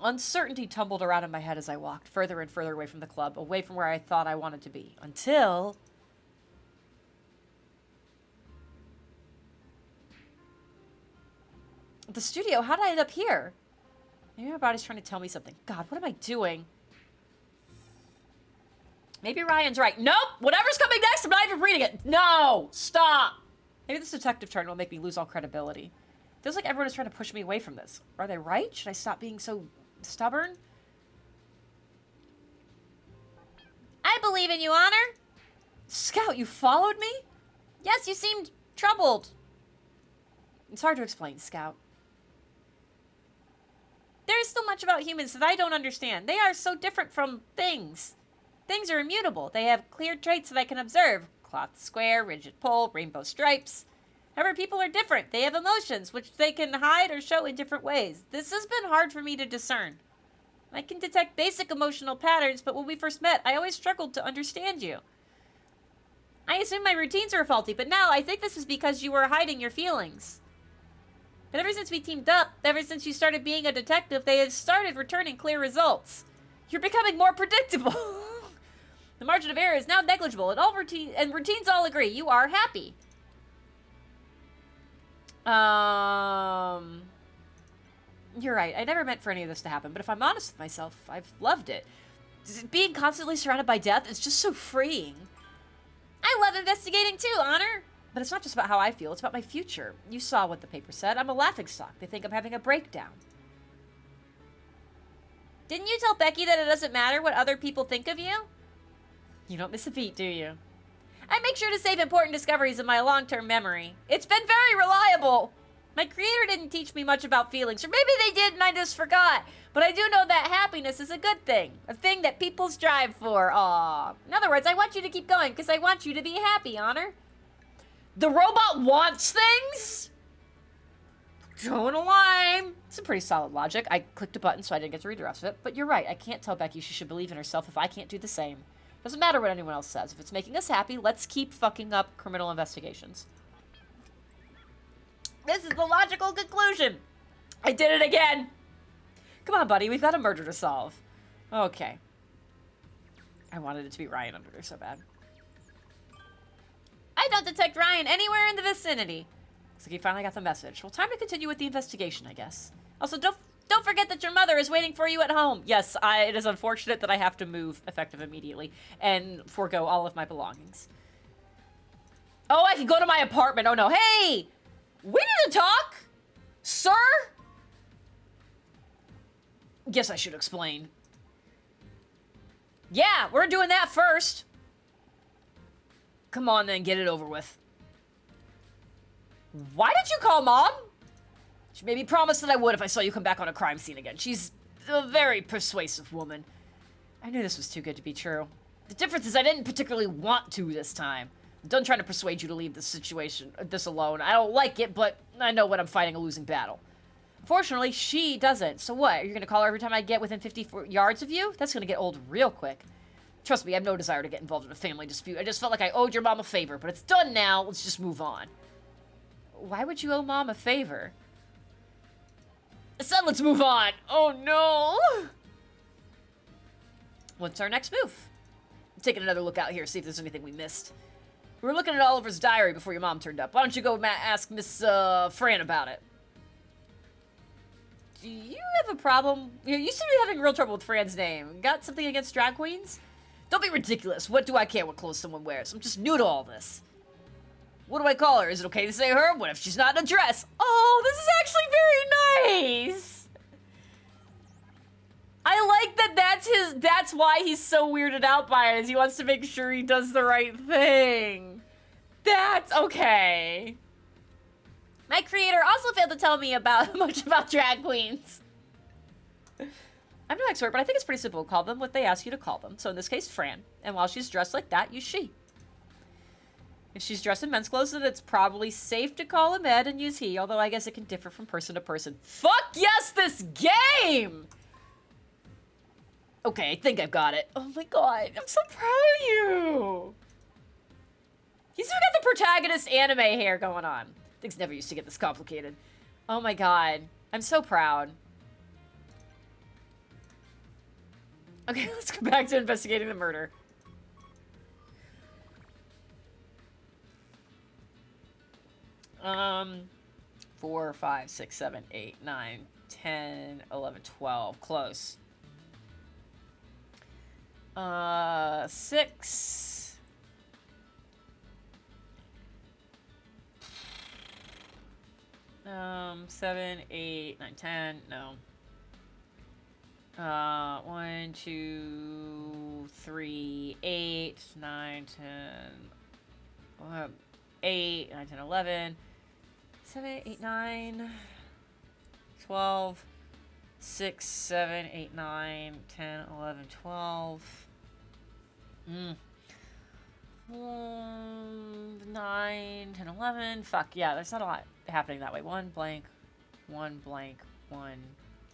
Uncertainty tumbled around in my head as I walked further and further away from the club, away from where I thought I wanted to be. Until... the studio? How did I end up here? Maybe my body's trying to tell me something. God, what am I doing? Maybe Ryan's right. Nope! Whatever's coming next, I'm not even reading it. No! Stop! Maybe this detective turn will make me lose all credibility. Feels like everyone is trying to push me away from this. Are they right? Should I stop being so stubborn? I believe in you, Honor. Scout, you followed me? Yes, you seemed troubled. It's hard to explain, Scout. There is so much about humans that I don't understand. They are so different from things. Things are immutable. They have clear traits that I can observe. Cloth square, rigid pole, rainbow stripes. However, people are different. They have emotions, which they can hide or show in different ways. This has been hard for me to discern. I can detect basic emotional patterns, but when we first met, I always struggled to understand you. I assumed my routines were faulty, but now I think this is because you were hiding your feelings. But ever since we teamed up, ever since you started being a detective, they have started returning clear results. You're becoming more predictable. The margin of error is now negligible, and routines all agree. You are happy. You're right. I never meant for any of this to happen, but if I'm honest with myself, I've loved it. Being constantly surrounded by death is just so freeing. I love investigating too, Honor. But it's not just about how I feel, it's about my future. You saw what the paper said. I'm a laughingstock. They think I'm having a breakdown. Didn't you tell Becky that it doesn't matter what other people think of you? You don't miss a beat, do you? I make sure to save important discoveries in my long-term memory. It's been very reliable. My creator didn't teach me much about feelings, or maybe they did and I just forgot. But I do know that happiness is a good thing. A thing that people strive for. Aww. In other words, I want you to keep going because I want you to be happy, Honor. The robot wants things? Don't align. It's a pretty solid logic. I clicked a button so I didn't get to read the rest of it. But you're right. I can't tell Becky she should believe in herself if I can't do the same. Doesn't matter what anyone else says. If it's making us happy, let's keep fucking up criminal investigations. This is the logical conclusion. I did it again. Come on, buddy. We've got a murder to solve. Okay. I wanted it to be Ryan under there so bad. I don't detect Ryan anywhere in the vicinity. Looks like he finally got the message. Well, time to continue with the investigation, I guess. Also, don't forget that your mother is waiting for you at home. Yes, it is unfortunate that I have to move effective immediately and forego all of my belongings. Oh, I can go to my apartment. Oh, no. Hey! We need to talk! Sir? Guess I should explain. Yeah, we're doing that first. Come on, then. Get it over with. Why did you call Mom? She made me promise that I would if I saw you come back on a crime scene again. She's a very persuasive woman. I knew this was too good to be true. The difference is I didn't particularly want to this time. Done trying to persuade you to leave this alone. I don't like it, but I know when I'm fighting a losing battle. Fortunately, she doesn't. So what? Are you gonna call her every time I get within 50 yards of you? That's gonna get old real quick. Trust me, I have no desire to get involved in a family dispute. I just felt like I owed your mom a favor, but it's done now. Let's just move on. Why would you owe mom a favor? I said let's move on. Oh no. What's our next move? I'm taking another look out here, see if there's anything we missed. We were looking at Oliver's diary before your mom turned up. Why don't you go ask Miss Fran about it? Do you have a problem? You seem to be having real trouble with Fran's name. Got something against drag queens? Don't be ridiculous. What do I care what clothes someone wears? I'm just new to all this. What do I call her? Is it okay to say her? What if she's not in a dress? Oh, this is actually very nice. I like that that's why he's so weirded out by it, is he wants to make sure he does the right thing. That's okay. My creator also failed to tell me much about drag queens. I'm no expert, but I think it's pretty simple. Call them what they ask you to call them. So in this case, Fran. And while she's dressed like that, use she. If she's dressed in men's clothes, then it's probably safe to call him Ed and use he, although I guess it can differ from person to person. Fuck yes, this game! Okay, I think I've got it. Oh my god, I'm so proud of you! He's even got the protagonist anime hair going on. Things never used to get this complicated. Oh my god, I'm so proud. Okay, let's go back to investigating the murder. 4, 5, 6, 7, 8, 9, 10, 11, 12. Close. 6. Um, 7, 8, 9, 10. No. 1, 2, 3, 8, 9, 10, 8, 9, 10, 11, 7, 8, 9, 12, 6, 7, 8, 9, 10, 11, 12. 9, 10, 11. Fuck, yeah, there's not a lot happening that way. 1 blank, 1 blank, 1,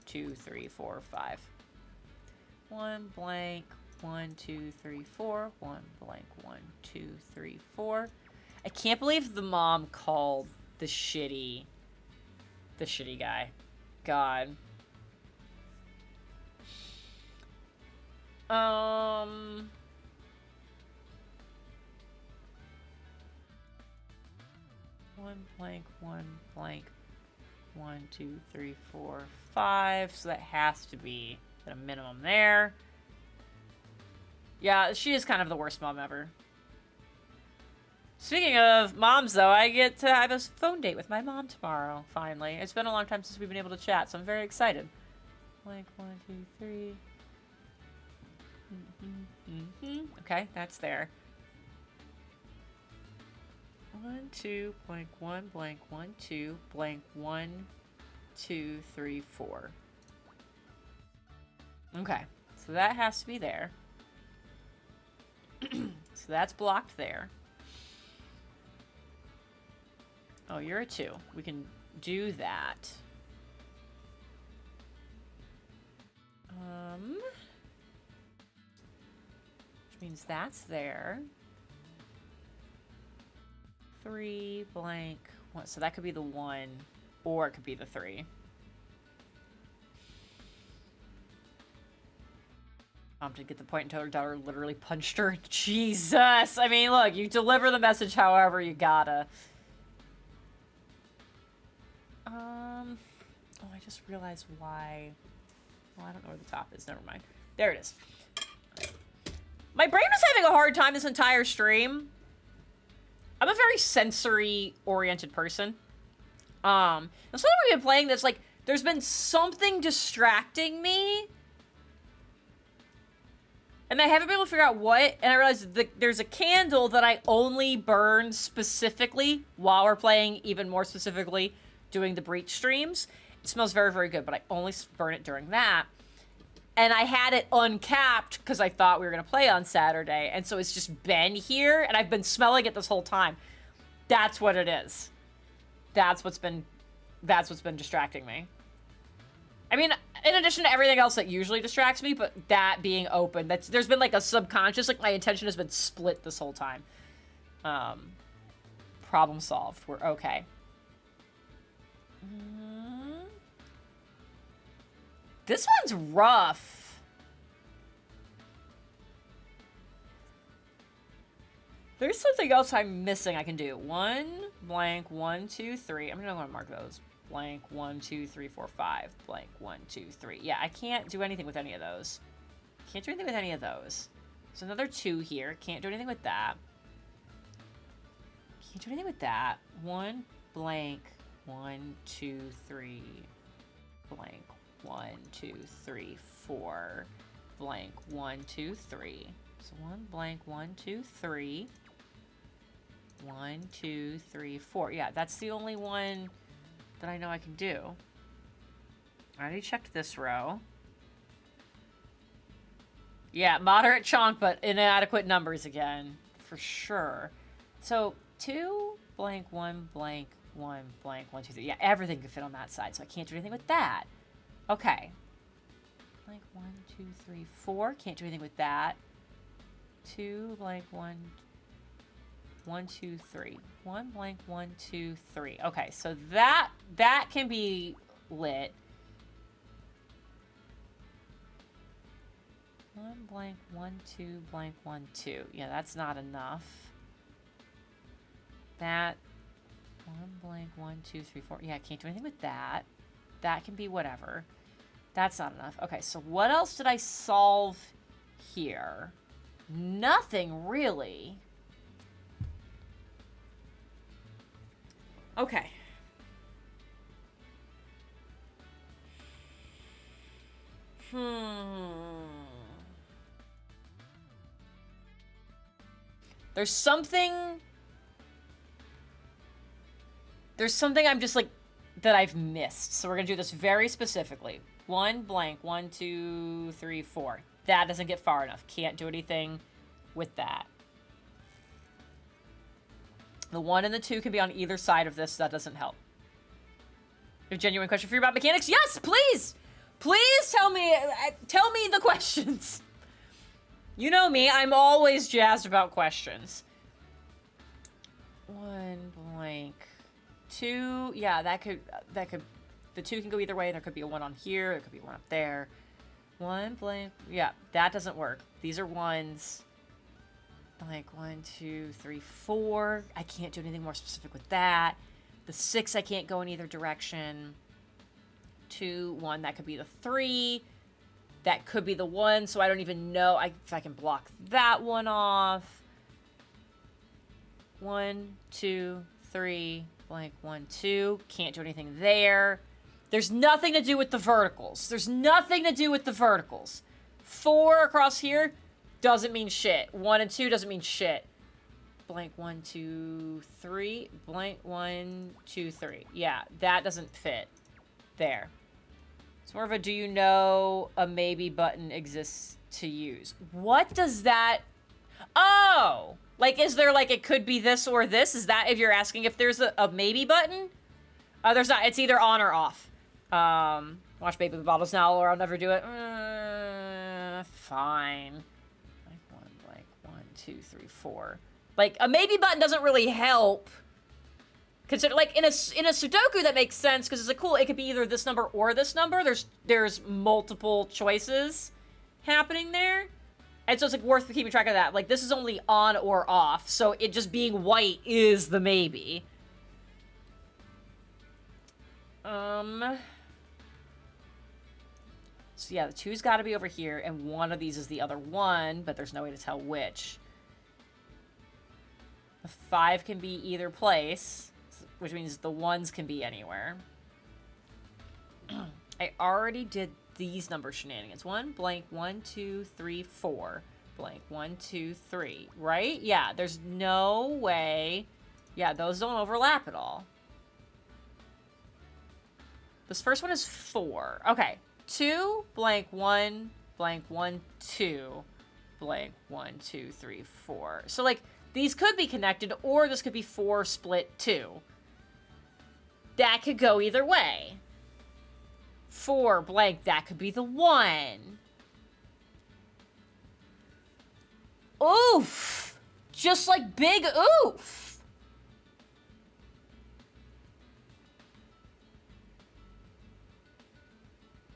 2, 3, 4, 5. 1 blank, 1, 2, 3, 4. 1 blank, 1, 2, 3, 4. I can't believe the mom called the shitty guy. God. 1 blank, 1 blank, 1, 2, 3, 4, 5. So that has to be at a minimum there. Yeah, she is kind of the worst mom ever. Speaking of moms, though, I get to have a phone date with my mom tomorrow, finally. It's been a long time since we've been able to chat, so I'm very excited. Blank, 1, 2, 3. Okay, that's there. 1, 2, blank, 1, blank, 1, 2, blank, 1, 2, 3, 4. Okay, so that has to be there. So that's blocked there. Oh, you're a 2. We can do that. Which means that's there. 3 blank 1. So that could be the 1, or it could be the 3. Mom did get the point until her daughter literally punched her. Jesus! I mean, look, you deliver the message however you gotta. Oh, I just realized why. Well, I don't know where the top is. Never mind. There it is. My brain was having a hard time this entire stream. I'm a very sensory-oriented person. And so we've been playing this, like, there's been something distracting me. And I haven't been able to figure out what, and I realized that there's a candle that I only burn specifically while we're playing, even more specifically, doing the Breach streams. It smells very, very good, but I only burn it during that. And I had it uncapped because I thought we were going to play on Saturday. And so it's just been here, and I've been smelling it this whole time. That's what it is. That's what's been distracting me. I mean, in addition to everything else that usually distracts me, but that being open, there's been like a subconscious, like my attention has been split this whole time. Problem solved. We're okay. This one's rough. There's something else I'm missing I can do. 1, blank, 1, 2, 3. I'm gonna go and mark those. Blank, 1, 2, 3, 4, 5. Blank, 1, 2, 3. Yeah, I can't do anything with any of those. Can't do anything with any of those. So another 2 here. Can't do anything with that. Can't do anything with that. 1, blank, 1, 2, 3. Blank, 1, 2, 3, 4. Blank, 1, 2, 3. So 1, blank, 1, 2, 3. 1, 2, 3, 4. Yeah, that's the only one that I know I can do. I already checked this row. Yeah, moderate chunk, but inadequate numbers again. For sure. So 2, blank, 1, blank, 1, blank, 1, 2, 3. Yeah, everything can fit on that side, so I can't do anything with that. Okay. Blank, 1, 2, 3, 4. Can't do anything with that. 2, blank, 1, 2, 3. 1, blank, 1, 2, 3. Okay, so that can be lit. 1, blank, 1, 2, blank, 1, 2. Yeah, that's not enough. That 1, blank, 1, 2, 3, 4. Yeah, I can't do anything with that. That can be whatever. That's not enough. Okay, so what else did I solve here? Nothing really. Okay. There's something I'm just like, that I've missed. So we're gonna do this very specifically. 1, blank, 1, 2, 3, 4. That doesn't get far enough. Can't do anything with that. The 1 and the 2 can be on either side of this. So that doesn't help. A genuine question for you about mechanics? Yes, please! Please tell me the questions. You know me, I'm always jazzed about questions. 1, blank, 2. Yeah, that could, the 2 can go either way. There could be a 1 on here. There could be a 1 up there. 1, blank, yeah, that doesn't work. These are 1s. Blank, 1, 2, 3, 4. I can't do anything more specific with that. The 6, I can't go in either direction. 2, 1, that could be the 3. That could be the 1, so I don't even know if I can block that one off. 1, 2, 3, blank, 1, 2. Can't do anything there. There's nothing to do with the verticals. There's nothing to do with the verticals. 4 across here doesn't mean shit. 1 and 2 doesn't mean shit. Blank, 1, 2, 3. Blank, 1, 2, 3. Yeah, that doesn't fit. There. It's more of a do you know a maybe button exists to use. What does that... Oh! Like, is there, like, it could be this or this? Is that if you're asking if there's a maybe button? There's not. It's either on or off. Wash baby bottles now or I'll never do it. Fine. Like 1, 2, 3, 4. Like, a maybe button doesn't really help. Consider, like, in a Sudoku that makes sense, because it's like, cool, it could be either this number or this number. There's multiple choices happening there. And so it's, like, worth keeping track of that. Like, this is only on or off, so it just being white is the maybe. So yeah, the 2's got to be over here, and one of these is the other one, but there's no way to tell which. The 5 can be either place, which means the 1s can be anywhere. I already did these number shenanigans. 1, blank, 1, 2, 3, 4. Blank, 1, 2, 3. Right? Yeah, there's no way. Yeah, those don't overlap at all. This first one is 4. Okay. 2, blank, 1, blank 1, 2, blank 1, 2, 3, 4. So, like, these could be connected, or this could be 4 split 2. That could go either way. 4 blank, that could be the 1. Oof! Just like big oof!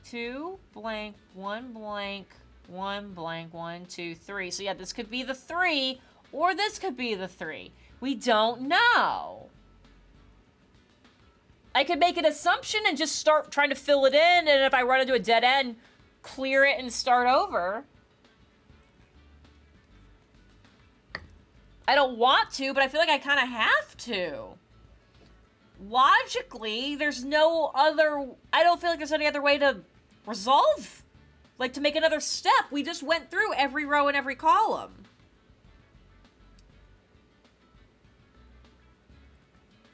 Two blank, 1 blank, 1 blank, 1, 2, 3. So yeah, this could be the 3, or this could be the 3. We don't know. I could make an assumption and just start trying to fill it in, and if I run into a dead end, clear it and start over. I don't want to, but I feel like I kind of have to. Logically, there's no other... I don't feel like there's any other way to resolve. Like, to make another step. We just went through every row and every column.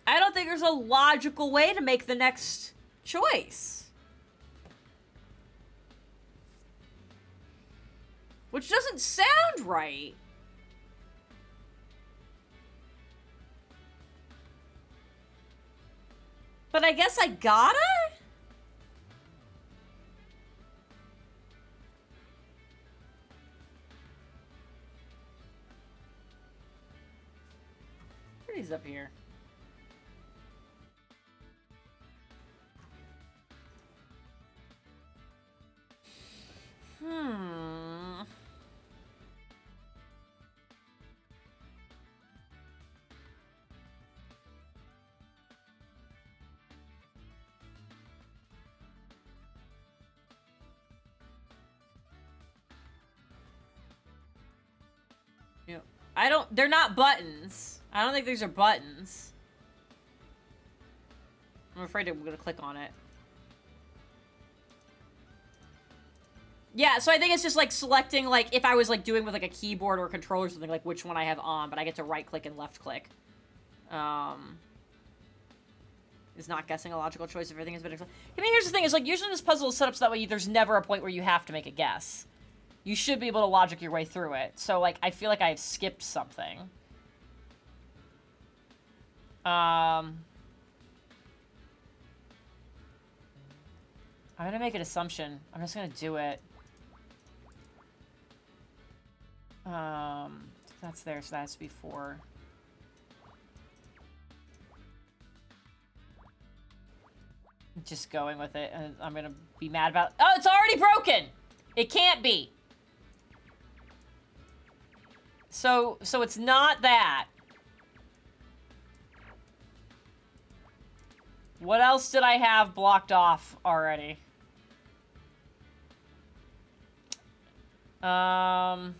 I don't think there's a logical way to make the next choice. Which doesn't sound right. But I guess I gotta? What is up here? They're not buttons. I don't think these are buttons. I'm afraid I'm gonna click on it. Yeah, so I think it's just like selecting, like, if I was like doing with like a keyboard or a controller or something, like which one I have on, but I get to right click and left click. Is not guessing a logical choice if everything has been... I mean, here's the thing, is like usually this puzzle is set up so that way there's never a point where you have to make a guess. You should be able to logic your way through it. So, like, I feel like I've skipped something. I'm gonna make an assumption. I'm just gonna do it. That's there, so that has to be 4. Just going with it, and I'm gonna be mad about... Oh, it's already broken! It can't be! So it's not that. What else did I have blocked off already? God,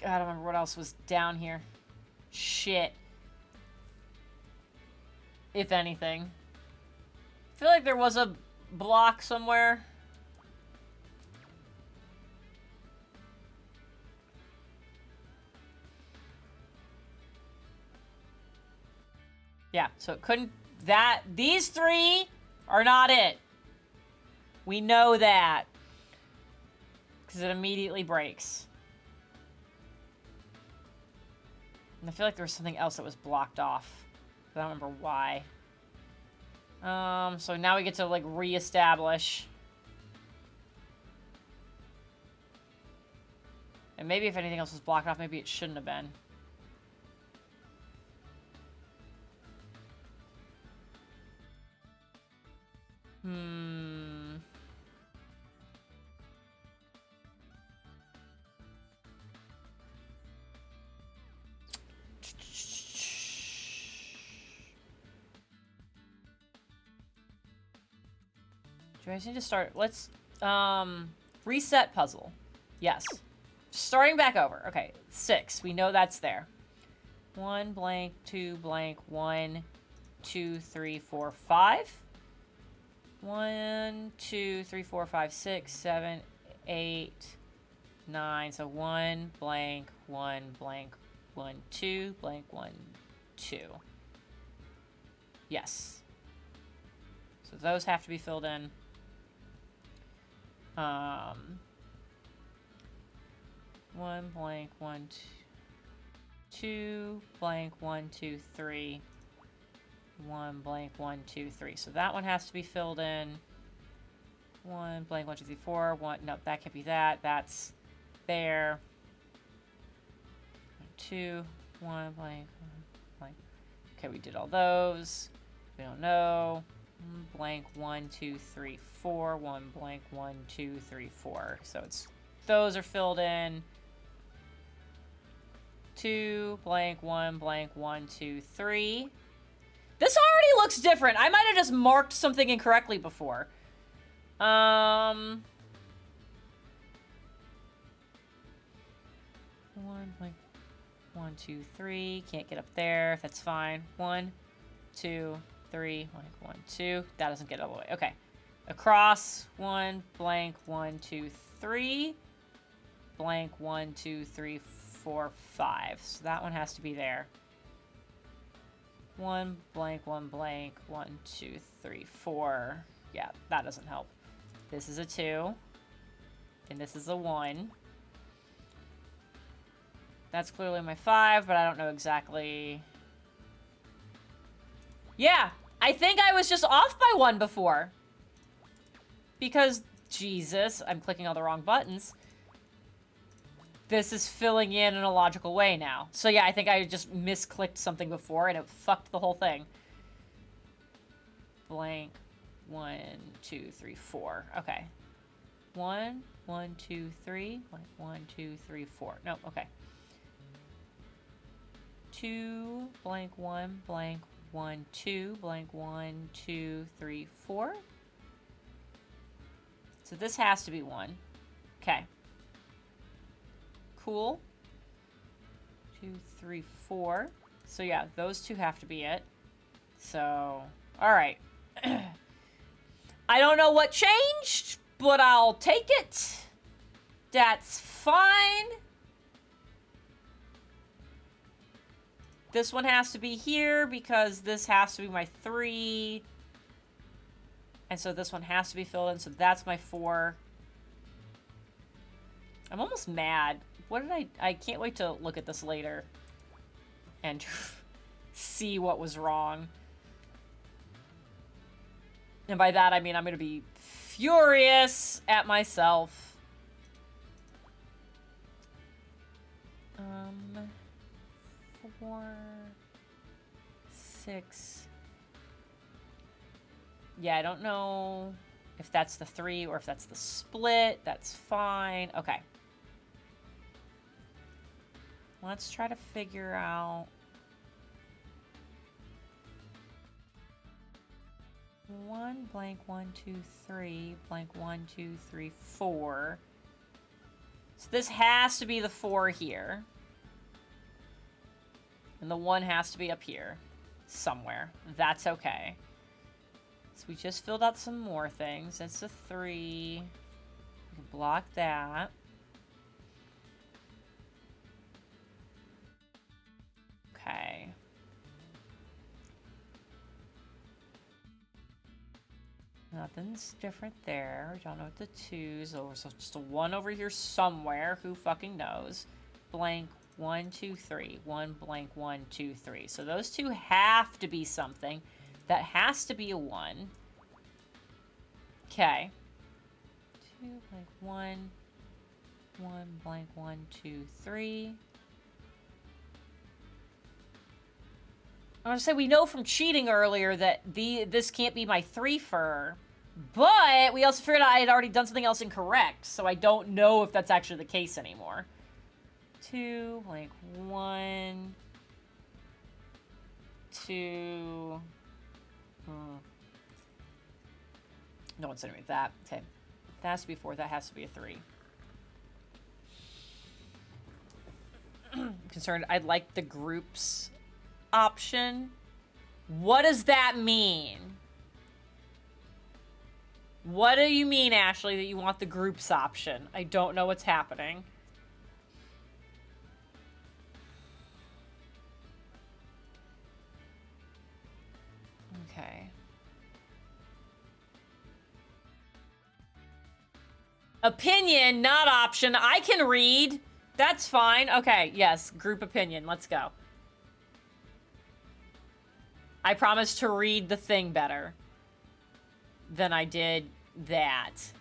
I don't remember what else was down here. Shit. If anything. I feel like there was a block somewhere. Yeah, so it couldn't... These 3 are not it. We know that. Because it immediately breaks. And I feel like there was something else that was blocked off. But I don't remember why. So now we get to, like, reestablish. And maybe if anything else was blocked off, maybe it shouldn't have been. Do I just need to start? Let's, reset puzzle. Yes. Starting back over. Okay, 6. We know that's there. 1 blank, 2 blank, 1, 2, 3, 4, 5. 1, 2, 3, 4, 5, 6, 7, 8, 9. So 1 blank, 1 blank, 1, 2 blank, 1, 2. Yes. So those have to be filled in. One blank, one, two blank, one, two, three. One blank, one, two, three. So that one has to be filled in. One blank, one, two, three, four. One, no, that can't be that. That's there. Two, one blank, blank. Okay, we did all those. We don't know. Blank, one, two, three, four. One blank, one, two, three, four. So it's those are filled in. Two blank, one blank, one, two, three. This already looks different. I might have just marked something incorrectly before. One blank, one, two, three. Can't get up there. That's fine. One, two, three, blank, one, two. That doesn't get all the way. Okay. Across, one blank, one, two, three. Blank, one, two, three, 4, 5. So that one has to be there. One blank, one blank, 1, 2, 3, 4. Yeah, that doesn't help. This is a 2. And this is a 1. That's clearly my 5, but I don't know exactly. Yeah, I think I was just off by 1 before. Because, Jesus, I'm clicking all the wrong buttons. This is filling in a logical way now. So yeah, I think I just misclicked something before and it fucked the whole thing. Blank. 1, 2, 3, 4. Okay. 1, 1, 2, 3. Blank. 1, 2, 3, 4. No, okay. 2, blank, 1, blank, 1, 2, blank, 1, 2, 3, 4. So this has to be 1. Okay. Cool. 2, 3, 4. So yeah, those two have to be it. So, all right. I don't know what changed, but I'll take it. That's fine. This one has to be here because this has to be my 3. And so this one has to be filled in, so that's my 4. I'm almost mad. What did I can't wait to look at this later and see what was wrong. And by that, I mean I'm going to be furious at myself. 4, 6. Yeah, I don't know if that's the 3 or if that's the split. That's fine. Okay. Let's try to figure out 1 blank 1 2 3 blank 1 2 3 4. So this has to be the 4 here, and the 1 has to be up here somewhere. That's okay. So we just filled out some more things. That's a 3. We can block that. Okay. Nothing's different there. We don't know what the 2's over. So just a 1 over here somewhere. Who fucking knows? Blank 1 2 3. 1 blank 1 2 3. So those two have to be something. That has to be a 1. Okay. 2 blank 1. 1 blank 1 2 3. I want to say we know from cheating earlier that this can't be my 3 fur, but we also figured out I had already done something else incorrect, so I don't know if that's actually the case anymore. 2, blank 1, 2. No one's sending me that. Okay, that has to be 4. That has to be a 3. I'm concerned. I'd like the groups option. What does that mean? What do you mean, Ashley, that you want the groups option? I don't know what's happening. Okay. Opinion, not option. I can read. That's fine. Okay, yes, group opinion. Let's go. I promise to read the thing better than I did that.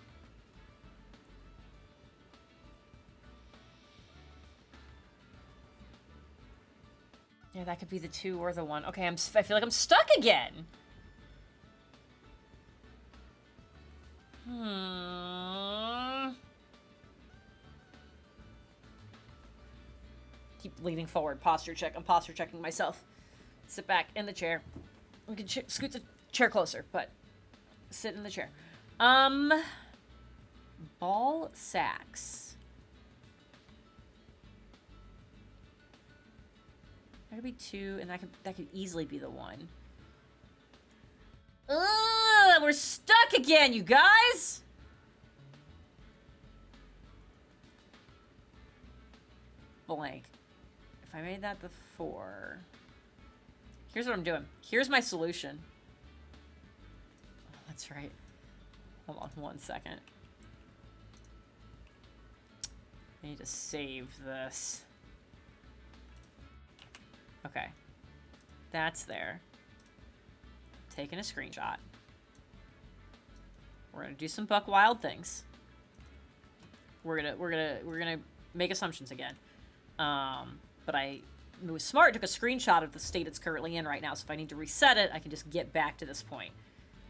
Yeah, that could be the 2 or the 1. Okay, I feel like I'm stuck again. Keep leaning forward. Posture check. I'm posture checking myself. Sit back in the chair. We can scoot the chair closer, but sit in the chair. Ball sacks. That could be 2, and that could easily be the 1. Ugh, we're stuck again, you guys! Blank. If I made that the 4... Here's what I'm doing. Here's my solution. Oh, that's right. Hold on 1 second. I need to save this. Okay. That's there. Taking a screenshot. We're gonna do some Buck Wild things. We're gonna make assumptions again. But it was smart, took a screenshot of the state it's currently in right now, so if I need to reset it, I can just get back to this point.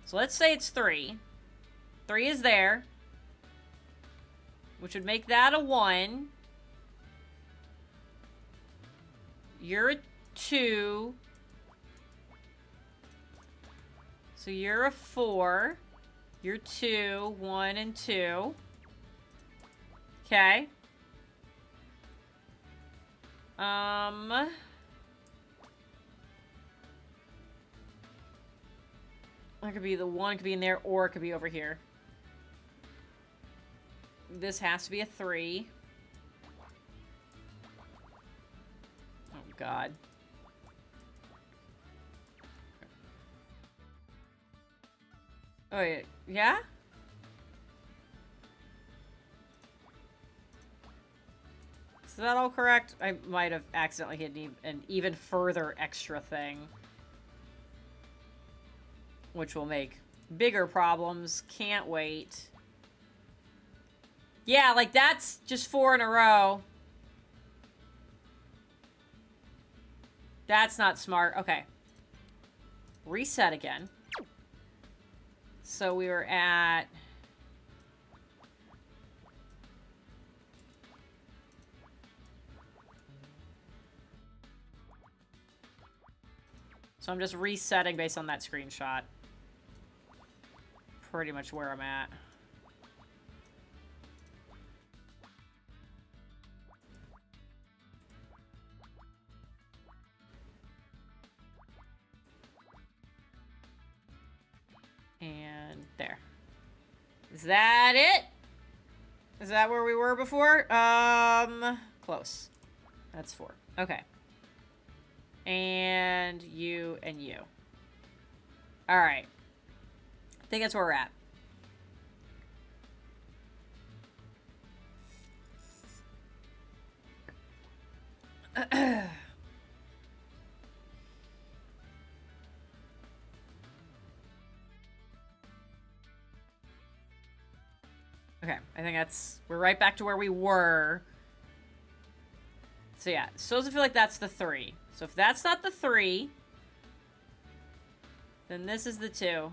So let's say it's 3. 3 is there. Which would make that a 1. You're a 2. So you're a 4. You're 2. 1 and 2. Okay. That could be the 1, could be in there, or it could be over here. This has to be a 3. Oh, God. Oh, yeah? Is that all correct? I might have accidentally hit an even further extra thing. Which will make bigger problems. Can't wait. Yeah, like that's just 4 in a row. That's not smart. Okay. Reset again. So we were at... So I'm just resetting based on that screenshot. Pretty much where I'm at. And there. Is that it? Is that where we were before? Close. That's 4. Okay. And you and you. Alright. I think that's where we're at. Okay, I think we're right back to where we were. So yeah, supposed to feel like that's the 3. So if that's not the 3, then this is the 2.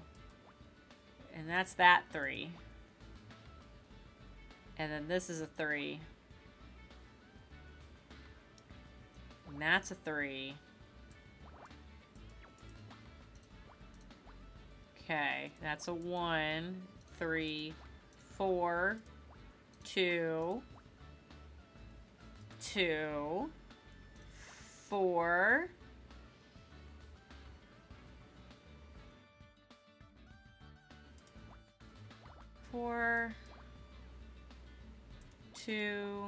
And that's that 3. And then this is a 3. And that's a 3. Okay, that's a 1, 3, 4, 2, 2, 4, 4, 2.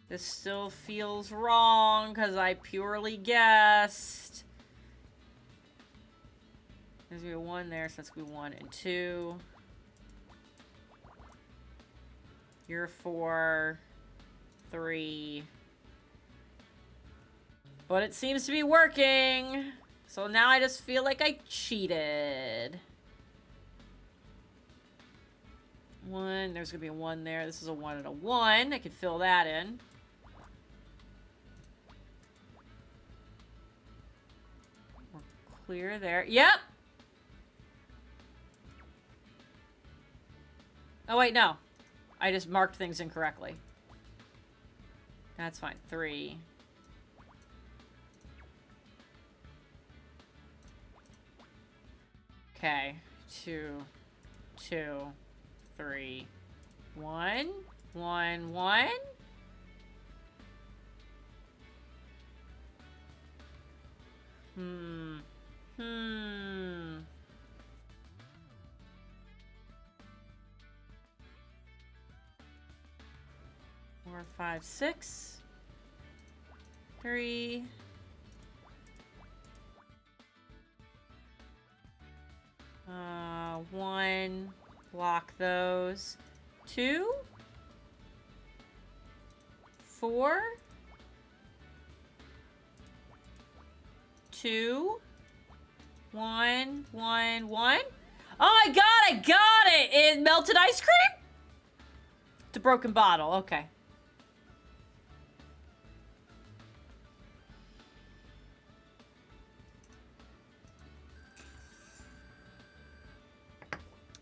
This still feels wrong because I purely guessed. There's gonna be a 1 there, so that's gonna be 1 and 2. You're 4, 3. But it seems to be working. So now I just feel like I cheated. 1, there's gonna be a 1 there. This is a 1 and a 1. I could fill that in. We're clear there. Yep! Oh wait, no. I just marked things incorrectly. That's fine. 3. Okay. 2, 2, 3, 1, 1, 1. Hmm. 4, 5, 6. 3. One. Block those. 2. 4. 2. 1, 1, 1. Oh my god, I got it! It melted ice cream? It's a broken bottle, okay.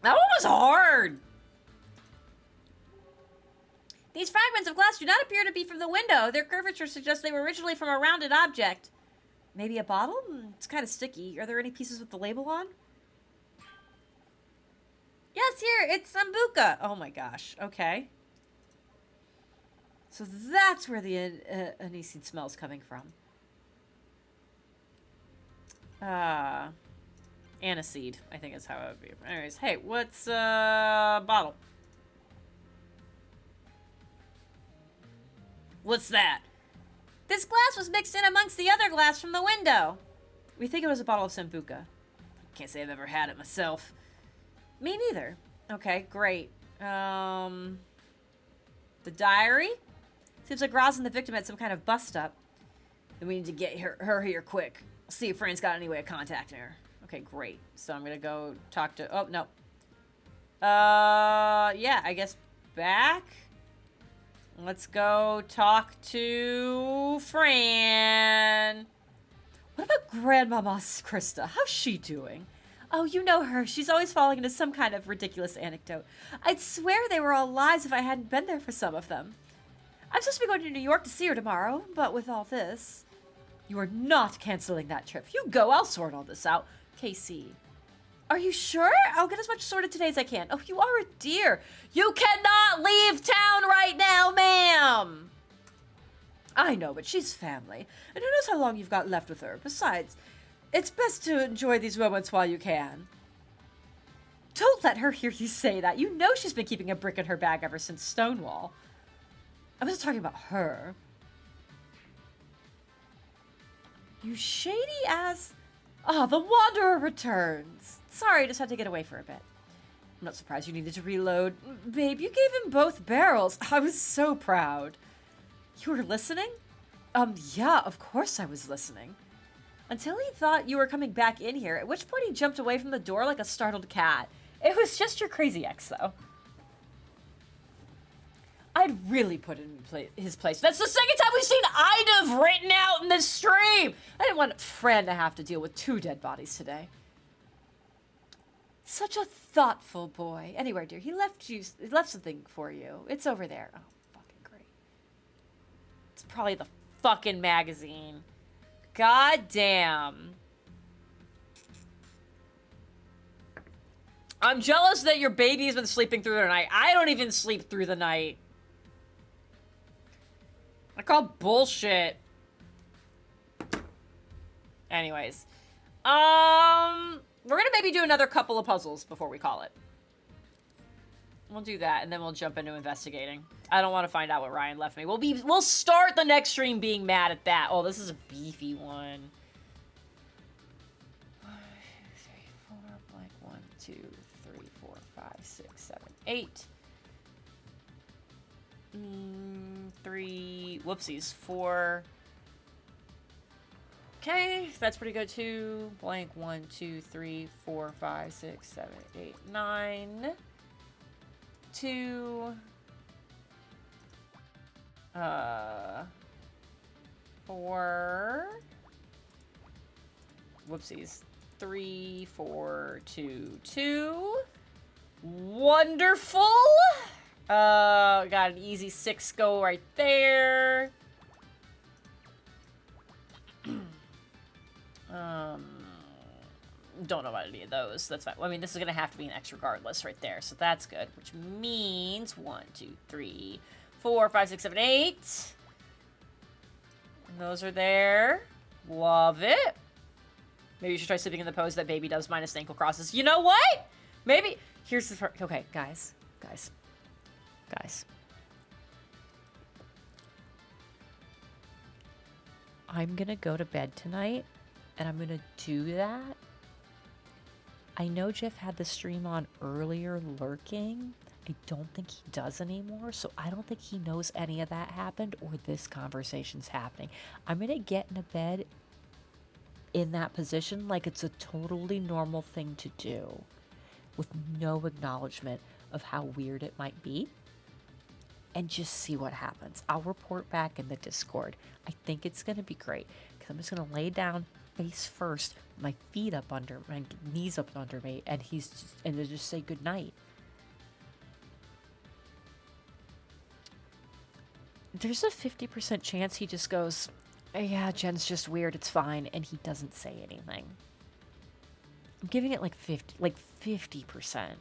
That one was hard! These fragments of glass do not appear to be from the window. Their curvature suggests they were originally from a rounded object. Maybe a bottle? It's kind of sticky. Are there any pieces with the label on? Yes, here! It's Sambuca! Oh my gosh. Okay. So that's where the aniseed smell's coming from. Aniseed, I think is how it would be. Anyways, hey, what's bottle? What's that? This glass was mixed in amongst the other glass from the window. We think it was a bottle of Sambuca. Can't say I've ever had it myself. Me neither. Okay, great. The diary? Seems like Roz and the victim had some kind of bust-up. Then we need to get her here quick. See if Fran's got any way of contacting her. Okay, great. So I'm gonna go talk to... Oh, no. Yeah, I guess back? Let's go talk to Fran. What about Grandmama Krista? How's she doing? Oh, you know her. She's always falling into some kind of ridiculous anecdote. I'd swear they were all lies if I hadn't been there for some of them. I'm supposed to be going to New York to see her tomorrow, but with all this... You are not canceling that trip. You go, I'll sort all this out. Casey. Are you sure? I'll get as much sorted today as I can. Oh, you are a dear. You cannot leave town right now, ma'am. I know, but she's family. And who knows how long you've got left with her. Besides, it's best to enjoy these moments while you can. Don't let her hear you say that. You know she's been keeping a brick in her bag ever since Stonewall. I wasn't talking about her. You shady ass... Ah, the Wanderer returns. Sorry, just had to get away for a bit. I'm not surprised you needed to reload. Babe, you gave him both barrels. I was so proud. You were listening? Yeah, of course I was listening. Until he thought you were coming back in here, at which point he jumped away from the door like a startled cat. It was just your crazy ex, though. I'd really put him in his place. That's the second time we've seen Ida written out in this stream! I didn't want Fran to have to deal with 2 dead bodies today. Such a thoughtful boy. Anyway, dear, he left something for you. It's over there. Oh, fucking great. It's probably the fucking magazine. God damn. I'm jealous that your baby's been sleeping through the night. I don't even sleep through the night. I call bullshit. Anyways. We're gonna maybe do another couple of puzzles before we call it. We'll do that, and then we'll jump into investigating. I don't want to find out what Ryan left me. We'll start the next stream being mad at that. Oh, this is a beefy one. 1, 2, 3, 4, 2, 3, 4, 5, 6, 7, 8. 3, whoopsies, 4. Okay, that's pretty good too. Blank, 1, 2, 3, 4, 5, 6, 7, 8, 9. 2. 4. Whoopsies. 3, 4, 2, 2. Wonderful. Got an easy 6 go right there. Don't know about any of those. That's fine. Well, I mean, this is gonna have to be an X regardless right there, so that's good. Which means 1, 2, 3, 4, 5, 6, 7, 8. And those are there. Love it. Maybe you should try sleeping in the pose that baby does minus the ankle crosses. You know what? Maybe. Here's the part. Okay, guys. I'm gonna go to bed tonight, and I'm gonna do that. I know Jeff had the stream on earlier lurking. I don't think he does anymore, so I don't think he knows any of that happened or this conversation's happening. I'm gonna get into bed in that position like it's a totally normal thing to do, with no acknowledgement of how weird it might be, and just see what happens. I'll report back in the Discord. I think it's gonna be great, because I'm just gonna lay down face first, my feet up under, my knees up under me, and then just say good night. There's a 50% chance he just goes, yeah, Jen's just weird, it's fine, and he doesn't say anything. I'm giving it like 50%.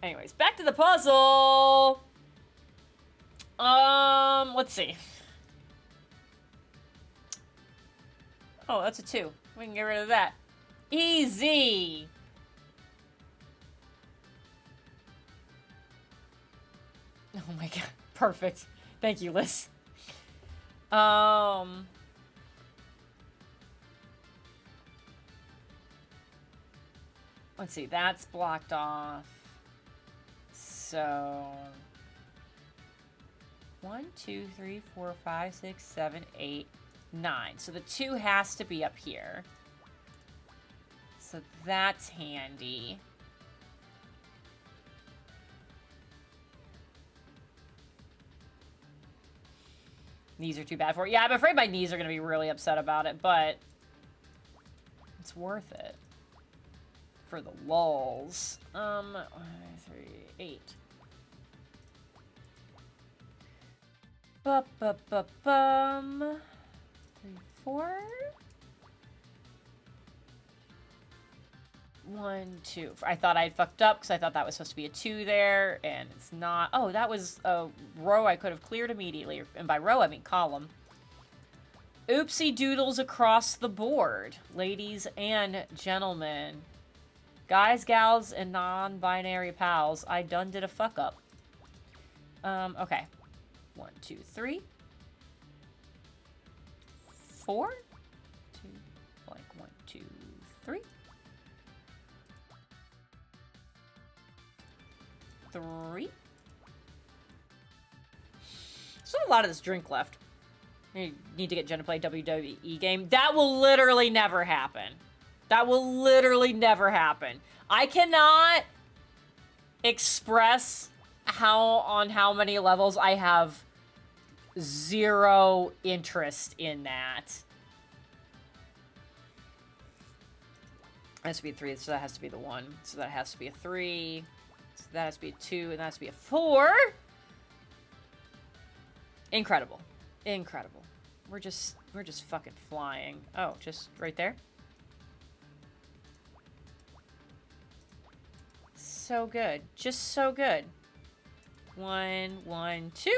Anyways, back to the puzzle. Let's see. Oh, that's a 2. We can get rid of that. Easy. Oh my god. Perfect. Thank you, Liz. Let's see. That's blocked off. So 1, 2, 3, 4, 5, 6, 7, 8, 9. So the 2 has to be up here. So that's handy. Knees are too bad for it. Yeah, I'm afraid my knees are going to be really upset about it, but it's worth it. For the lulz. 1, 3, 8. Bum. 3, 4. 1, 2. I thought I'd fucked up because I thought that was supposed to be a 2 there, and it's not. Oh, that was a row I could have cleared immediately. And by row, I mean column. Oopsie doodles across the board, ladies and gentlemen. Guys, gals, and non-binary pals, I done did a fuck up. Okay. 1, 2, 3. 4. 2, blank, 1, 2, 3. 3. There's not a lot of this drink left. You need to get Jen to play WWE game. That will literally never happen. That will literally never happen. I cannot express on how many levels I have zero interest in that. It has to be a 3, so that has to be the 1. So that has to be a 3. So that has to be a 2, and that has to be a 4. Incredible. Incredible. We're just fucking flying. Oh, just right there? So good. Just so good. 1, 1, 2.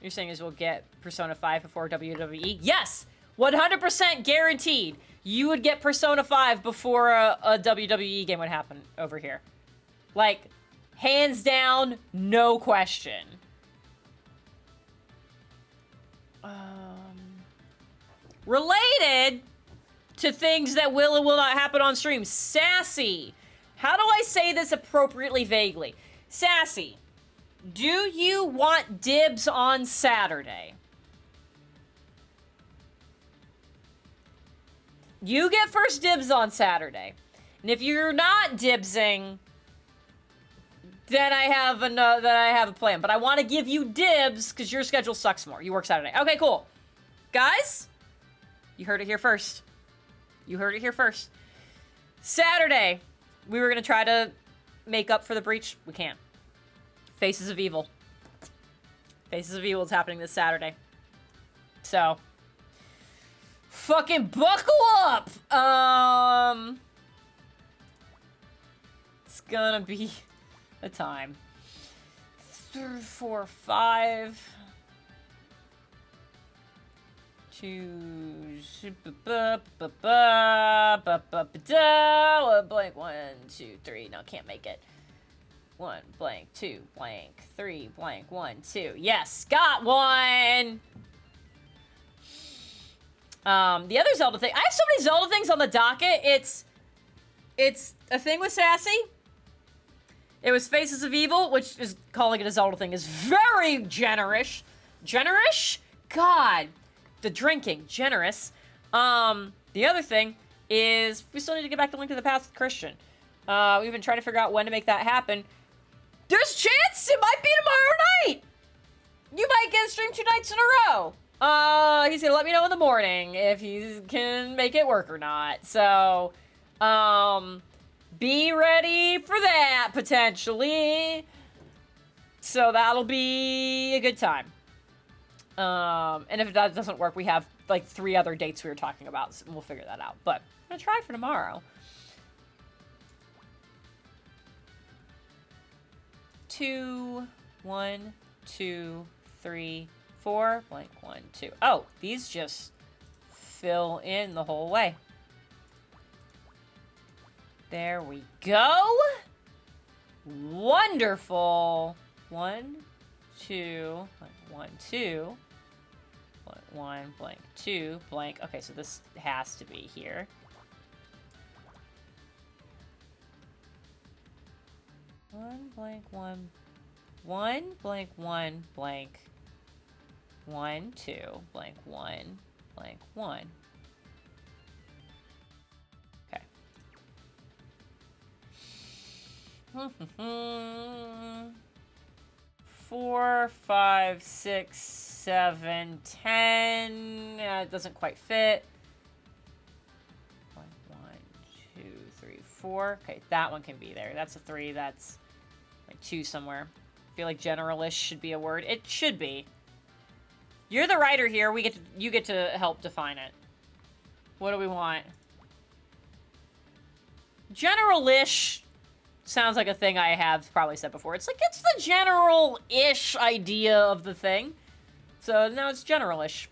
You're saying is we'll get Persona 5 before WWE? Yes! 100% guaranteed. You would get Persona 5 before a WWE game would happen over here. Like, hands down, no question. Related to things that will and will not happen on stream. Sassy How do I say this appropriately vaguely? Sassy, do you want dibs on Saturday? You get first dibs on Saturday. And if you're not dibsing, then I have a plan. But I want to give you dibs because your schedule sucks more. You work Saturday. Okay, cool. Guys, you heard it here first. You heard it here first. Saturday, we were going to try to make up for the breach. We can't. Faces of Evil. Faces of Evil is happening this Saturday. So, fucking buckle up! It's gonna be a time. 3, 4, 5... 2 blank 1 2 3 no, can't make it. 1 blank 2 blank 3 blank 1 2. Yes, got one. The other Zelda thing, I have so many Zelda things on the docket. It's a thing with Sassy. It was Faces of Evil, which is calling it a Zelda thing is very generous. Generous? God. The drinking, generous. The other thing is we still need to get back to Link to the Past with Christian. We've been trying to figure out when to make that happen. There's a chance it might be tomorrow night. You might get a stream 2 nights in a row. He's gonna let me know in the morning if he can make it work or not. So, be ready for that potentially. So that'll be a good time. And if that doesn't work, we have like 3 other dates we were talking about, so we'll figure that out. But I'm gonna try for tomorrow. 2, 1, 2, 3, 4, blank 1, 2. Oh, these just fill in the whole way. There we go. Wonderful. 1, 2, 1, 2. 1 blank 2 blank. Okay, so this has to be here. 1 blank 1 1 blank 1 blank 1 2 blank 1 blank 1. Okay. 4, 5, 6, 7, 10. It doesn't quite fit. 1, 2, 3, 4. Okay, that one can be there. That's a 3. That's like 2 somewhere. I feel like generalish should be a word. It should be. You're the writer here. You get to help define it. What do we want? Generalish sounds like a thing I have probably said before. It's like, it's the general-ish idea of the thing. So now it's generalish.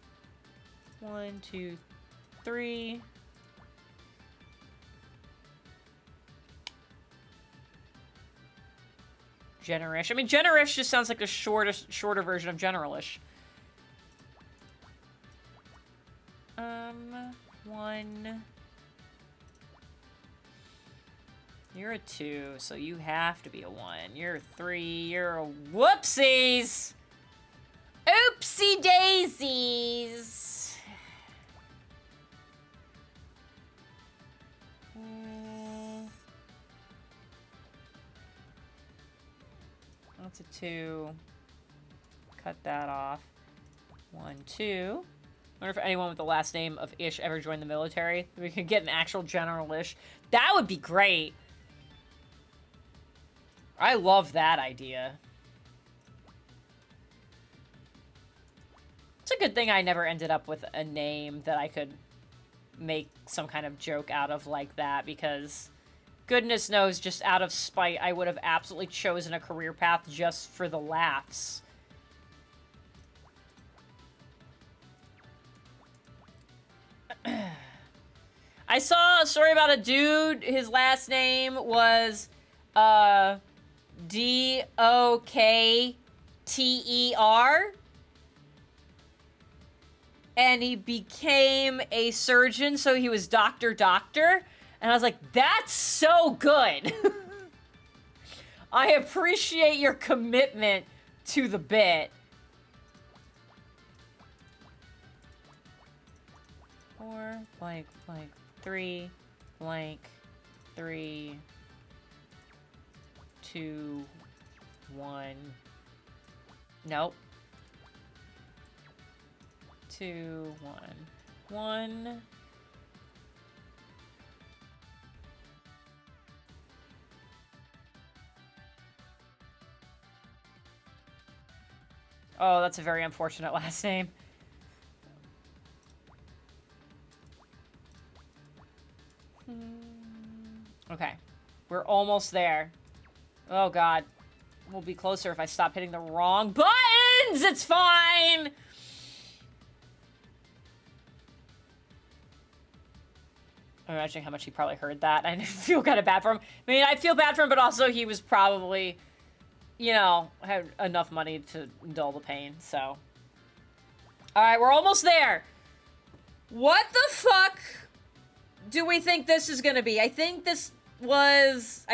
1, 2, 3. Generish. I mean, generish just sounds like a shorter version of generalish. 1. You're a 2, so you have to be a 1. You're a 3. You're a whoopsies. Oopsie daisies. That's a 2. Cut that off. 1, 2. I wonder if anyone with the last name of Ish ever joined the military. We could get an actual General Ish. That would be great. I love that idea. It's a good thing I never ended up with a name that I could make some kind of joke out of like that, because goodness knows, just out of spite, I would have absolutely chosen a career path just for the laughs. I saw a story about a dude, his last name was, D-O-K-T-E-R. And he became a surgeon, so he was Doctor. And And I was like, that's so good. I appreciate your commitment to the bit. Or blank, 3, blank, 3, 2, 1. Nope. 2, 1. 1. Oh, that's a very unfortunate last name. Okay. We're almost there. Oh, God. We'll be closer if I stop hitting the wrong buttons! It's fine! I'm imagining how much he probably heard that. I feel kind of bad for him. I mean, I feel bad for him, but also he was probably, you know, had enough money to dull the pain, so. Alright, we're almost there. What the fuck do we think this is gonna be? I think this was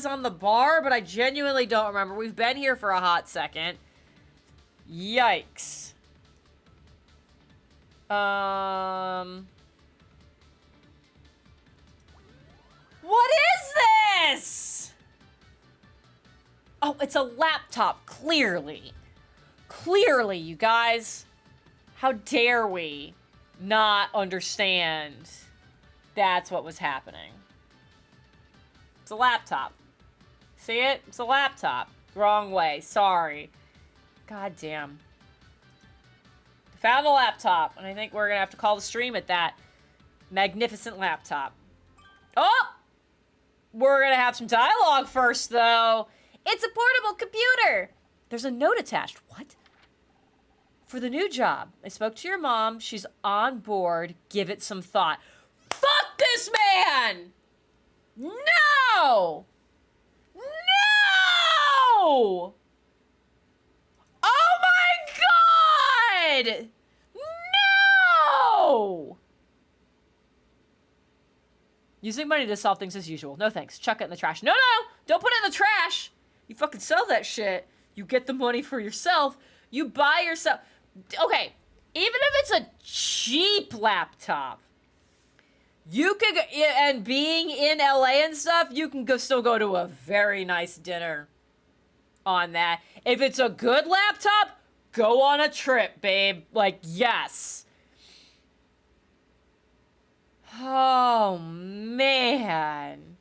on the bar, but I genuinely don't remember. We've been here for a hot second. Yikes. What is this? Oh, it's a laptop, clearly. Clearly, you guys. How dare we not understand that's what was happening. It's a laptop. See it? It's a laptop. Wrong way. Sorry. God damn. Found the laptop, and I think we're gonna have to call the stream at that magnificent laptop. Oh! We're gonna have some dialogue first, though. It's a portable computer! There's a note attached. What? For the new job. I spoke to your mom. She's on board. Give it some thought. Fuck this man! No! No! Oh my God! No! Using money to solve things as usual. No thanks. Chuck it in the trash. No, no! Don't put it in the trash! You fucking sell that shit. You get the money for yourself. You buy yourself. Okay, even if it's a cheap laptop, you could, and being in LA and stuff, you can still go to a very nice dinner on that. If it's a good laptop, go on a trip, babe. Like, yes. Oh, man.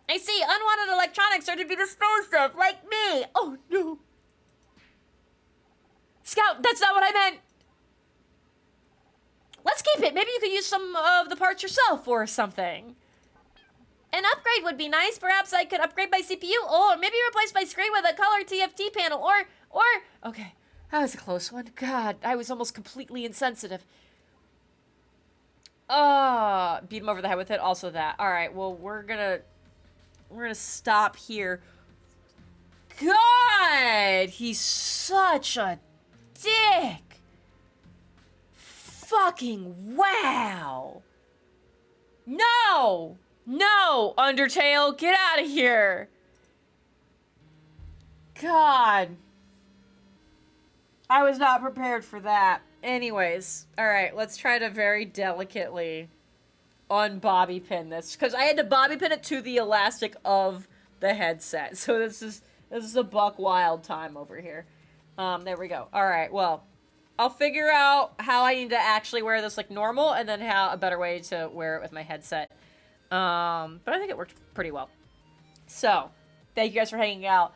I see unwanted electronics are to be disposed of, like me. Oh, no. Scout, that's not what I meant. Let's keep it. Maybe you could use some of the parts yourself or something. An upgrade would be nice. Perhaps I could upgrade my CPU or maybe replace my screen with a color TFT panel or... Okay, that was a close one. God, I was almost completely insensitive. Beat him over the head with it. Also that. All right, well, we're gonna stop here. God, he's such a dick. Fucking wow. No! No, Undertale, get out of here. God. I was not prepared for that. Anyways, alright, let's try to very delicately un-bobby pin this. Because I had to bobby pin it to the elastic of the headset. So this is a buck wild time over here. There we go. Alright, well, I'll figure out how I need to actually wear this like normal, and then how a better way to wear it with my headset. But I think it worked pretty well. So, thank you guys for hanging out.